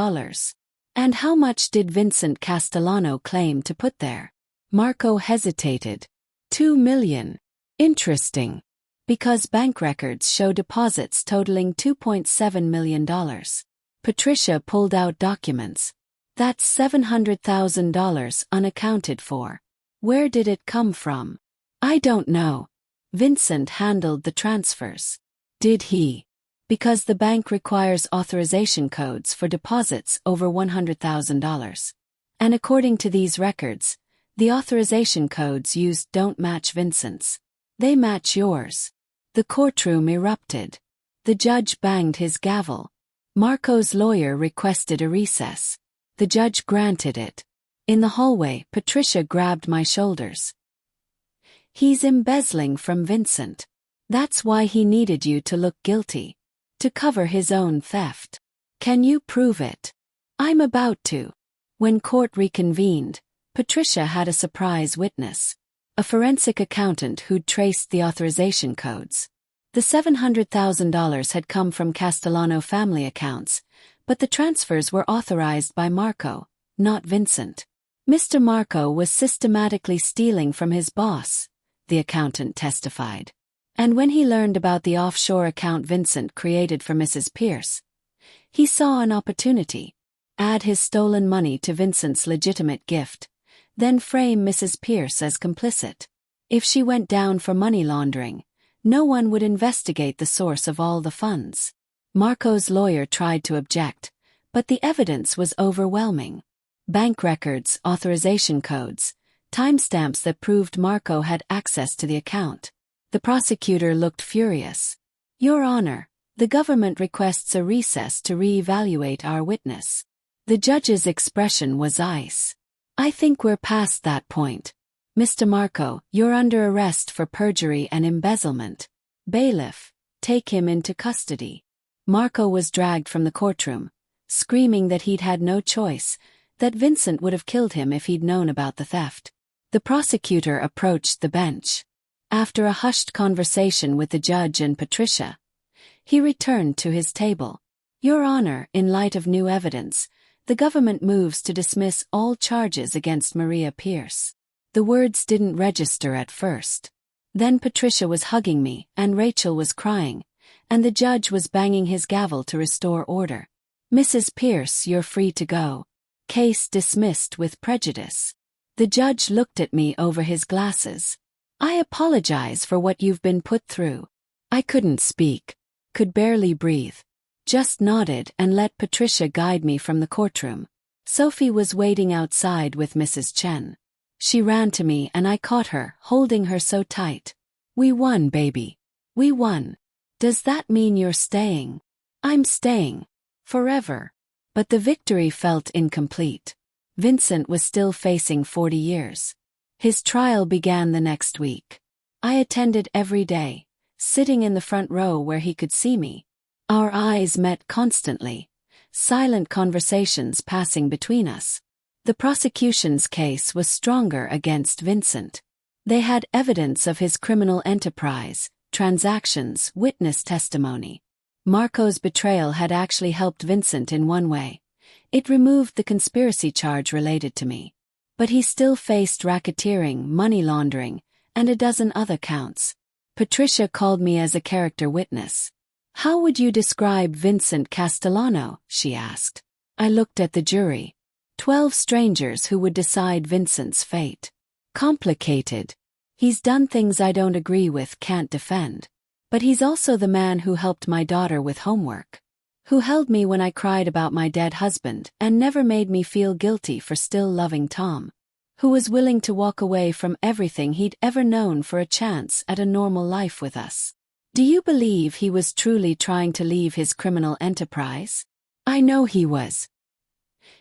And how much did Vincent Castellano claim to put there? Marco hesitated. $2 million. Interesting. Because bank records show deposits totaling $2.7 million. Patricia pulled out documents. That's $700,000 unaccounted for. Where did it come from? I don't know. Vincent handled the transfers. Did he? Because the bank requires authorization codes for deposits over $100,000. And according to these records, the authorization codes used don't match Vincent's. They match yours. The courtroom erupted. The judge banged his gavel. Marco's lawyer requested a recess. The judge granted it. In the hallway, Patricia grabbed my shoulders. He's embezzling from Vincent. That's why he needed you to look guilty. To cover his own theft. Can you prove it? I'm about to. When court reconvened, Patricia had a surprise witness. A forensic accountant who'd traced the authorization codes. The $700,000 had come from Castellano family accounts, but the transfers were authorized by Marco, not Vincent. Mr. Marco was systematically stealing from his boss, the accountant testified. And when he learned about the offshore account Vincent created for Mrs. Pierce, he saw an opportunity. Add his stolen money to Vincent's legitimate gift, then frame Mrs. Pierce as complicit. If she went down for money laundering, no one would investigate the source of all the funds. Marco's lawyer tried to object, but the evidence was overwhelming. Bank records, authorization codes, timestamps that proved Marco had access to the account. The prosecutor looked furious. Your Honor, the government requests a recess to re-evaluate our witness. The judge's expression was ice. I think we're past that point. Mr. Marco, you're under arrest for perjury and embezzlement. Bailiff, take him into custody. Marco was dragged from the courtroom, screaming that he'd had no choice, that Vincent would have killed him if he'd known about the theft. The prosecutor approached the bench. After a hushed conversation with the judge and Patricia, he returned to his table. Your Honor, in light of new evidence, the government moves to dismiss all charges against Maria Pierce. The words didn't register at first. Then Patricia was hugging me, and Rachel was crying, and the judge was banging his gavel to restore order. Mrs. Pierce, you're free to go. Case dismissed with prejudice. The judge looked at me over his glasses. I apologize for what you've been put through. I couldn't speak, could barely breathe. Just nodded and let Patricia guide me from the courtroom. Sophie was waiting outside with Mrs. Chen. She ran to me and I caught her, holding her so tight. We won, baby. We won. Does that mean you're staying? I'm staying. Forever. But the victory felt incomplete. Vincent was still facing 40 years. His trial began the next week. I attended every day, sitting in the front row where he could see me. Our eyes met constantly, silent conversations passing between us. The prosecution's case was stronger against Vincent. They had evidence of his criminal enterprise, transactions, witness testimony. Marco's betrayal had actually helped Vincent in one way. It removed the conspiracy charge related to me. But he still faced racketeering, money laundering, and a dozen other counts. Patricia called me as a character witness. How would you describe Vincent Castellano? She asked. I looked at the jury. 12 strangers who would decide Vincent's fate. Complicated. He's done things I don't agree with, can't defend. But he's also the man who helped my daughter with homework. Who held me when I cried about my dead husband and never made me feel guilty for still loving Tom. Who was willing to walk away from everything he'd ever known for a chance at a normal life with us. Do you believe he was truly trying to leave his criminal enterprise? I know he was.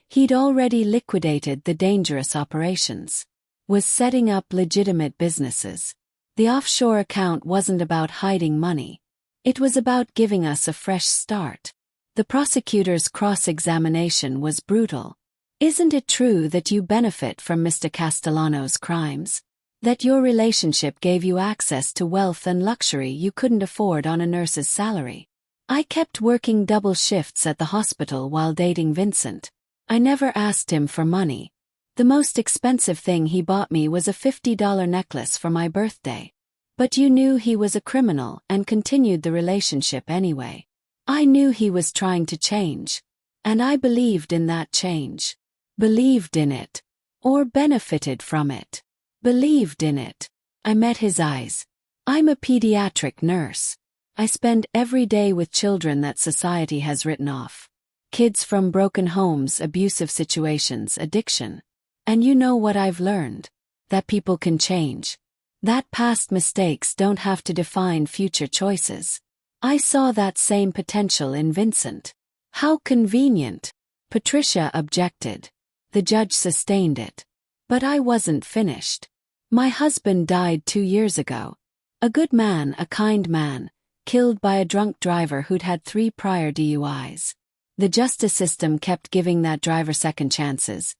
He'd already liquidated the dangerous operations. Was setting up legitimate businesses. The offshore account wasn't about hiding money. It was about giving us a fresh start. The prosecutor's cross-examination was brutal. Isn't it true that you benefit from Mr. Castellano's crimes? That your relationship gave you access to wealth and luxury you couldn't afford on a nurse's salary? I kept working double shifts at the hospital while dating Vincent. I never asked him for money. The most expensive thing he bought me was a $50 necklace for my birthday. But you knew he was a criminal and continued the relationship anyway. I knew he was trying to change. And I believed in that change. Believed in it. Or benefited from it. Believed in it. I met his eyes. I'm a pediatric nurse. I spend every day with children that society has written off. Kids from broken homes, abusive situations, addiction. And you know what I've learned? That people can change. That past mistakes don't have to define future choices. I saw that same potential in Vincent. How convenient. Patricia objected. The judge sustained it. But I wasn't finished. My husband died 2 years ago. A good man, a kind man, killed by a drunk driver who'd had 3 prior DUIs. The justice system kept giving that driver second chances,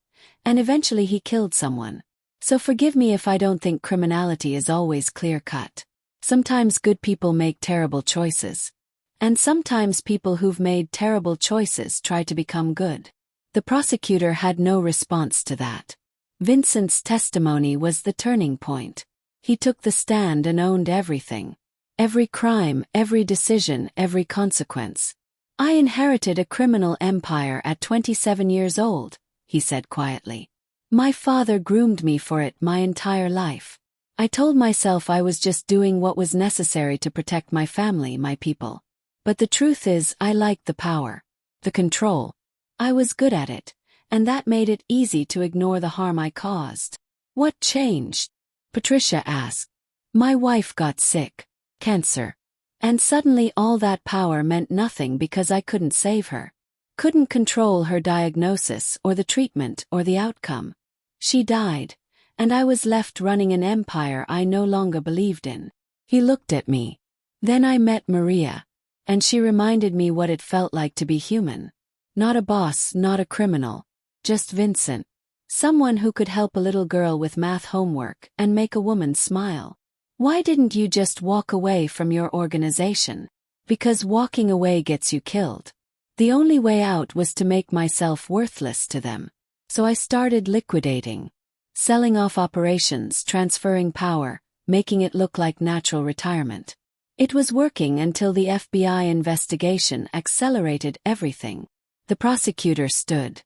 and eventually he killed someone. So forgive me if I don't think criminality is always clear-cut. Sometimes good people make terrible choices. And sometimes people who've made terrible choices try to become good. The prosecutor had no response to that. Vincent's testimony was the turning point. He took the stand and owned everything. Every crime, every decision, every consequence. I inherited a criminal empire at 27 years old, he said quietly. My father groomed me for it my entire life. I told myself I was just doing what was necessary to protect my family, my people. But the truth is, I liked the power, the control. I was good at it, and that made it easy to ignore the harm I caused. What changed? Patricia asked. My wife got sick. Cancer. And suddenly all that power meant nothing because I couldn't save her. Couldn't control her diagnosis or the treatment or the outcome. She died, and I was left running an empire I no longer believed in. He looked at me. Then I met Maria, and she reminded me what it felt like to be human. Not a boss, not a criminal. Just Vincent. Someone who could help a little girl with math homework and make a woman smile. Why didn't you just walk away from your organization? Because walking away gets you killed. The only way out was to make myself worthless to them. So I started liquidating. Selling off operations, transferring power, making it look like natural retirement. It was working until the FBI investigation accelerated everything. The prosecutor stood.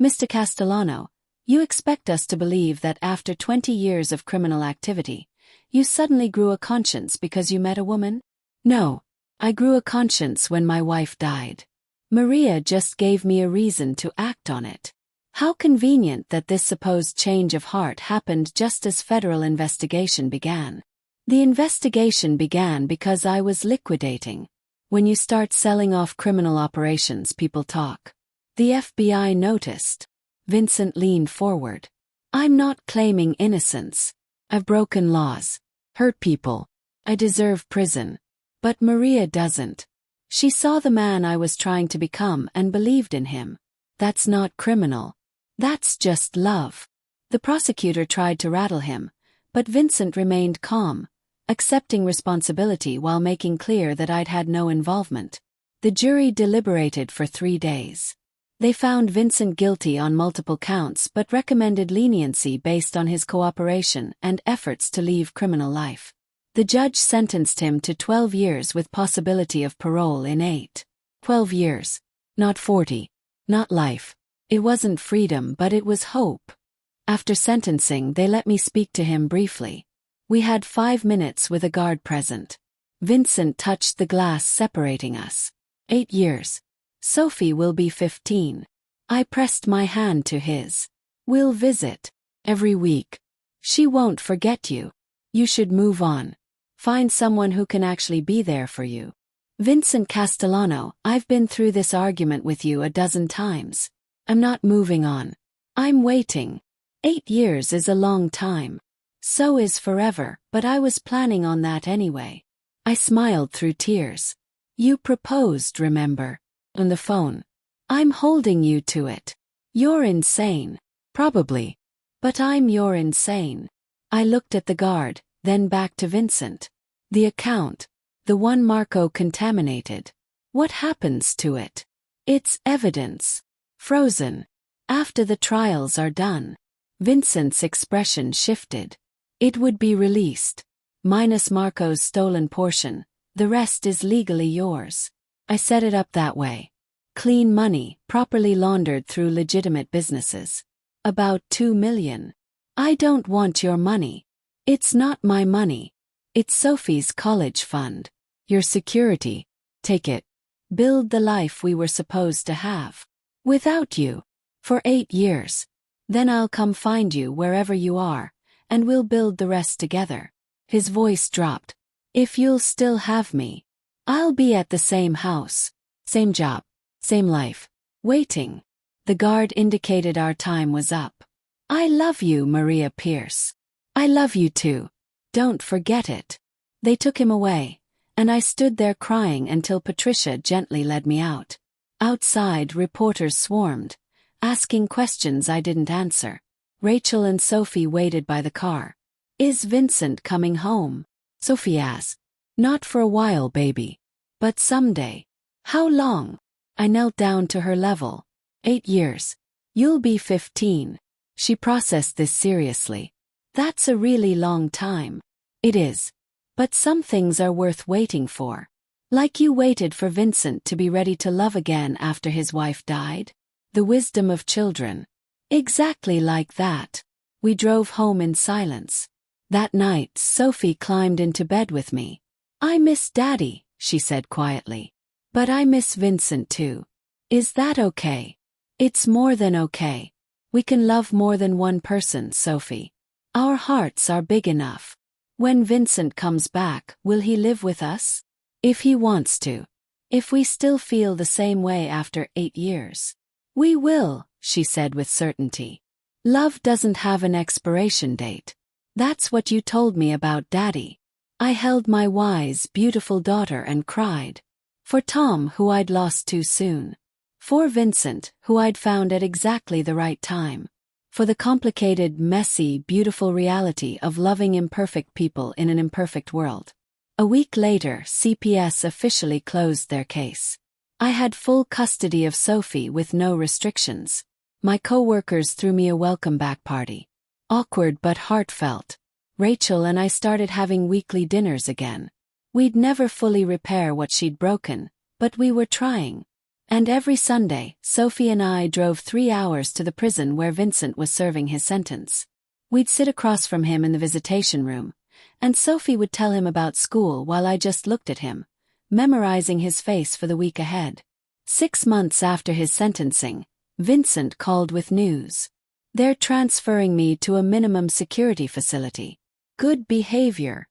Mr. Castellano, you expect us to believe that after 20 years of criminal activity, you suddenly grew a conscience because you met a woman? No, I grew a conscience when my wife died. Maria just gave me a reason to act on it. How convenient that this supposed change of heart happened just as federal investigation began. The investigation began because I was liquidating. When you start selling off criminal operations, people talk. The FBI noticed. Vincent leaned forward. I'm not claiming innocence. I've broken laws. Hurt people. I deserve prison. But Maria doesn't. She saw the man I was trying to become and believed in him. That's not criminal. That's just love. The prosecutor tried to rattle him, but Vincent remained calm, accepting responsibility while making clear that I'd had no involvement. The jury deliberated for 3 days. They found Vincent guilty on multiple counts but recommended leniency based on his cooperation and efforts to leave criminal life. The judge sentenced him to 12 years with possibility of parole in 8. 12 years. Not 40. Not life. It wasn't freedom, but it was hope. After sentencing, they let me speak to him briefly. We had 5 minutes with a guard present. Vincent touched the glass separating us. 8 years. Sophie will be 15. I pressed my hand to his. We'll visit. Every week. She won't forget you. You should move on. Find someone who can actually be there for you. Vincent Castellano, I've been through this argument with you a dozen times. I'm not moving on. I'm waiting. 8 years is a long time. So is forever, but I was planning on that anyway. I smiled through tears. You proposed, remember? On the phone. I'm holding you to it. You're insane. Probably. But you're insane. I looked at the guard, then back to Vincent. The account. The one Marco contaminated. What happens to it? It's evidence. Frozen. After the trials are done. Vincent's expression shifted. It would be released. Minus Marco's stolen portion. The rest is legally yours. I set it up that way. clean money, properly laundered through legitimate businesses. About 2 million. I don't want your money. It's not my money. It's Sophie's college fund. Your security. Take it. Build the life we were supposed to have. Without you. For 8 years. Then I'll come find you wherever you are, and we'll build the rest together. His voice dropped. If you'll still have me. I'll be at the same house. Same job. Same life. Waiting. The guard indicated our time was up. I love you, Maria Pierce. I love you too. Don't forget it. They took him away, and I stood there crying until Patricia gently led me out. Outside, reporters swarmed, asking questions I didn't answer. Rachel and Sophie waited by the car. Is Vincent coming home? Sophie asked. Not for a while, baby. But someday. How long? I knelt down to her level. 8 years. You'll be 15. She processed this seriously. That's a really long time. It is. But some things are worth waiting for. Like you waited for Vincent to be ready to love again after his wife died. The wisdom of children. Exactly like that. We drove home in silence. That night, Sophie climbed into bed with me. I miss Daddy, she said quietly. But I miss Vincent too. Is that okay? It's more than okay. We can love more than one person, Sophie. Our hearts are big enough. When Vincent comes back, will he live with us? If he wants to. If we still feel the same way after 8 years. We will, she said with certainty. Love doesn't have an expiration date. That's what you told me about Daddy. I held my wise, beautiful daughter and cried. For Tom, who I'd lost too soon. For Vincent, who I'd found at exactly the right time. For the complicated, messy, beautiful reality of loving imperfect people in an imperfect world. A week later, CPS officially closed their case. I had full custody of Sophie with no restrictions. My co-workers threw me a welcome back party. Awkward but heartfelt. Rachel and I started having weekly dinners again. We'd never fully repair what she'd broken, but we were trying. And every Sunday, Sophie and I drove 3 hours to the prison where Vincent was serving his sentence. We'd sit across from him in the visitation room, and Sophie would tell him about school while I just looked at him, memorizing his face for the week ahead. 6 months after his sentencing, Vincent called with news. They're transferring me to a minimum security facility. Good behavior.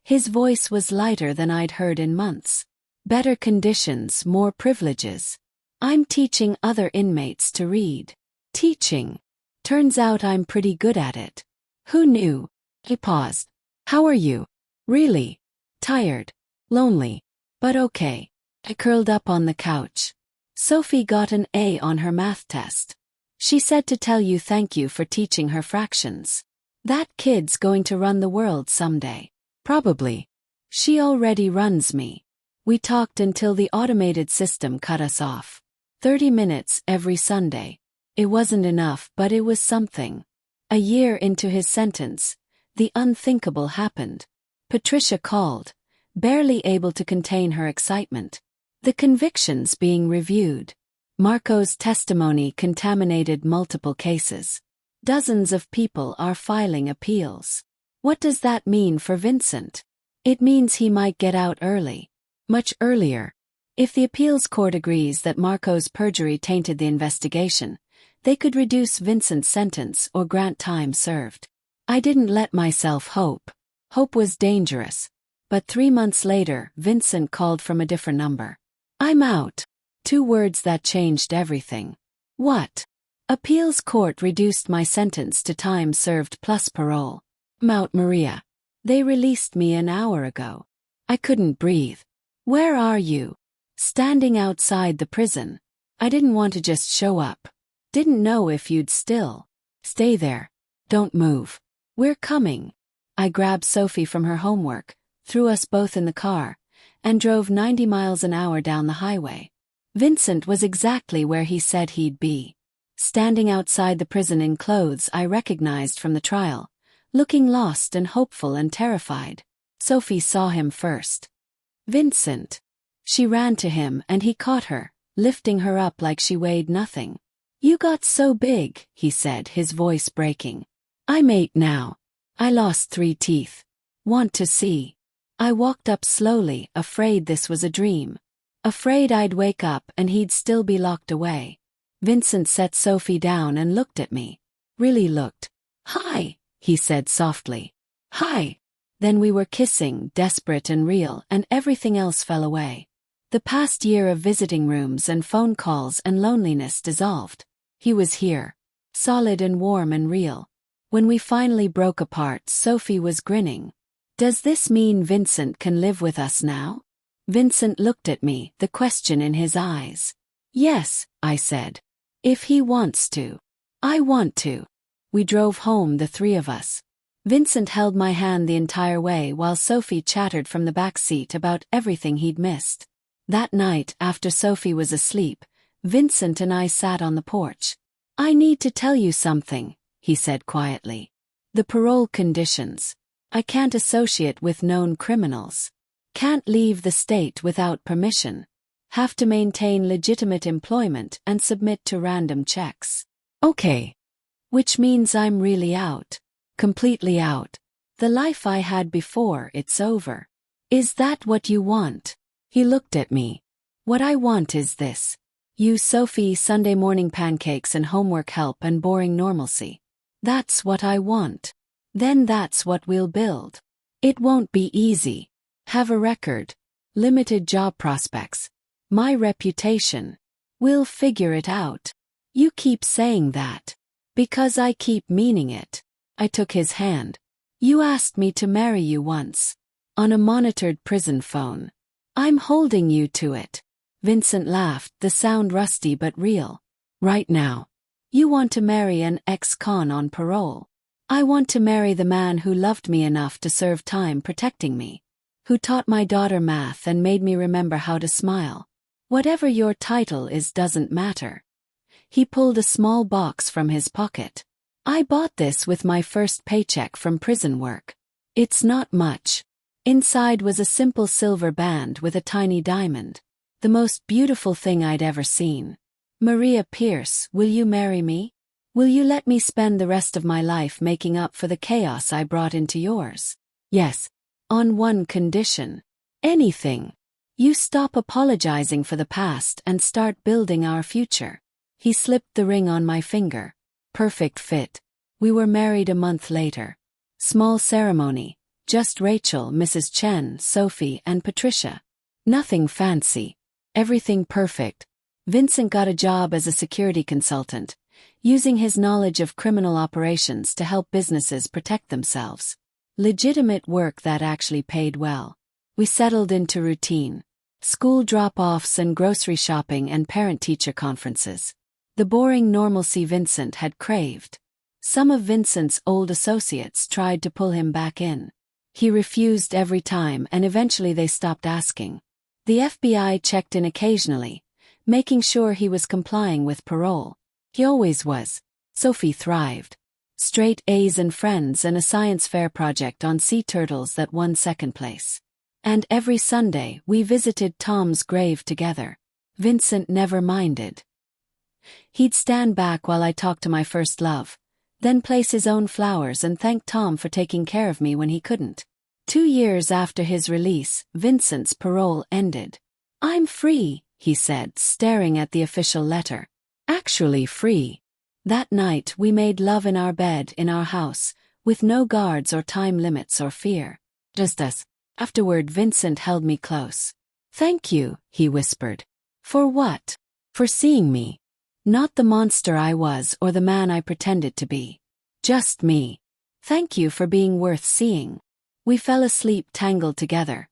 His voice was lighter than I'd heard in months. Better conditions, more privileges. I'm teaching other inmates to read. Teaching. Turns out I'm pretty good at it. Who knew? He paused. How are you? Really? Tired. Lonely. But okay. I curled up on the couch. Sophie got an A on her math test. She said to tell you thank you for teaching her fractions. That kid's going to run the world someday. Probably. She already runs me. We talked until the automated system cut us off. 30 minutes every Sunday. It wasn't enough, but it was something. A year into his sentence, the unthinkable happened. Patricia called, barely able to contain her excitement. The convictions being reviewed. Marco's testimony contaminated multiple cases. Dozens of people are filing appeals. What does that mean for Vincent? It means he might get out early. Much earlier. If the appeals court agrees that Marco's perjury tainted the investigation, they could reduce Vincent's sentence or grant time served. I didn't let myself hope. Hope was dangerous. But 3 months later, Vincent called from a different number. I'm out. 2 words that changed everything. What? Appeals court reduced my sentence to time served plus parole. I'm out, Maria. They released me an hour ago. I couldn't breathe. Where are you? Standing outside the prison. I didn't want to just show up. Didn't know if you'd still. Stay there. Don't move. We're coming. I grabbed Sophie from her homework, threw us both in the car, and drove 90 miles an hour down the highway. Vincent was exactly where he said he'd be. Standing outside the prison in clothes I recognized from the trial, looking lost and hopeful and terrified. Sophie saw him first. Vincent. She ran to him and he caught her, lifting her up like she weighed nothing. "You got so big," he said, his voice breaking. "I'm 8 now. I lost 3 teeth. Want to see?" I walked up slowly, afraid this was a dream. Afraid I'd wake up and he'd still be locked away. Vincent set Sophie down and looked at me. Really looked. "Hi," he said softly. "Hi." Then we were kissing, desperate and real, and everything else fell away. The past year of visiting rooms and phone calls and loneliness dissolved. He was here. Solid and warm and real. When we finally broke apart, Sophie was grinning. "Does this mean Vincent can live with us now?" Vincent looked at me, the question in his eyes. "Yes," I said. "If he wants to. I want to." We drove home, the 3 of us. Vincent held my hand the entire way while Sophie chattered from the back seat about everything he'd missed. That night, after Sophie was asleep, Vincent and I sat on the porch. "I need to tell you something," he said quietly. "The parole conditions. I can't associate with known criminals. Can't leave the state without permission. Have to maintain legitimate employment and submit to random checks." "Okay." "Which means I'm really out. Completely out. The life I had before, it's over. Is that what you want?" He looked at me. "What I want is this. You, Sophie, Sunday morning pancakes and homework help and boring normalcy. That's what I want. Then that's what we'll build. It won't be easy. Have a record. Limited job prospects. My reputation. We'll figure it out." "You keep saying that." "Because I keep meaning it." I took his hand. "You asked me to marry you once. On a monitored prison phone. I'm holding you to it." Vincent laughed, the sound rusty but real. "Right now. You want to marry an ex-con on parole. I want to marry the man who loved me enough to serve time protecting me. Who taught my daughter math and made me remember how to smile. Whatever your title is doesn't matter." He pulled a small box from his pocket. "I bought this with my first paycheck from prison work. It's not much." Inside was a simple silver band with a tiny diamond. The most beautiful thing I'd ever seen. "Maria Pierce, will you marry me? Will you let me spend the rest of my life making up for the chaos I brought into yours?" "Yes. On one condition." "Anything. You stop apologizing for the past and start building our future." He slipped the ring on my finger. Perfect fit. We were married a month later. Small ceremony. Just Rachel, Mrs. Chen, Sophie, and Patricia. Nothing fancy. Everything perfect. Vincent got a job as a security consultant, using his knowledge of criminal operations to help businesses protect themselves. Legitimate work that actually paid well. We settled into routine. School drop-offs and grocery shopping and parent-teacher conferences. The boring normalcy Vincent had craved. Some of Vincent's old associates tried to pull him back in. He refused every time and eventually they stopped asking. The FBI checked in occasionally, making sure he was complying with parole. He always was. Sophie thrived. Straight A's and friends and a science fair project on sea turtles that won second place. And every Sunday we visited Tom's grave together. Vincent never minded. He'd stand back while I talked to my first love, then place his own flowers and thank Tom for taking care of me when he couldn't. 2 years after his release, Vincent's parole ended. "I'm free," he said, staring at the official letter. "Actually free." That night we made love in our bed in our house, with no guards or time limits or fear. Just us. Afterward, Vincent held me close. "Thank you," he whispered. "For what?" "For seeing me. Not the monster I was or the man I pretended to be. Just me. Thank you for being worth seeing." We fell asleep tangled together.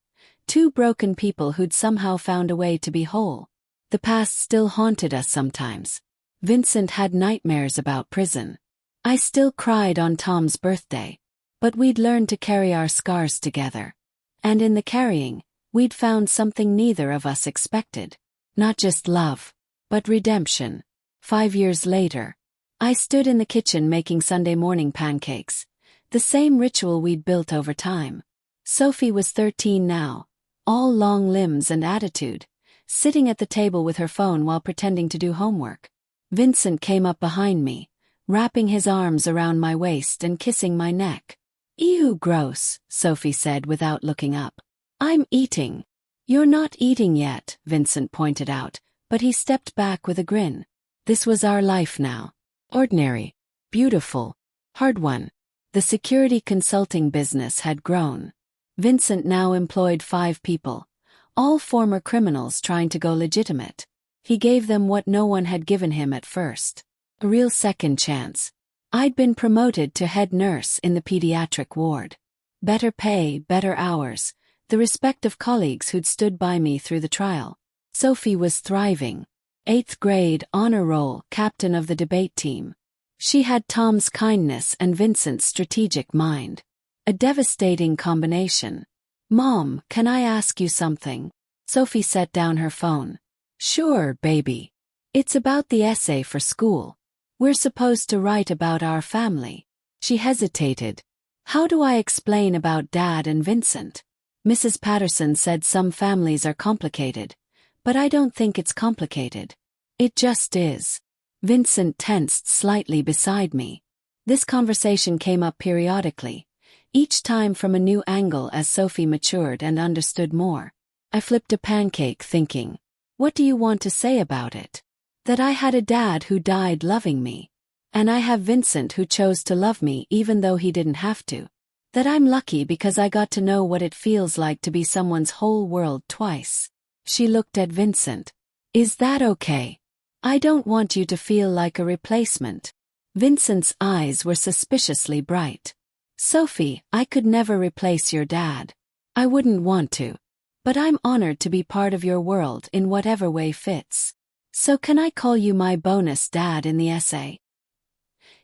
2 broken people who'd somehow found a way to be whole. The past still haunted us sometimes. Vincent had nightmares about prison. I still cried on Tom's birthday. But we'd learned to carry our scars together. And in the carrying, we'd found something neither of us expected. Not just love, but redemption. 5 years later, I stood in the kitchen making Sunday morning pancakes, the same ritual we'd built over time. Sophie was 13 now, all long limbs and attitude, sitting at the table with her phone while pretending to do homework. Vincent came up behind me, wrapping his arms around my waist and kissing my neck. "Ew, gross," Sophie said without looking up. "I'm eating." "You're not eating yet," Vincent pointed out, but he stepped back with a grin. This was our life now. Ordinary, beautiful, hard one. The security consulting business had grown. Vincent now employed 5 people, all former criminals trying to go legitimate. He gave them what no one had given him at first: a real second chance. I'd been promoted to head nurse in the pediatric ward. Better pay, better hours, the respect of colleagues who'd stood by me through the trial. Sophie was thriving. 8th grade, honor roll, captain of the debate team. She had Tom's kindness and Vincent's strategic mind. A devastating combination. "Mom, can I ask you something?" Sophie set down her phone. "Sure, baby. It's about the essay for school. We're supposed to write about our family." She hesitated. "How do I explain about Dad and Vincent?" Mrs. Patterson said some families are complicated, but I don't think it's complicated. It just is. Vincent tensed slightly beside me. This conversation came up periodically, each time from a new angle as Sophie matured and understood more. I flipped a pancake thinking, what do you want to say about it? That I had a dad who died loving me. And I have Vincent who chose to love me even though he didn't have to. That I'm lucky because I got to know what it feels like to be someone's whole world twice. She looked at Vincent. "Is that okay? I don't want you to feel like a replacement." Vincent's eyes were suspiciously bright. "Sophie, I could never replace your dad. I wouldn't want to. But I'm honored to be part of your world in whatever way fits. So can I call you my bonus dad in the essay?"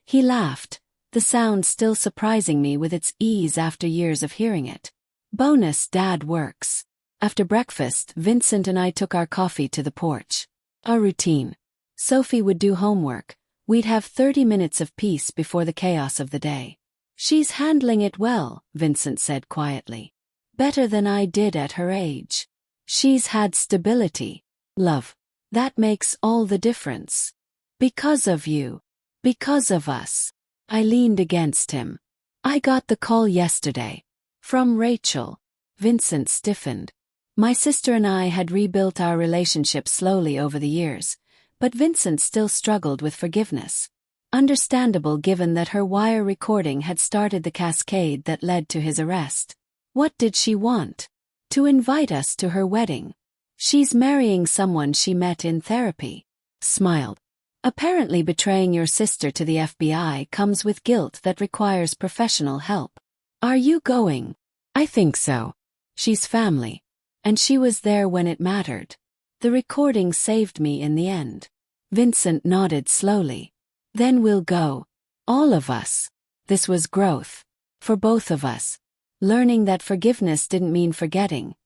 He laughed, the sound still surprising me with its ease after years of hearing it. Bonus dad works. After breakfast, Vincent and I took our coffee to the porch. Our routine. Sophie would do homework. We'd have 30 minutes of peace before the chaos of the day. "She's handling it well," Vincent said quietly. "Better than I did at her age. She's had stability. Love. That makes all the difference. Because of you. Because of us." I leaned against him. "I got the call yesterday. From Rachel." Vincent stiffened. My sister and I had rebuilt our relationship slowly over the years, but Vincent still struggled with forgiveness. Understandable given that her wire recording had started the cascade that led to his arrest. What did she want? To invite us to her wedding. "She's marrying someone she met in therapy." Smiled. "Apparently betraying your sister to the FBI comes with guilt that requires professional help. Are you going?" "I think so. She's family. And she was there when it mattered. The recording saved me in the end." Vincent nodded slowly. "Then we'll go. All of us." This was growth. For both of us. Learning that forgiveness didn't mean forgetting,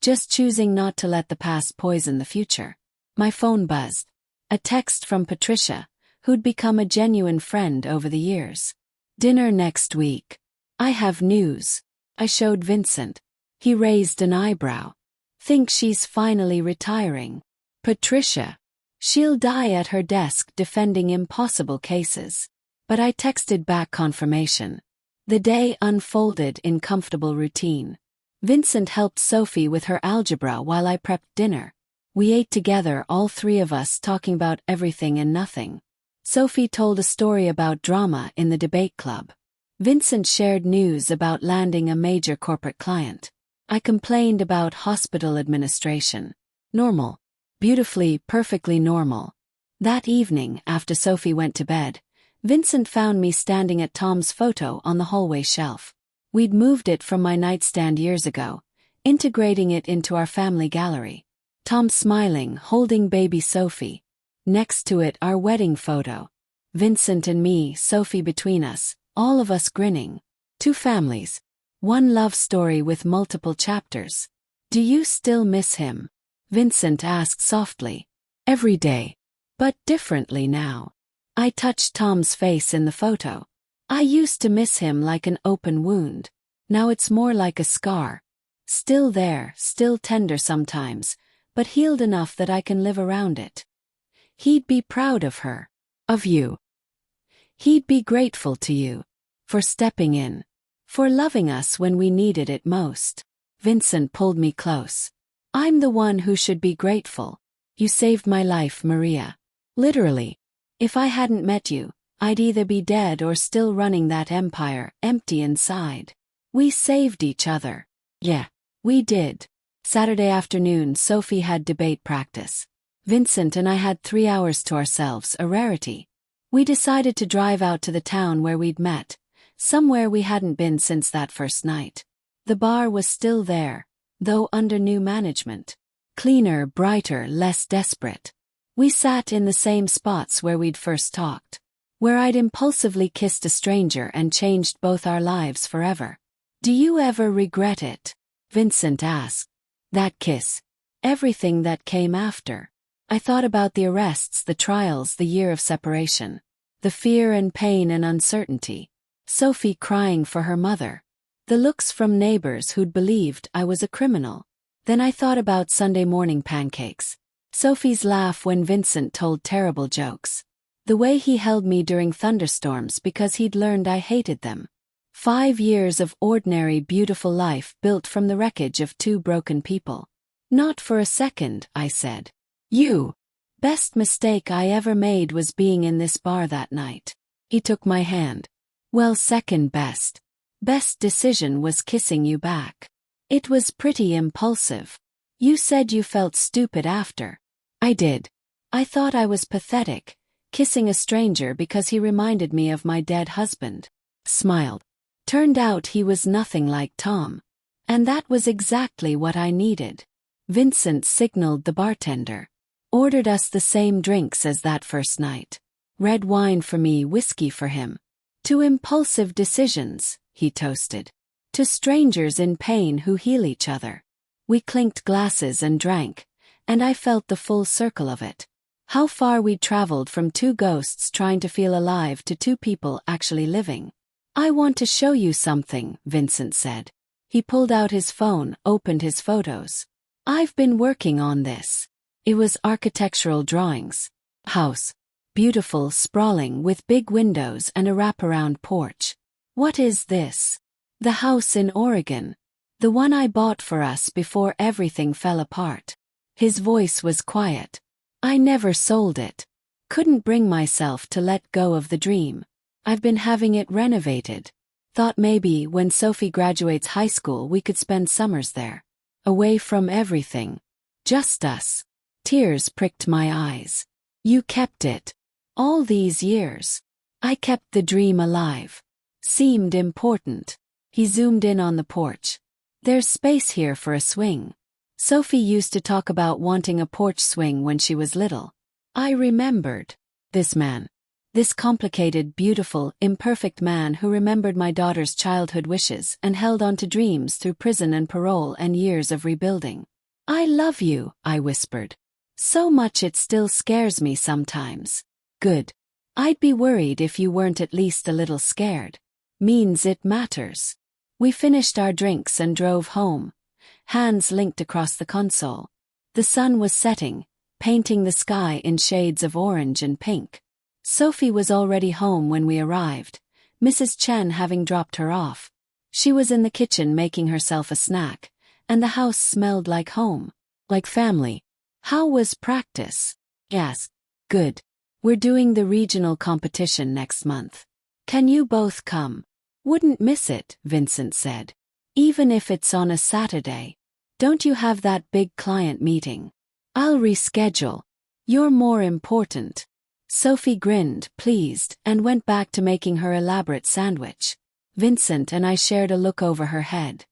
just choosing not to let the past poison the future. My phone buzzed. A text from Patricia, who'd become a genuine friend over the years. "Dinner next week. I have news." I showed Vincent. He raised an eyebrow. "Think she's finally retiring." "Patricia. She'll die at her desk defending impossible cases." But I texted back confirmation. The day unfolded in comfortable routine. Vincent helped Sophie with her algebra while I prepped dinner. We ate together, all 3 of us talking about everything and nothing. Sophie told a story about drama in the debate club. Vincent shared news about landing a major corporate client. I complained about hospital administration. Normal. Beautifully, perfectly normal. That evening, after Sophie went to bed, Vincent found me standing at Tom's photo on the hallway shelf. We'd moved it from my nightstand years ago, integrating it into our family gallery. Tom smiling, holding baby Sophie. Next to it, our wedding photo. Vincent and me, Sophie between us, all of us grinning. 2 families. One love story with multiple chapters. "Do you still miss him?" Vincent asked softly. "Every day. But differently now." I touched Tom's face in the photo. "I used to miss him like an open wound. Now it's more like a scar. Still there, still tender sometimes, but healed enough that I can live around it. He'd be proud of her. Of you. He'd be grateful to you. For stepping in. For loving us when we needed it most. Vincent pulled me close. I'm the one who should be grateful. You saved my life, Maria. Literally. If I hadn't met you, I'd either be dead or still running that empire, empty inside. We saved each other. Yeah, we did. Saturday afternoon, Sophie had debate practice. Vincent and I had 3 hours to ourselves, a rarity. We decided to drive out to the town where we'd met, somewhere we hadn't been since that first night. The bar was still there, though under new management. Cleaner, brighter, less desperate. We sat in the same spots where we'd first talked. Where I'd impulsively kissed a stranger and changed both our lives forever. Do you ever regret it? Vincent asked. That kiss. Everything that came after. I thought about the arrests, the trials, the year of separation. The fear and pain and uncertainty. Sophie crying for her mother. The looks from neighbors who'd believed I was a criminal. Then I thought about Sunday morning pancakes. Sophie's laugh when Vincent told terrible jokes. The way he held me during thunderstorms because he'd learned I hated them. 5 years of ordinary, beautiful life built from the wreckage of 2 broken people. Not for a second, I said. You. Best mistake I ever made was being in this bar that night. He took my hand. Well, second best. Best decision was kissing you back. It was pretty impulsive. You said you felt stupid after. I did. I thought I was pathetic, kissing a stranger because he reminded me of my dead husband. Smiled. Turned out he was nothing like Tom. And that was exactly what I needed. Vincent signaled the bartender. Ordered us the same drinks as that first night. Red wine for me, whiskey for him. To impulsive decisions, he toasted. To strangers in pain who heal each other. We clinked glasses and drank, and I felt the full circle of it. How far we'd traveled from 2 ghosts trying to feel alive to 2 people actually living. I want to show you something, Vincent said. He pulled out his phone, opened his photos. I've been working on this. It was architectural drawings. House. Beautiful, sprawling, with big windows and a wraparound porch. What is this? The house in Oregon. The one I bought for us before everything fell apart. His voice was quiet. I never sold it. Couldn't bring myself to let go of the dream. I've been having it renovated. Thought maybe when Sophie graduates high school we could spend summers there. Away from everything. Just us. Tears pricked my eyes. You kept it. All these years. I kept the dream alive. Seemed important. He zoomed in on the porch. There's space here for a swing. Sophie used to talk about wanting a porch swing when she was little. I remembered. This man. This complicated, beautiful, imperfect man who remembered my daughter's childhood wishes and held on to dreams through prison and parole and years of rebuilding. I love you, I whispered. So much it still scares me sometimes. Good. I'd be worried if you weren't at least a little scared. Means it matters. We finished our drinks and drove home. Hands linked across the console. The sun was setting, painting the sky in shades of orange and pink. Sophie was already home when we arrived, Mrs. Chen having dropped her off. She was in the kitchen making herself a snack, and the house smelled like home, like family. How was practice? Yes. Good. We're doing the regional competition next month. Can you both come? Wouldn't miss it, Vincent said. Even if it's on a Saturday. Don't you have that big client meeting? I'll reschedule. You're more important. Sophie grinned, pleased, and went back to making her elaborate sandwich. Vincent and I shared a look over her head.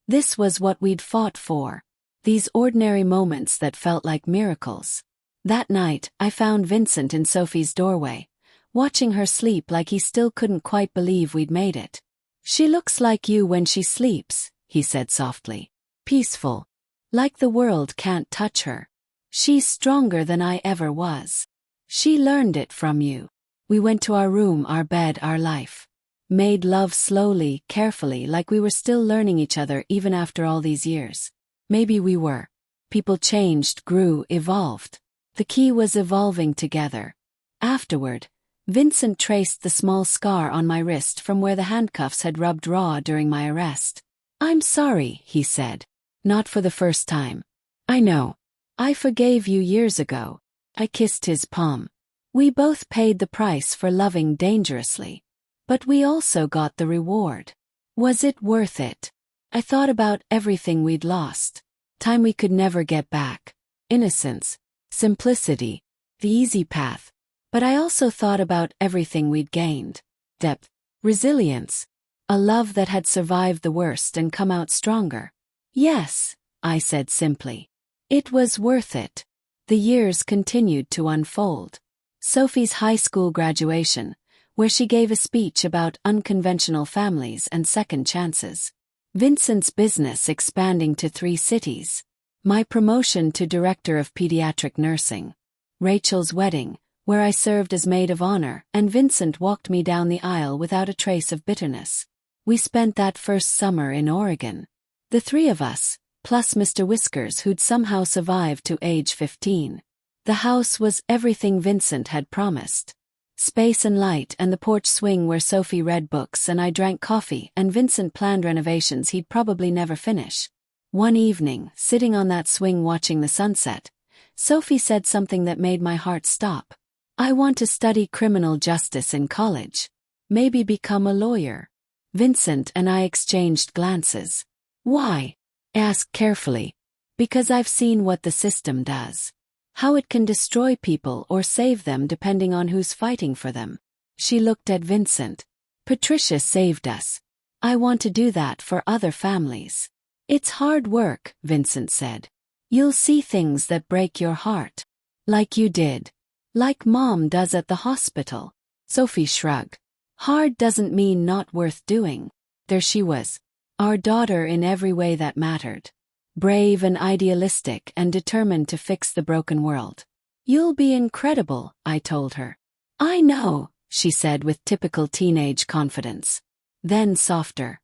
This was what we'd fought for. These ordinary moments that felt like miracles. That night, I found Vincent in Sophie's doorway, watching her sleep like he still couldn't quite believe we'd made it. She looks like you when she sleeps, he said softly. Peaceful. Like the world can't touch her. She's stronger than I ever was. She learned it from you. We went to our room, our bed, our life. Made love slowly, carefully, like we were still learning each other even after all these years. Maybe we were. People changed, grew, evolved. The key was evolving together. Afterward, Vincent traced the small scar on my wrist from where the handcuffs had rubbed raw during my arrest. "I'm sorry," he said. "Not for the first time. I know. I forgave you years ago." I kissed his palm. "We both paid the price for loving dangerously. But we also got the reward. Was it worth it?" I thought about everything we'd lost. Time we could never get back. Innocence. Simplicity. The easy path. But I also thought about everything we'd gained. Depth. Resilience. A love that had survived the worst and come out stronger. "Yes," I said simply. "It was worth it." The years continued to unfold. Sophie's high school graduation, where she gave a speech about unconventional families and second chances. Vincent's business expanding to 3 cities. My promotion to director of pediatric nursing. Rachel's wedding, where I served as maid of honor, and Vincent walked me down the aisle without a trace of bitterness. We spent that first summer in Oregon. The 3 of us, plus Mr. Whiskers, who'd somehow survived to age 15. The house was everything Vincent had promised. Space and light, and the porch swing where Sophie read books and I drank coffee, and Vincent planned renovations he'd probably never finish. One evening, sitting on that swing watching the sunset, Sophie said something that made my heart stop. "I want to study criminal justice in college. Maybe become a lawyer." Vincent and I exchanged glances. "Why?" I asked carefully. "Because I've seen what the system does. How it can destroy people or save them depending on who's fighting for them." She looked at Vincent. "Patricia saved us. I want to do that for other families." "It's hard work," Vincent said. "You'll see things that break your heart. Like you did. Like Mom does at the hospital." Sophie shrugged. "Hard doesn't mean not worth doing." There she was. Our daughter in every way that mattered. Brave and idealistic and determined to fix the broken world. "You'll be incredible," I told her. "I know," she said with typical teenage confidence. Then softer.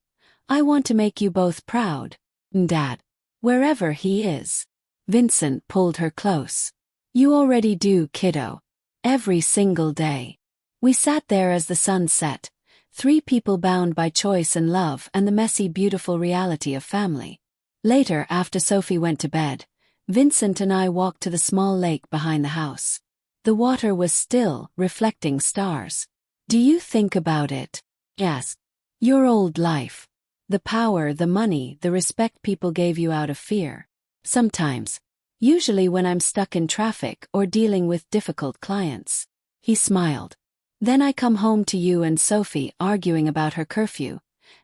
"I want to make you both proud. Dad. Wherever he is." Vincent pulled her close. "You already do, kiddo. Every single day." We sat there as the sun set, 3 people bound by choice and love and the messy, beautiful reality of family. Later, after Sophie went to bed, Vincent and I walked to the small lake behind the house. The water was still, reflecting stars. "Do you think about it?" "Yes. Your old life. The power, the money, the respect people gave you out of fear." "Sometimes. Usually when I'm stuck in traffic or dealing with difficult clients." He smiled. "Then I come home to you and Sophie arguing about her curfew,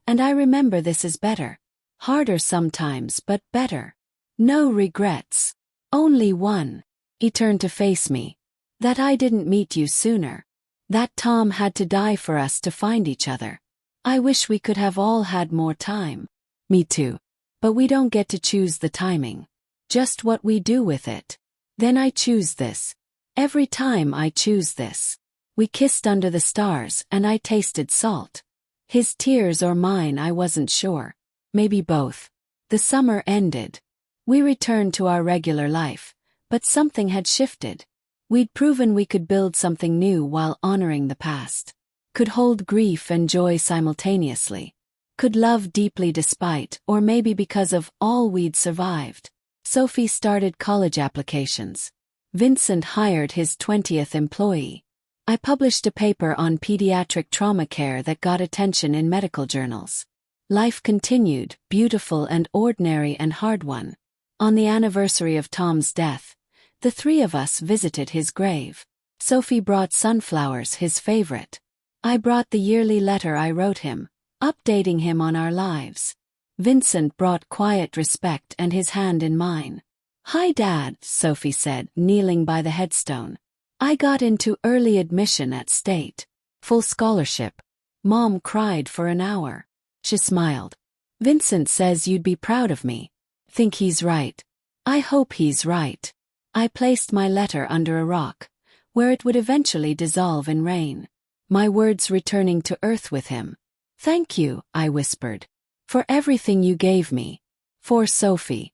and I remember this is better. Harder sometimes, but better. No regrets. Only one." He turned to face me. "That I didn't meet you sooner. That Tom had to die for us to find each other. I wish we could have all had more time." "Me too. But we don't get to choose the timing. Just what we do with it." "Then I choose this. Every time I choose this." We kissed under the stars and I tasted salt. His tears or mine, I wasn't sure. Maybe both. The summer ended. We returned to our regular life, but something had shifted. We'd proven we could build something new while honoring the past. Could hold grief and joy simultaneously. Could love deeply despite, or maybe because of, all we'd survived. Sophie started college applications. Vincent hired his 20th employee. I published a paper on pediatric trauma care that got attention in medical journals. Life continued, beautiful and ordinary and hard one. On the anniversary of Tom's death, the 3 of us visited his grave. Sophie brought sunflowers, his favorite. I brought the yearly letter I wrote him, updating him on our lives. Vincent brought quiet respect and his hand in mine. "Hi, Dad," Sophie said, kneeling by the headstone. "I got into early admission at State. Full scholarship. Mom cried for an hour." She smiled. "Vincent says you'd be proud of me. Think he's right. I hope he's right." I placed my letter under a rock, where it would eventually dissolve in rain. My words returning to earth with him. "Thank you," I whispered. "For everything you gave me. For Sophie.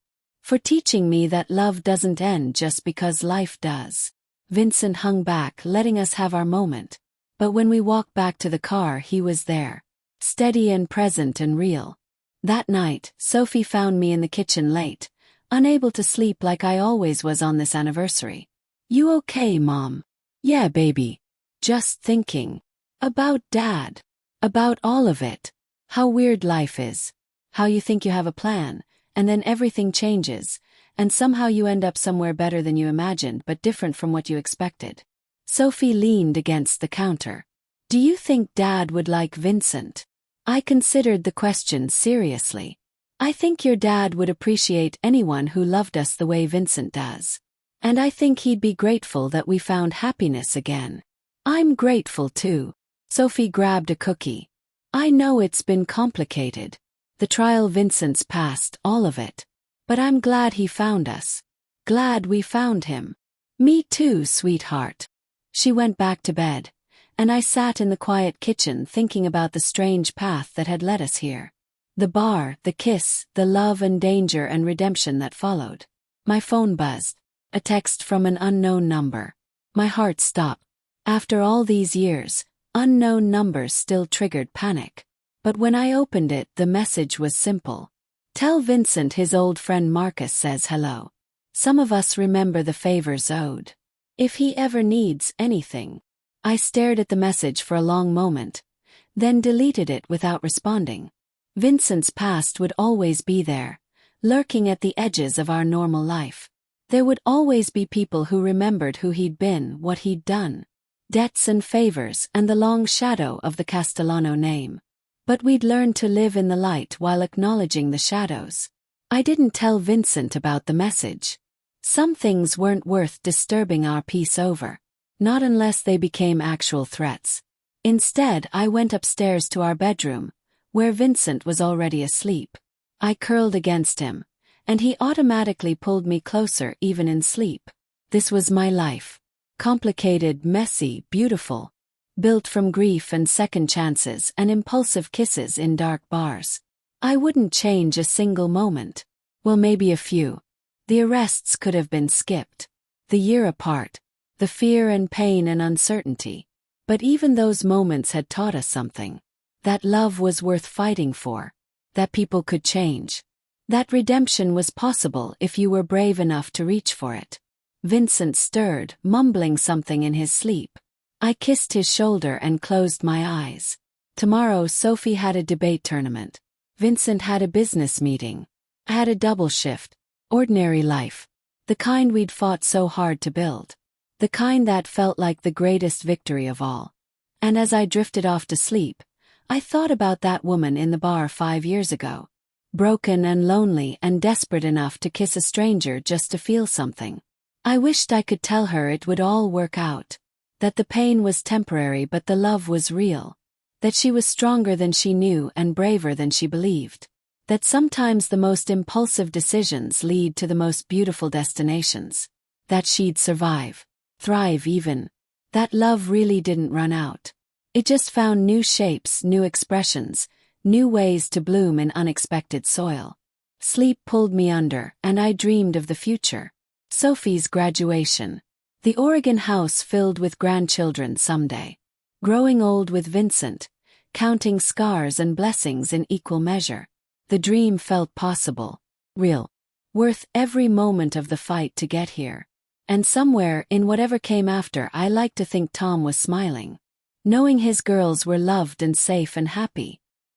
For teaching me that love doesn't end just because life does. Vincent hung back, letting us have our moment. But when we walked back to the car, he was there. Steady and present and real. That night, Sophie found me in the kitchen late, unable to sleep like I always was on this anniversary. "You okay, Mom?" "Yeah, baby. Just thinking. About Dad. About all of it. How weird life is. How you think you have a plan, and then everything changes, and somehow you end up somewhere better than you imagined but different from what you expected." Sophie leaned against the counter. "Do you think Dad would like Vincent?" I considered the question seriously. "I think your dad would appreciate anyone who loved us the way Vincent does. And I think he'd be grateful that we found happiness again." "I'm grateful too." Sophie grabbed a cookie. "I know it's been complicated. The trial Vincent's passed, all of it. But I'm glad he found us. Glad we found him." "Me too, sweetheart." She went back to bed, and I sat in the quiet kitchen thinking about the strange path that had led us here. The bar, the kiss, the love and danger and redemption that followed. My phone buzzed. A text from an unknown number. My heart stopped. After all these years, unknown numbers still triggered panic. But when I opened it, the message was simple. "Tell Vincent his old friend Marcus says hello. Some of us remember the favors owed. If he ever needs anything." I stared at the message for a long moment, then deleted it without responding. Vincent's past would always be there, lurking at the edges of our normal life. There would always be people who remembered who he'd been, what he'd done. Debts and favors and the long shadow of the Castellano name. But we'd learn to live in the light while acknowledging the shadows. I didn't tell Vincent about the message. Some things weren't worth disturbing our peace over. Not unless they became actual threats. Instead, I went upstairs to our bedroom, where Vincent was already asleep. I curled against him, and he automatically pulled me closer even in sleep. This was my life. Complicated, messy, beautiful. Built from grief and second chances and impulsive kisses in dark bars. I wouldn't change a single moment. Well, maybe a few. The arrests could have been skipped. The year apart. The fear and pain and uncertainty. But even those moments had taught us something. That love was worth fighting for. That people could change. That redemption was possible if you were brave enough to reach for it. Vincent stirred, mumbling something in his sleep. I kissed his shoulder and closed my eyes. Tomorrow Sophie had a debate tournament. Vincent had a business meeting. I had a double shift. Ordinary life. The kind we'd fought so hard to build. The kind that felt like the greatest victory of all. And as I drifted off to sleep, I thought about that woman in the bar 5 years ago. Broken and lonely and desperate enough to kiss a stranger just to feel something. I wished I could tell her it would all work out. That the pain was temporary but the love was real. That she was stronger than she knew and braver than she believed. That sometimes the most impulsive decisions lead to the most beautiful destinations. That she'd survive. Thrive even. That love really didn't run out. It just found new shapes, new expressions, new ways to bloom in unexpected soil. Sleep pulled me under, and I dreamed of the future. Sophie's graduation. The Oregon house filled with grandchildren someday. Growing old with Vincent. Counting scars and blessings in equal measure. The dream felt possible. Real. Worth every moment of the fight to get here. And somewhere, in whatever came after, I liked to think Tom was smiling. Knowing his girls were loved and safe and happy.